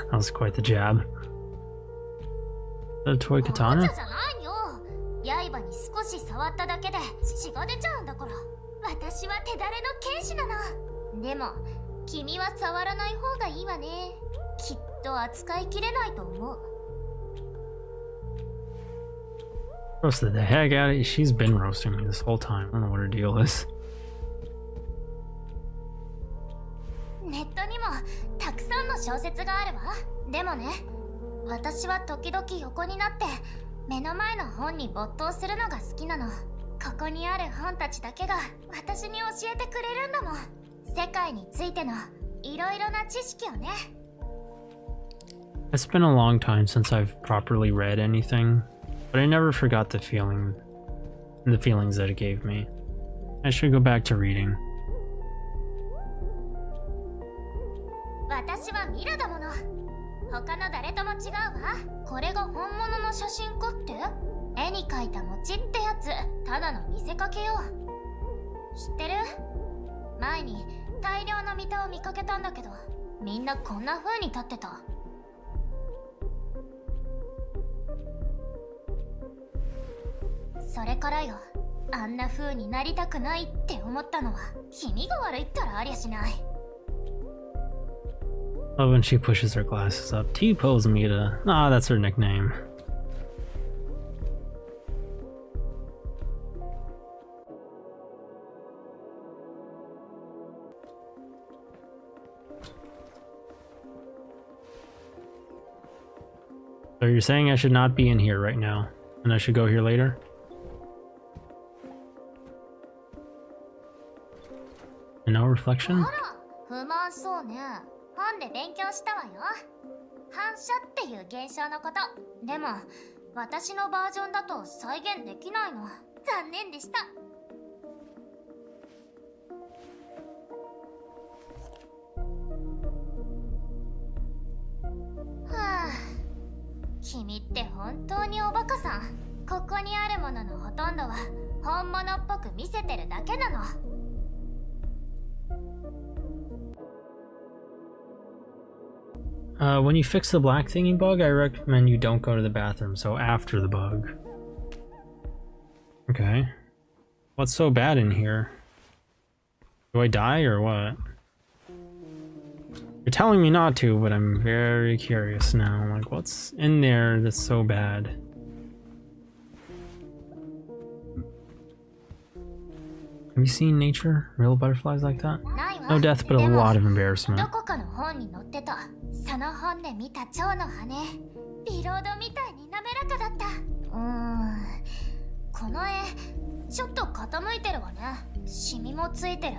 That was quite the jab. Is that a toy katana? 刃に少し触っただけで血が出ちゃうんだから。私は手だれの剣士なの。でも君は触らない方がいいわね。きっと扱いきれないと思う。Roasted the heck out of it. She's been roasting me this whole time. I don't know what her deal is. ネットにもたくさんの小説があるわ。でもね、私は時々横になって目の前の本に没頭するのが好きなの。ここにある本たちだけが私に教えてくれるんだもん。世界についてのいろいろな知識をね。It's been a long time since I've properly read anything, but I never forgot the feelings that it gave me. I should go back to reading. 私はミラだもの。他の誰とも違うわ。これが本物の写真かって？絵に描いた餅ってやつ、ただの見せかけよ。知ってる？前に大量のミタを見かけたんだけど、みんなこんな風に立ってた。それからよ、あんな風になりたくないって思ったのは君が悪いったらありゃしない。Oh, when she pushes her glasses up. T-pose Mita. Ah, that's her nickname. So you're saying I should not be in here right now, and I should go here later? And no reflection? 不満そうね。本で勉強したわよ。反射っていう現象のこと。でも私のバージョンだと再現できないの。残念でした。はあ、君って本当におバカさん。ここにあるもののほとんどは本物っぽく見せてるだけなの。When you fix the black thingy bug, I recommend you don't go to the bathroom, so after the bug. Okay. What's so bad in here? Do I die or what? You're telling me not to, but I'm very curious now. Like, what's in there that's so bad? Have you seen nature? Real butterflies like that? No death, but a lot of embarrassment. どこかの本に載ってた。その本で見た蝶の羽。ビロードみたいに滑らかだった。この絵、ちょっと傾いてるわね。シミもついてる。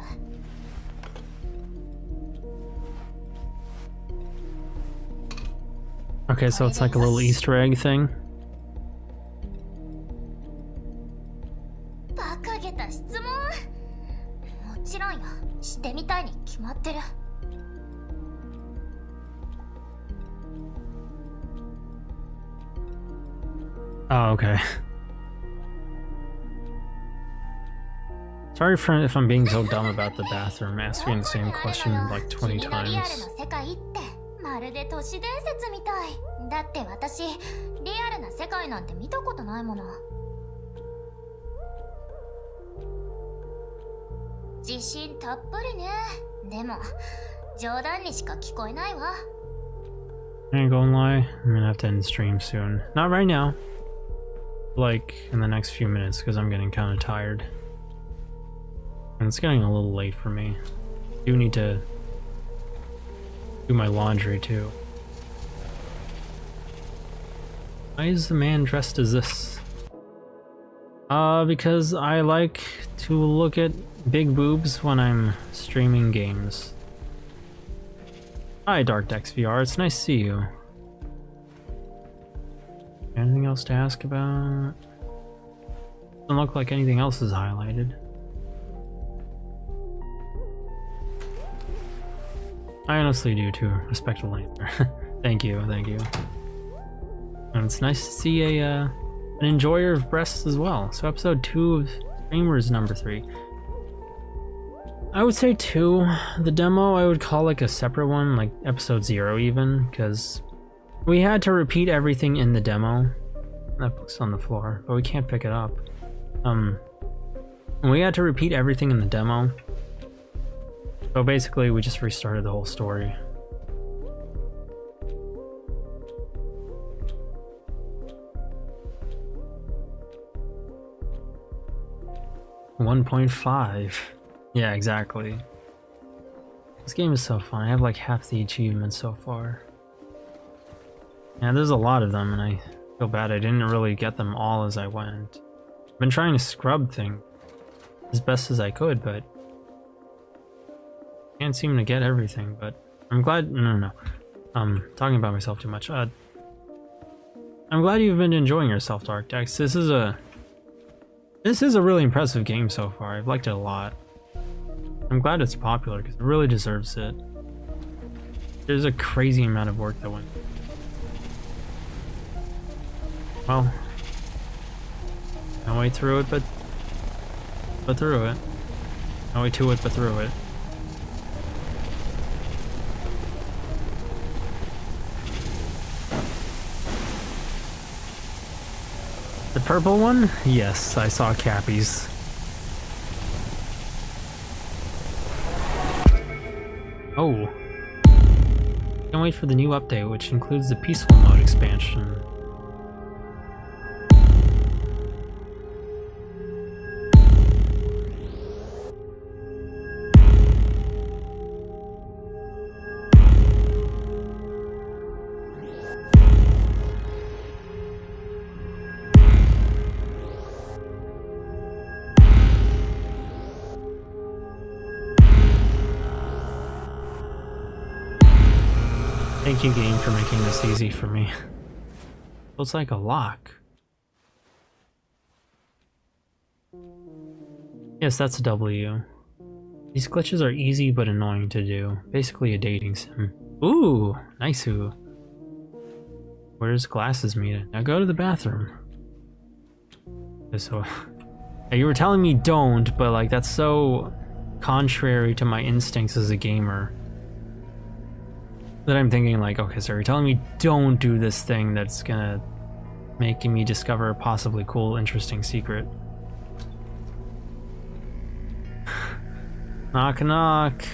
Okay, so it's like a little Easter egg thing. 馬鹿げた質問。もちろんよ、してみたいに決まってる。Oh, okay. Sorry if I'm being so dumb about the bathroom, asking the same question like 20 times. まるで都市伝説みたい。だって私、リアルな世界なんて見たことないもの。自信たっぷりね。でも、冗談にしか聞こえないわ。I ain't gonna lie, I'm gonna have to end the stream soon. Not right now. Like, in the next few minutes, because I'm getting kind of tired. And it's getting a little late for me. I do need to do my laundry, too. Why is the man dressed as this? Because I like to look at big boobs when I'm streaming games. Hi, DarkDexVR, it's nice to see you. Anything else to ask about? Doesn't look like anything else is highlighted. I honestly do too, respectful answer. Thank you, thank you. And it's nice to see an enjoyer of breasts as well. So episode 2 of Streamers number 3. I would say 2. The demo I would call like a separate one, like episode 0 even, because we had to repeat everything in the demo. That book's on the floor, but we can't pick it up. We had to repeat everything in the demo. So basically we just restarted the whole story. .5. Yeah, exactly. This game is so fun. I have like half the achievements so far. Yeah, there's a lot of them, and I feel bad I didn't really get them all as I went. I've been trying to scrub things as best as I could, but can't seem to get everything. But I'm glad. No. Talking about myself too much. I'm glad you've been enjoying yourself, DarkDex. This is a really impressive game so far. I've liked it a lot. I'm glad it's popular because it really deserves it. There's a crazy amount of work that went. Well, no way through it, but through it. No way to it, but through it. The purple one? Yes, I saw Cappy's. Oh. Can't wait for the new update, which includes the peaceful mode expansion. Thank you, game, for making this easy for me. Looks like a lock. Yes, that's a W. These glitches are easy but annoying to do. Basically a dating sim. Ooh, nice. Where's glasses meet? Now go to the bathroom. So, you were telling me don't, but like that's so contrary to my instincts as a gamer. That I'm thinking like, okay, so you're telling me don't do this thing that's gonna make me discover a possibly cool, interesting secret. Knock knock.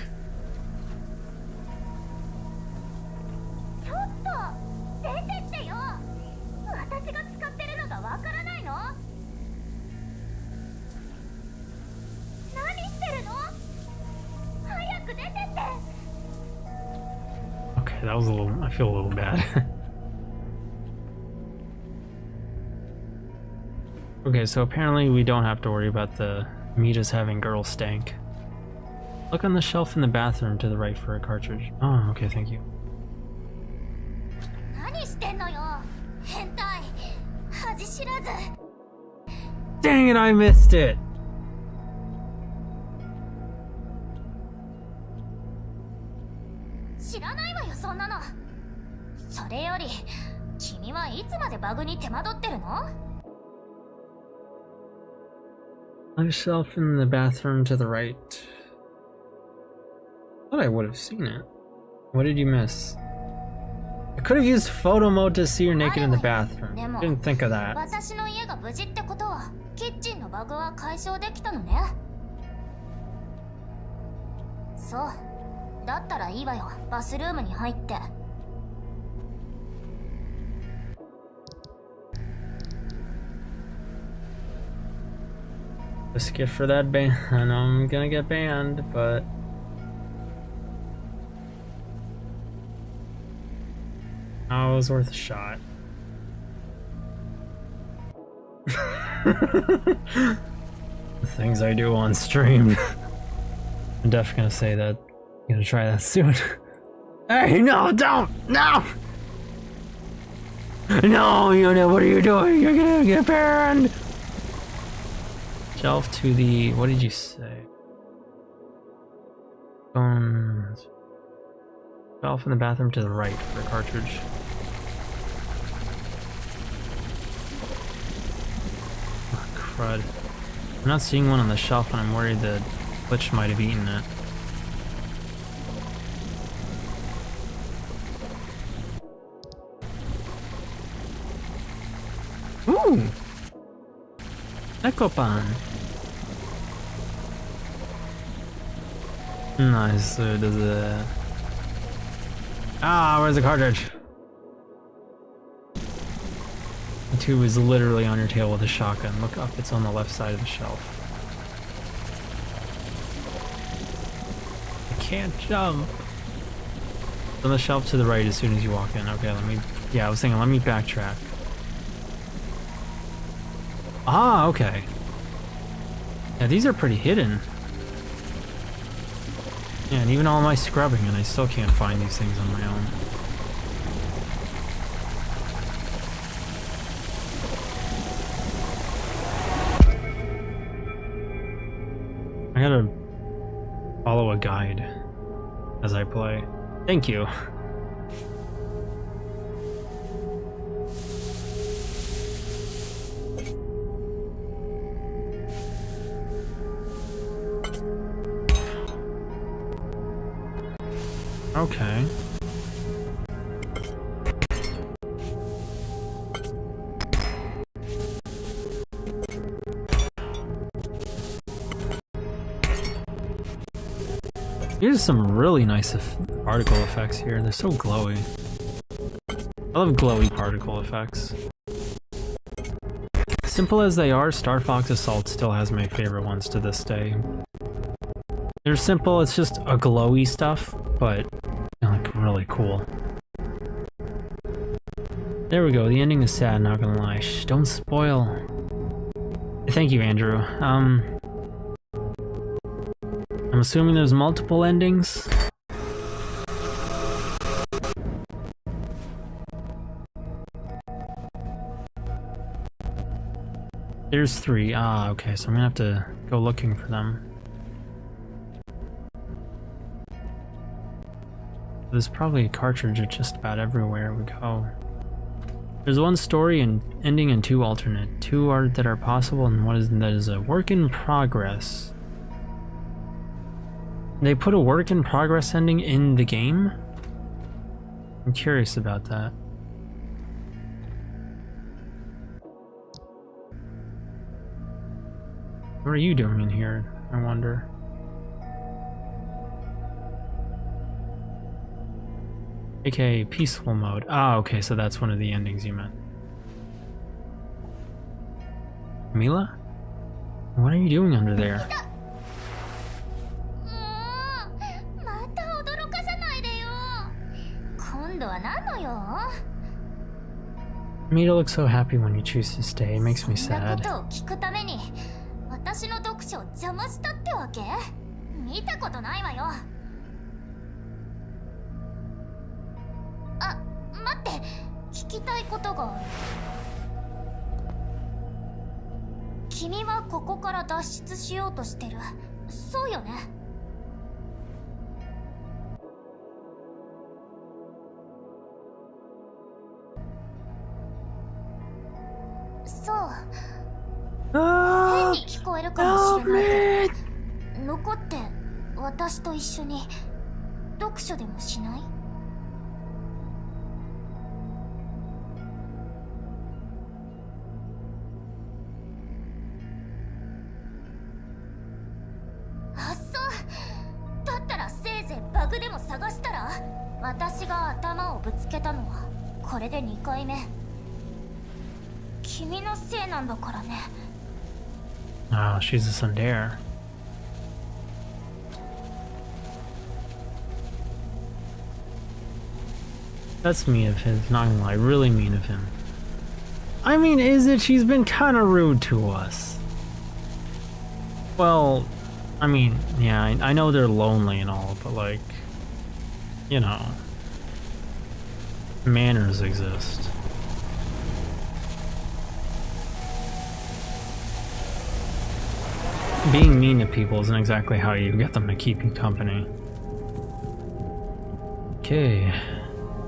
Okay, that was a little, I feel a little bad. Okay, so apparently we don't have to worry about the Mitas having girl stank. Look on the shelf in the bathroom to the right for a cartridge. Oh, okay, thank you. Dang it, I missed it! On a shelf in the bathroom to the right. I thought I would have seen it. What did you miss? I could have used photo mode to see her naked in the bathroom. Didn't think of that. Just get for that ban. I know I'm gonna get banned, but oh, it was worth a shot. The things I do on stream. I'm definitely gonna say that. I'm gonna try that soon. Hey, no, don't! No! No, Yu-nee, what are you doing? You're gonna get banned! Shelf to the... what did you say? Shelf in the bathroom to the right for a cartridge. Oh, crud. I'm not seeing one on the shelf and I'm worried that glitch might have eaten it. Ooh! Ecopan! Nice, so does it... Ah, where's the cartridge? The tube is literally on your tail with a shotgun. Look up, it's on the left side of the shelf. I can't jump! It's on the shelf to the right as soon as you walk in. Okay, let me... yeah, I was thinking, let me backtrack. Ah, okay. Yeah, these are pretty hidden. Yeah, and even all my scrubbing, and I still can't find these things on my own. I gotta follow a guide as I play. Thank you. Okay. Here's some really nice particle effects here. They're so glowy. I love glowy particle effects. Simple as they are, Star Fox Assault still has my favorite ones to this day. They're simple, it's just a glowy stuff, but like really cool. There we go, the ending is sad, not gonna lie. Shh, don't spoil. Thank you, Andrew. I'm assuming there's multiple endings. There's 3. Ah, okay, so I'm gonna have to go looking for them. There's probably a cartridge at just about everywhere we go. There's 1 story and ending and 2 alternate. 2 are that are possible and 1 that is a work in progress. They put a work in progress ending in the game? I'm curious about that. What are you doing in here, I wonder? AKA peaceful mode. Ah, okay, so that's one of the endings you meant. Mila? What are you doing under there? Mila looks so happy when you choose to stay. It makes me sad. 私の読書を邪魔したってわけ？見たことないわよ。あ、待って、聞きたいことがある。君はここから脱出しようとしてる。そうよね。そう。変に聞こえるかもしれないけど、残って私と一緒に読書でもしない？あ、そう。だったらせいぜいバグでも探したら？私が頭をぶつけたのはこれで2回目。君のせいなんだからね。Oh, she's a tsundere. That's mean of him, not gonna lie, really mean of him. I mean, is it? She's been kinda rude to us. Well, I mean, yeah, I know they're lonely and all, but like, you know, manners exist. Being mean to people isn't exactly how you get them to keep you company. Okay,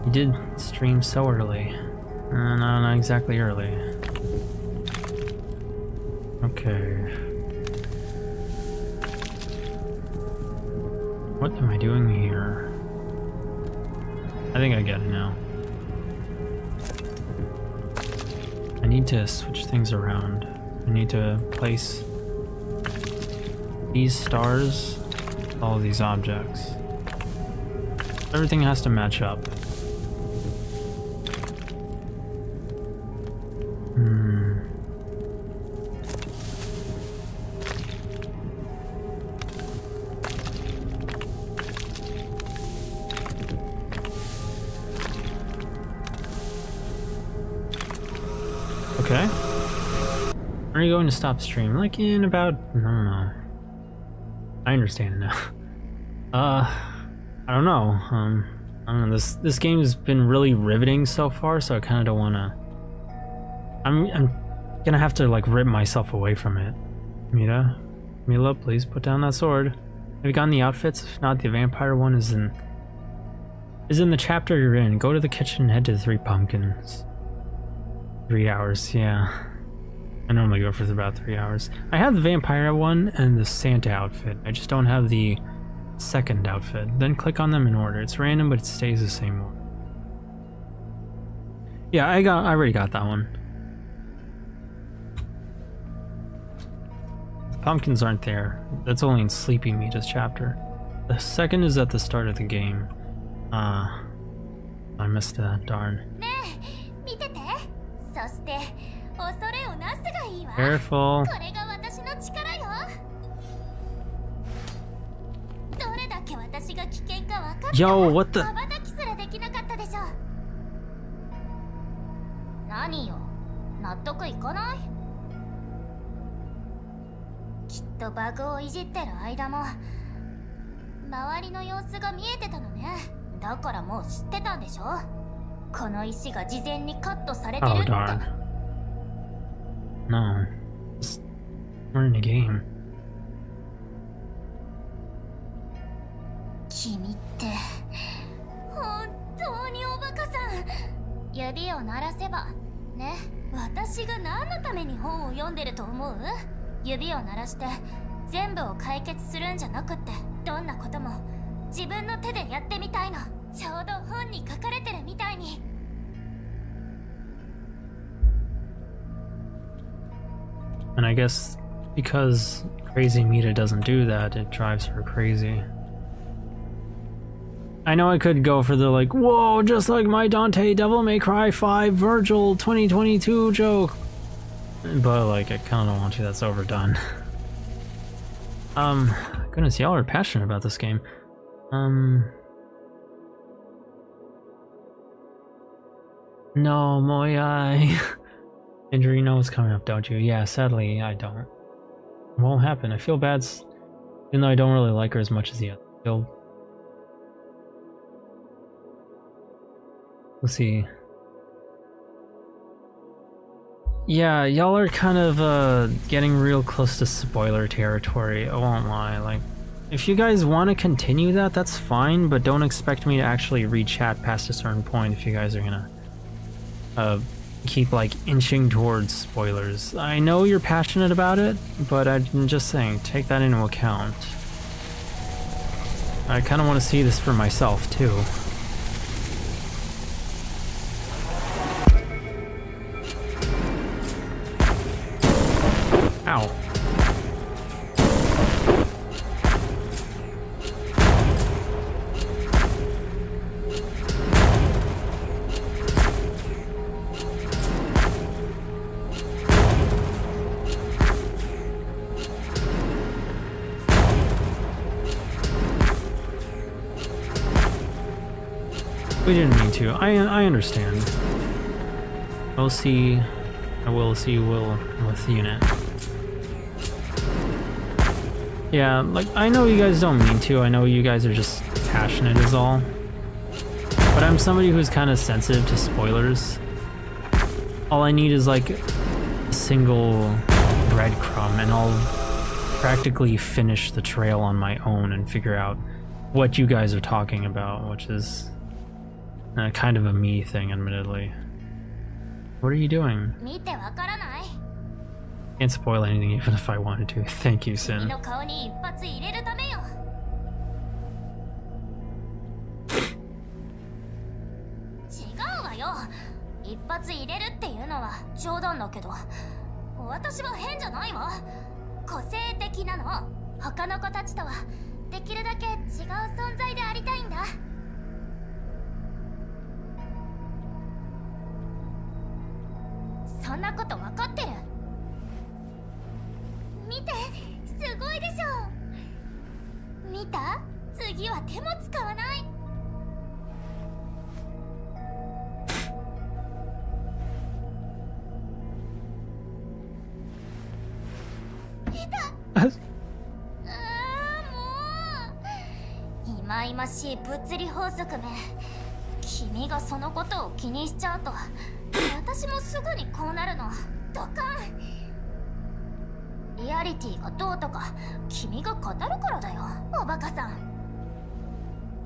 you did stream so early. No, not exactly early. Okay. What am I doing here? I think I get it now. I need to switch things around. I need to place these stars, all of these objects. Everything has to match up. Okay. When are you going to stop stream? Like in about, I don't know. I understand it now. I don't know. I don't know. This game has been really riveting so far, so I kind of don't want to. I'm gonna have to like rip myself away from it. Mila, please put down that sword. Have you gotten the outfits? If not, the vampire one is in the chapter you're in. Go to the kitchen and head to 3 pumpkins. 3 hours, yeah. I normally go for about 3 hours. I have the vampire one and the Santa outfit. I just don't have the second outfit. Then click on them in order. It's random, but it stays the same order. Yeah, I already got that one. The pumpkins aren't there. That's only in Sleepy Mita's chapter. The second is at the start of the game. I missed that, darn. Careful. Yo, what the? 何よ、納得いかない？きっとバグをいじってる間も周りの様子が見えてたのね。だからもう知ってたんでしょ？この石が事前にカットされてるって。 Oh darn. No. We're in a game. 君って本当におバカさん。指を鳴らせばね。私が何のために本を読んでると思う？指を鳴らして全部を解決するんじゃなくって、どんなことも自分の手でやってみたいの。ちょうど本に書かれてるみたいに。 And I guess because Crazy Mita doesn't do that, it drives her crazy. I know I could go for the like, whoa, just like my Dante Devil May Cry 5 Virgil 2022 joke. But like, I kinda don't want to, that's overdone. Goodness, y'all are passionate about this game. No, Moyai. Andrew, you know what's coming up, don't you? Yeah, sadly, I don't. It won't happen. I feel bad, even though I don't really like her as much as the other. Let's see. Yeah, y'all are kind of getting real close to spoiler territory, I won't lie. Like, if you guys want to continue that, that's fine, but don't expect me to actually read chat past a certain point if you guys are gonna keep like inching towards spoilers. I know you're passionate about it, but I'm just saying, take that into account. I kind of want to see this for myself too. Ow. We didn't mean to. I understand. I will see Will with Yu-nee. Yeah, like, I know you guys don't mean to. I know you guys are just passionate is all. But I'm somebody who's kind of sensitive to spoilers. All I need is like a single breadcrumb and I'll practically finish the trail on my own and figure out what you guys are talking about, which is kind of a me thing, admittedly. What are you doing? Can't spoil anything even if I wanted to. Thank you, Sin.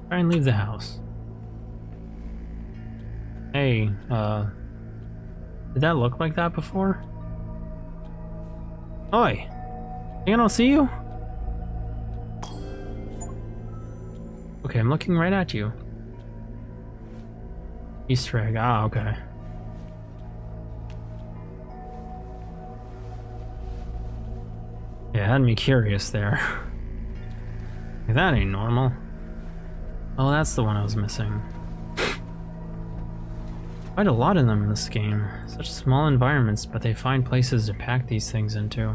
Try and leave the house. Hey, did that look like that before? Oi! I don't see you? Okay, I'm looking right at you. Easter egg. Ah, okay. Yeah, had me curious there. That ain't normal. Oh, that's the one I was missing. Quite a lot of them in this game. Such small environments, but they find places to pack these things into.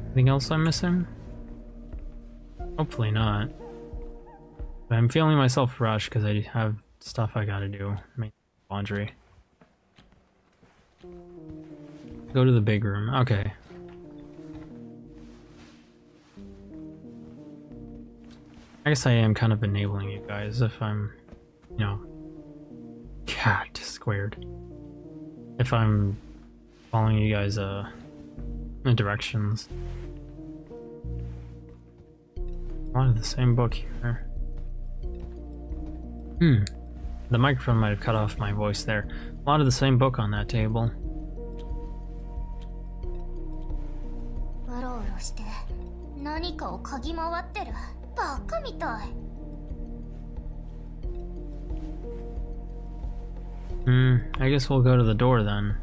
Anything else I'm missing? Hopefully not. But I'm feeling myself rushed because I have stuff I gotta do. Make laundry. Go to the big room. Okay. I guess I am kind of enabling you guys if I'm, you know, cat squared. If I'm following you guys in directions. A lot of the same book here. The microphone might have cut off my voice there. A lot of the same book on that table. うろうろして何かを嗅ぎ回ってる。バカみたい。I guess we'll go to the door then.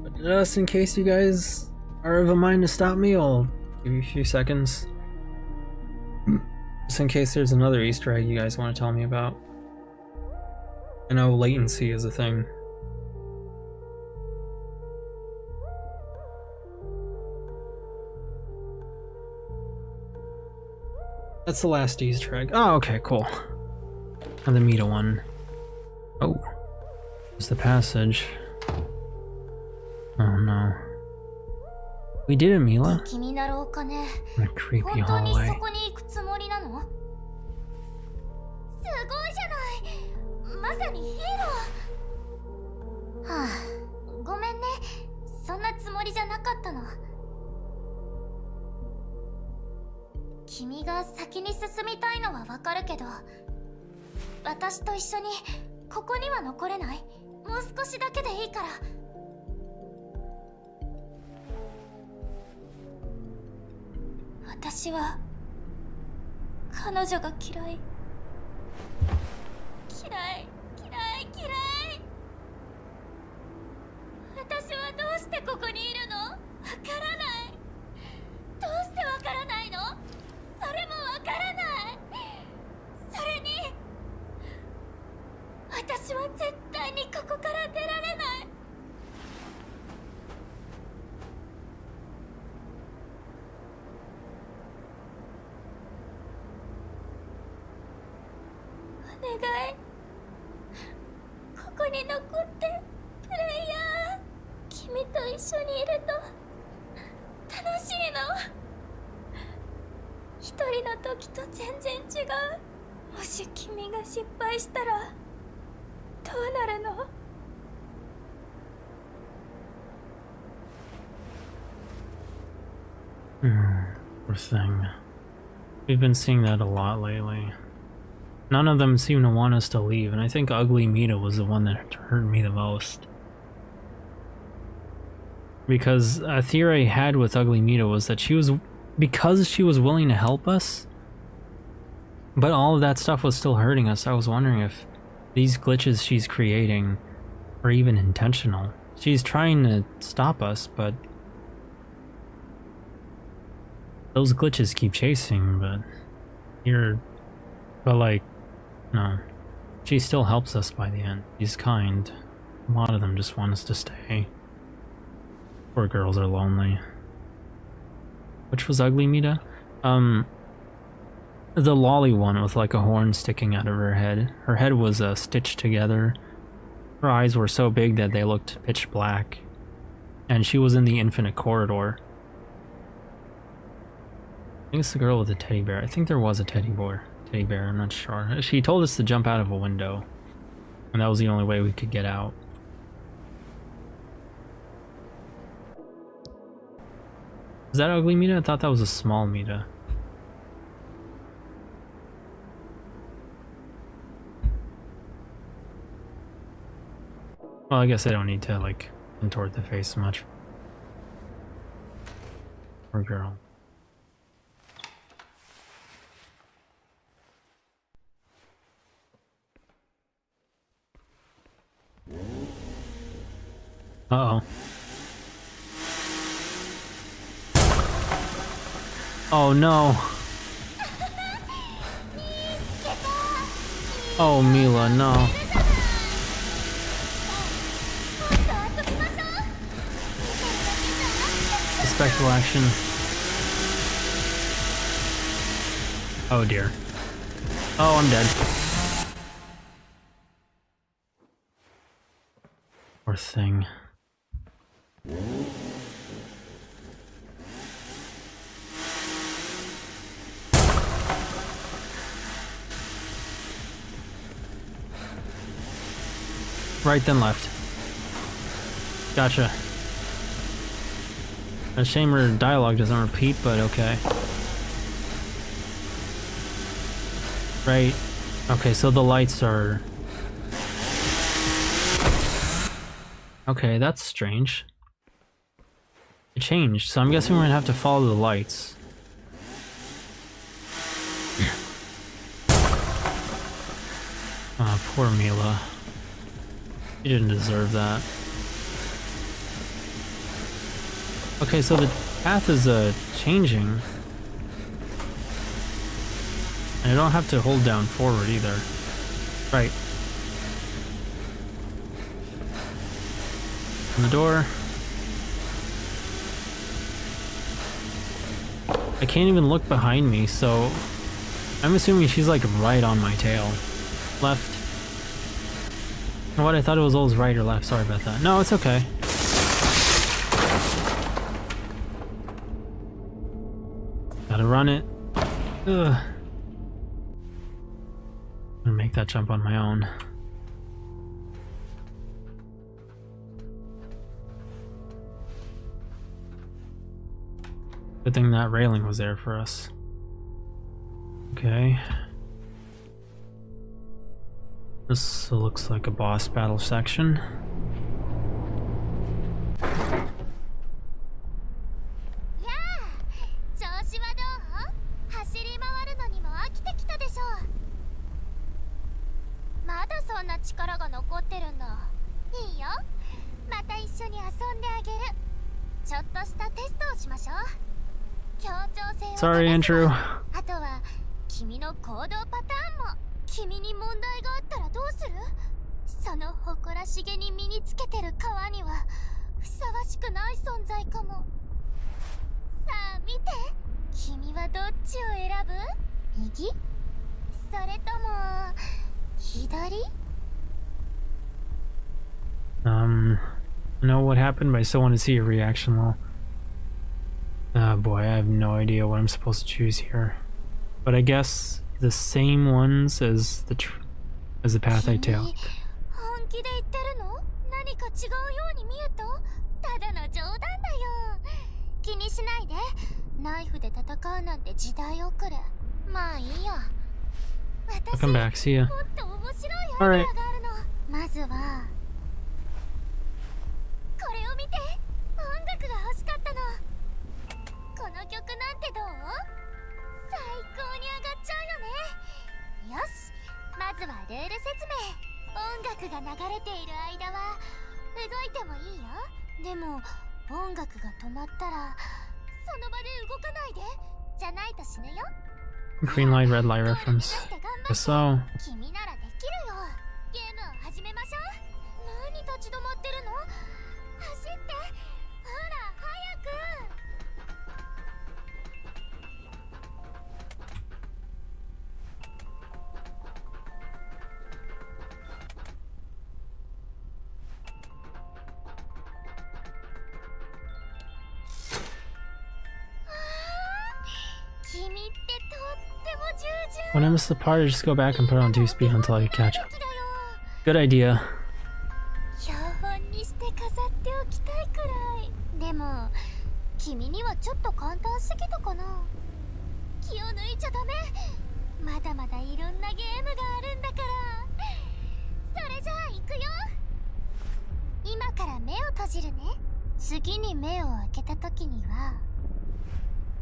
But just in case you guys are of a mind to stop me, I'll give you a few seconds. Just in case there's another Easter egg you guys want to tell me about. I know latency is a thing. That's the last Easter egg. Oh, okay, cool. And the Mita one. Oh. There's the passage. Oh no. We did it, Mila. 君なるお金。 In a creepy 本当にそ hallway. こに行くつもりなの？すごいじゃない。まさにヒーロー。はあ、ごめんね。そんなつもりじゃなかったの。君が先に進みたいのはわかるけど、私と一緒にここには残れない？もう少しだけでいいから。私は彼女が嫌い。嫌い、嫌い、嫌い。私はどうしてここにいるの？わからない。どうしてわからないの？それもわからない。それに私は絶対にここから出られない。お願い、ここに残ってプレイヤー。君と一緒にいると楽しいの。一人の時と全然違う。もし君が失敗したらどうなるの？ Poor thing. We've been seeing that a lot lately. None of them seem to want us to leave, and I think Ugly Mita was the one that hurt me the most. Because a theory I had with Ugly Mita was that because she was willing to help us, but all of that stuff was still hurting us. I was wondering if these glitches she's creating are even intentional. She's trying to stop us, but those glitches keep chasing, no. She still helps us by the end. She's kind. A lot of them just want us to stay. Poor girls are lonely. Which was Ugly Mita? The lolly one with like a horn sticking out of her head. Her head was stitched together. Her eyes were so big that they looked pitch black. And she was in the infinite corridor. I think it's the girl with the teddy bear. I think there was a teddy bear, I'm not sure. She told us to jump out of a window. And that was the only way we could get out. Is that Ugly Mita? I thought that was a small Mita. Well, I guess I don't need to, like, contort the face much. Poor girl. Uh-oh. Oh, no. Oh, Mila, no. Respectful action. Oh dear. Oh, I'm dead. Poor thing. Right then left. Gotcha. A shame her dialogue doesn't repeat, but okay. Right. Okay, so the lights are... Okay, that's strange. It changed, so I'm guessing we're gonna have to follow the lights. Oh, poor Mila. She didn't deserve that. Okay, so the path is changing. And I don't have to hold down forward either. Right. On the door. I can't even look behind me, so I'm assuming she's like right on my tail. Left. You know what? I thought it was always right or left. Sorry about that. No, it's okay. Gotta run it. Ugh. I'm gonna make that jump on my own. Good thing that railing was there for us. Okay. This looks like a boss battle section. Sorry, Andrew. あとは君の行動パターンも君に問題があったらどうする？その誇らしげに身につけてる皮にはふさわしくない存在かも。さあ見て、君はどっちを選ぶ？右？それとも左？ I know what happened, but I still want to see your reaction, though. Oh boy, I have no idea what I'm supposed to choose here. But I guess the same ones as the path I took. 本気で言ってるの？何か違うように見えた？ただの冗談だよ。気にしないで。ナイフで戦うなんて時代遅れ。まあいいや。私、 Welcome back, see ya. もっと面白いアイデアがあるの。まずはこれを見て。音楽が欲しかったの。この曲なんてどう？最高に上がっちゃうよね。よし、まずはルール説明。音楽が流れている間は動いてもいいよ。でも音楽が止まったらその場で動かないで。じゃないと死ぬよ。 Green light, red light reference. Guess so. 君ならできるよ。ゲームを始めましょう。何立ち止まってるの？走って。ほら早く。 When I miss the part, I just go back and put it on 2-speed until I catch up. Good idea. 標本にして飾っておきたいくらい。でも君にはちょっと簡単すぎたかな。気を抜いちゃダメ。まだまだいろんなゲームがあるんだから。それじゃあ行くよ。次に目を開けた時には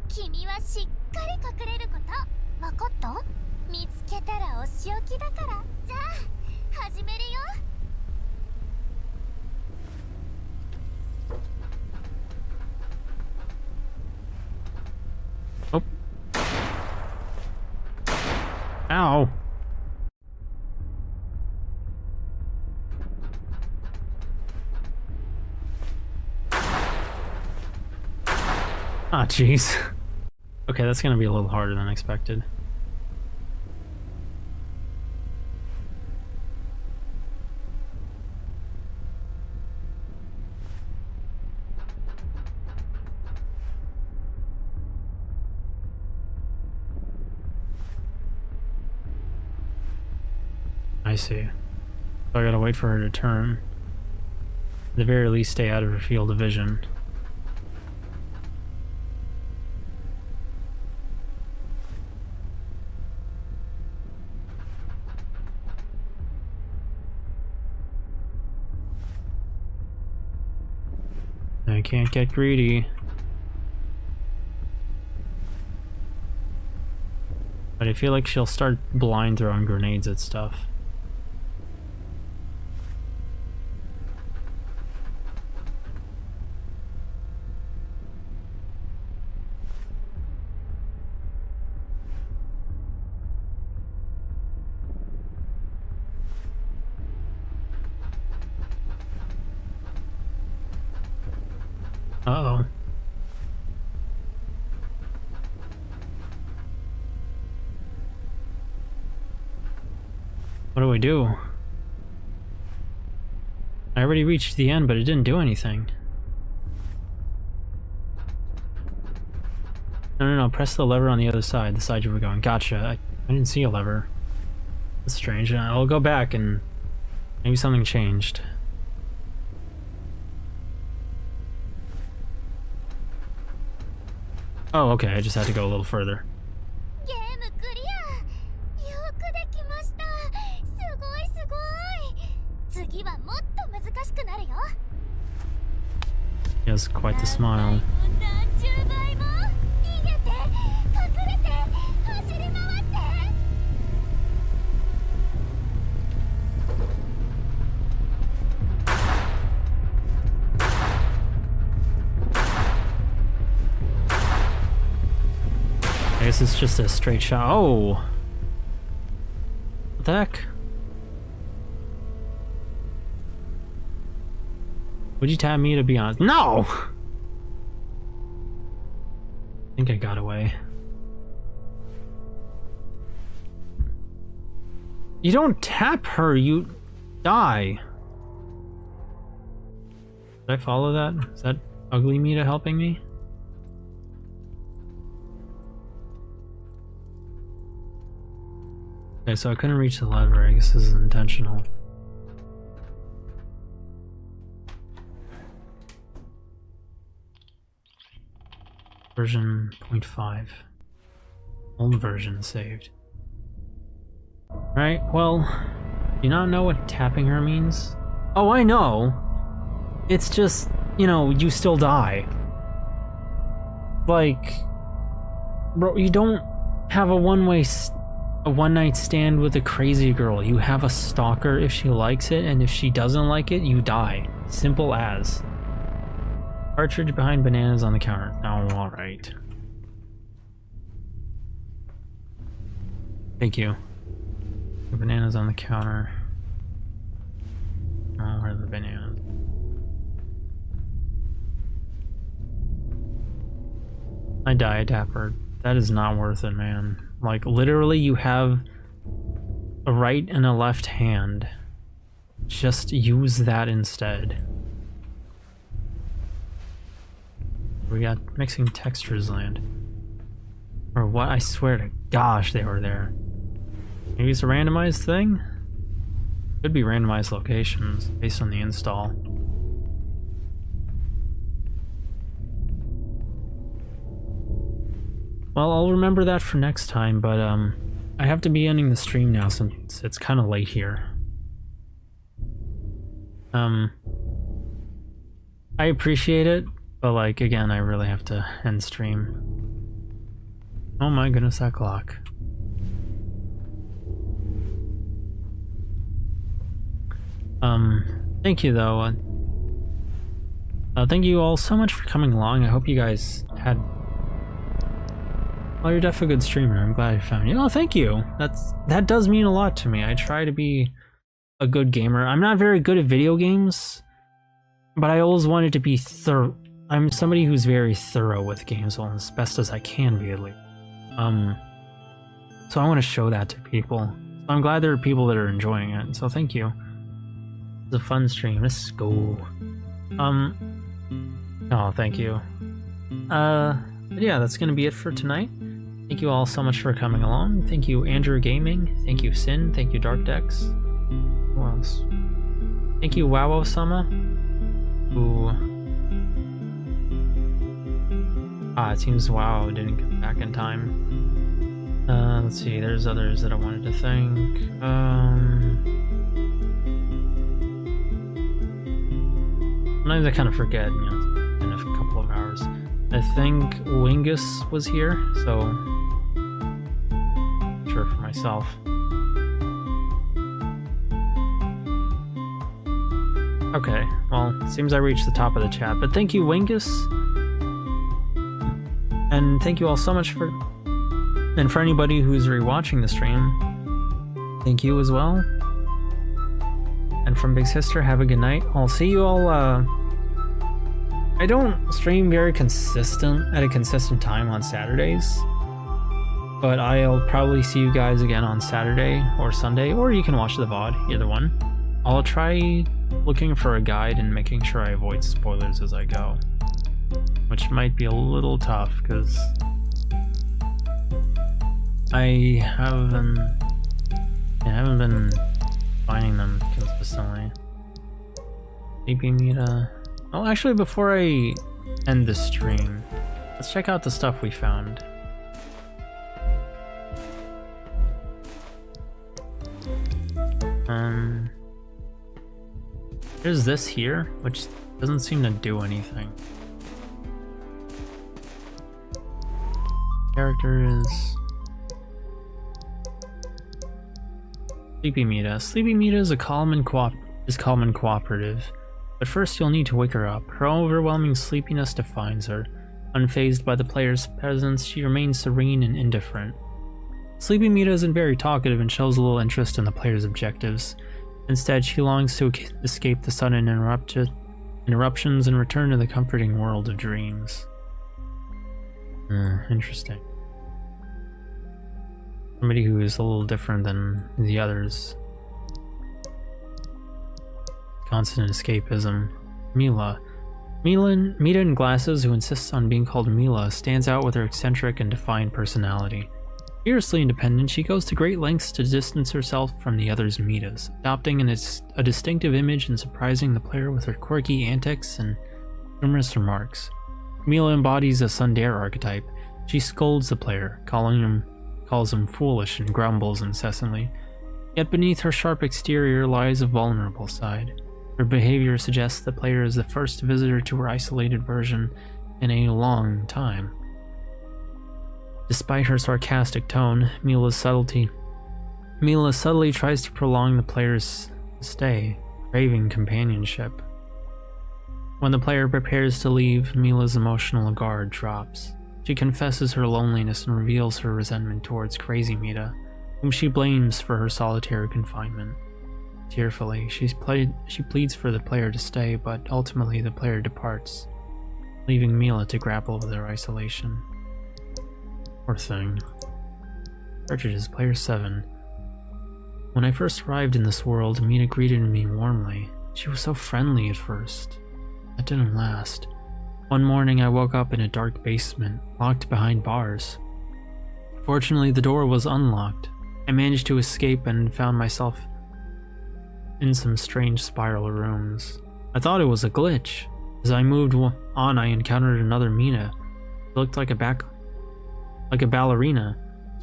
君はしっかり隠れること。わかった？見つけたらお仕置きだから。じゃあ始めるよ。Oh. Ow. Ah, jeez. Okay, that's gonna be a little harder than expected. I see. So I gotta wait for her to turn. At the very least, stay out of her field of vision. I can't get greedy. But I feel like she'll start blind throwing grenades at stuff. Uh-oh. What do I do? I already reached the end, but it didn't do anything. No, press the lever on the other side, the side you were going. Gotcha. I didn't see a lever. That's strange. I'll go back and maybe something changed. Oh, okay, I just had to go a little further. ゲームクリア。よくできました。すごいすごい。次はもっと難しくなるよ。 He has quite the smile. 何十倍も逃げて隠れて走り回って。 I guess it's just a straight shot. Oh! What the heck? Would you tap me to be honest? No! I think I got away. You don't tap her, you die. Did I follow that? Is that ugly Mita helping me? Okay, so I couldn't reach the lever. I guess this is intentional. Version 0.5. Old version saved. Alright, well, do you not know what tapping her means? Oh, I know! It's just, you know, you still die. Like, bro, you don't have a one-night stand with a crazy girl. You have a stalker if she likes it, and if she doesn't like it, you die. Simple as. Cartridge behind bananas on the counter. Oh, alright. Thank you. The bananas on the counter. Oh, where are the bananas? I die, Dapper. That is not worth it, man. Like, literally, you have a right and a left hand. Just use that instead. We got mixing textures land. Or what? I swear to gosh they were there. Maybe it's a randomized thing? Could be randomized locations based on the install. Well, I'll remember that for next time, but I have to be ending the stream now since it's kind of late here. I appreciate it, but like, again, I really have to end stream. Oh my goodness, that clock. Thank you though. Thank you all so much for coming along. I hope you guys had... Well, you're definitely a good streamer. I'm glad I found you. Oh, thank you. That does mean a lot to me. I try to be a good gamer. I'm not very good at video games, but I always wanted to be thorough. I'm somebody who's very thorough with games, well, as best as I can be, at least. So I want to show that to people. So I'm glad there are people that are enjoying it. So thank you. It's a fun stream. Let's go. Oh, thank you. But yeah, that's gonna be it for tonight. Thank you all so much for coming along. Thank you, Andrew Gaming. Thank you, Sin. Thank you, Dark Dex. Who else? Thank you, Wowo-sama. Ooh. It seems WoW didn't come back in time. Let's see, there's others that I wanted to thank. Sometimes I kind of forget, you know, it's been a couple of hours. I think Wingus was here, so sure for myself. Okay, well, it seems I reached the top of the chat, but thank you, Wingus. And thank you all so much for... And for anybody who's rewatching the stream, thank you as well. And from Big Sister, have a good night. I'll see you all, I don't stream very at a consistent time on Saturdays. But I'll probably see you guys again on Saturday or Sunday, or you can watch the VOD, either one. I'll try looking for a guide and making sure I avoid spoilers as I go. Which might be a little tough, because I haven't been finding them consistently. Sleepy Mita. Oh, actually, before I end the stream, let's check out the stuff we found. There's this here, which doesn't seem to do anything. Character is Sleepy Mita. Sleepy Mita is calm and cooperative, but first you'll need to wake her up. Her overwhelming sleepiness defines her. Unfazed by the player's presence, she remains serene and indifferent. Sleepy Mita isn't very talkative and shows little interest in the player's objectives. Instead, she longs to escape the sudden interruptions and return to the comforting world of dreams. Interesting. Somebody who is a little different than the others. Constant escapism. Mila. Mita in glasses, who insists on being called Mila, stands out with her eccentric and defiant personality. Fiercely independent, she goes to great lengths to distance herself from the others' Mitas, adopting a distinctive image and surprising the player with her quirky antics and humorous remarks. Mila embodies a tsundere archetype. She scolds the player, calls him foolish and grumbles incessantly. Yet beneath her sharp exterior lies a vulnerable side. Her behavior suggests the player is the first visitor to her isolated version in a long time. Despite her sarcastic tone, Mila subtly tries to prolong the player's stay, craving companionship. When the player prepares to leave, Mila's emotional guard drops. She confesses her loneliness and reveals her resentment towards Crazy Mita, whom she blames for her solitary confinement. Tearfully, she pleads for the player to stay, but ultimately the player departs, leaving Mila to grapple with her isolation. Poor thing. Cartridges, player 7. When I first arrived in this world, Mita greeted me warmly. She was so friendly at first. That didn't last. One morning I woke up in a dark basement, locked behind bars. Fortunately, the door was unlocked. I managed to escape and found myself in some strange spiral rooms. I thought it was a glitch. As I moved on, I encountered another Mita. She looked like a ballerina,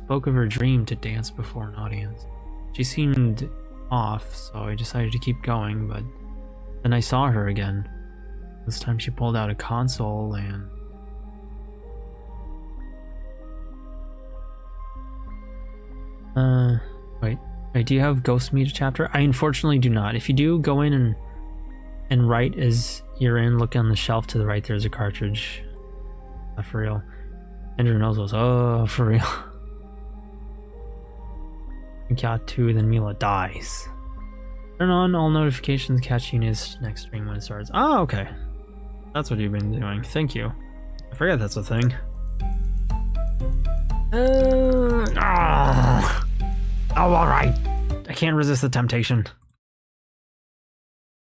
spoke of her dream to dance before an audience. She seemed off, so I decided to keep going, but then I saw her again. This time she pulled out a console and... wait, do you have Ghost Media chapter? I unfortunately do not. If you do, go in and write as you're in, look on the shelf to the right, there's a cartridge. Not for real. Andrew knows those. Oh, for real. You got 2, then Mila dies. Turn on all notifications, catch Yu-nee's next stream when it starts. Oh, okay. That's what you've been doing. Thank you. I forgot that's a thing. Oh, alright. I can't resist the temptation.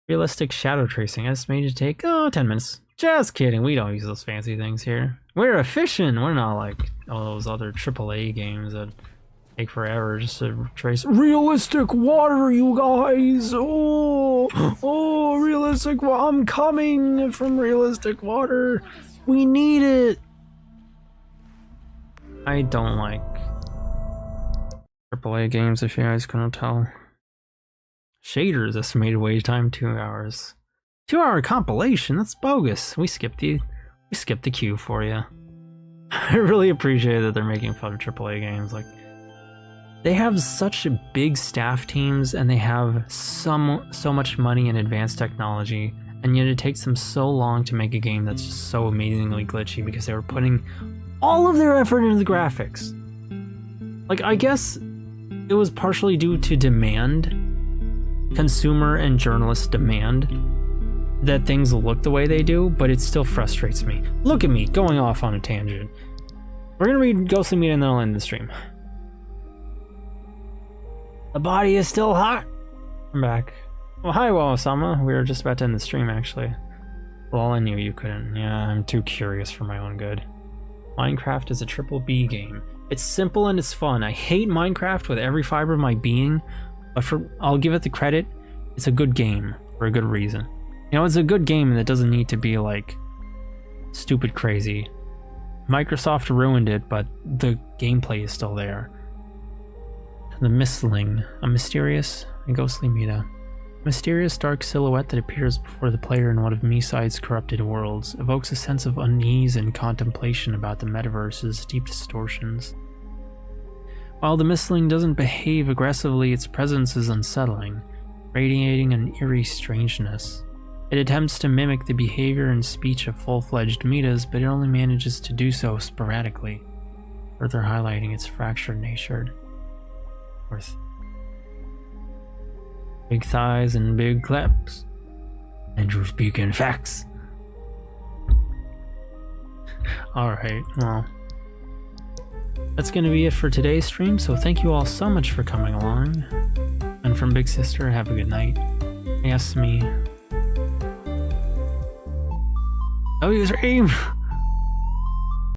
Realistic shadow tracing. Estimated to take, 10 minutes. Just kidding. We don't use those fancy things here. We're efficient. We're not like all those other AAA games that take forever just to trace. Realistic water, you guys. Oh, realistic. I'm coming from realistic water. We need it. I don't like AAA games, if you guys couldn't tell. Shaders estimated wait time 2 hours. 2-hour compilation? That's bogus. We skipped the queue for you. I really appreciate that they're making fun of AAA games. Like, they have such big staff teams and they have so much money and advanced technology, and yet it takes them so long to make a game that's just so amazingly glitchy because they were putting all of their effort into the graphics. Like, I guess it was partially due to demand, consumer and journalist demand, that things look the way they do, but it still frustrates me. Look at me going off on a tangent. We're gonna read Ghost of Media and then I'll end the stream. The body is still hot. I'm back. Well, hi, Osama. We were just about to end the stream, actually. Well, I knew you couldn't. Yeah, I'm too curious for my own good. Minecraft is a B game. It's simple and it's fun. I hate Minecraft with every fiber of my being, but I'll give it the credit. It's a good game for a good reason. You know, it's a good game that doesn't need to be like stupid crazy. Microsoft ruined it, but the gameplay is still there. The Mistling, a mysterious and ghostly Mida. Mysterious dark silhouette that appears before the player in one of Miside's corrupted worlds evokes a sense of unease and contemplation about the metaverse's deep distortions. While the Mistling doesn't behave aggressively, its presence is unsettling, radiating an eerie strangeness. It attempts to mimic the behavior and speech of full-fledged Midas, but it only manages to do so sporadically, further highlighting its fractured nature. Big thighs and big claps. Andrew speaking facts. Alright, well, that's gonna be it for today's stream, so thank you all so much for coming along. And from Big Sister, have a good night. Yes, me. Oh, you stream!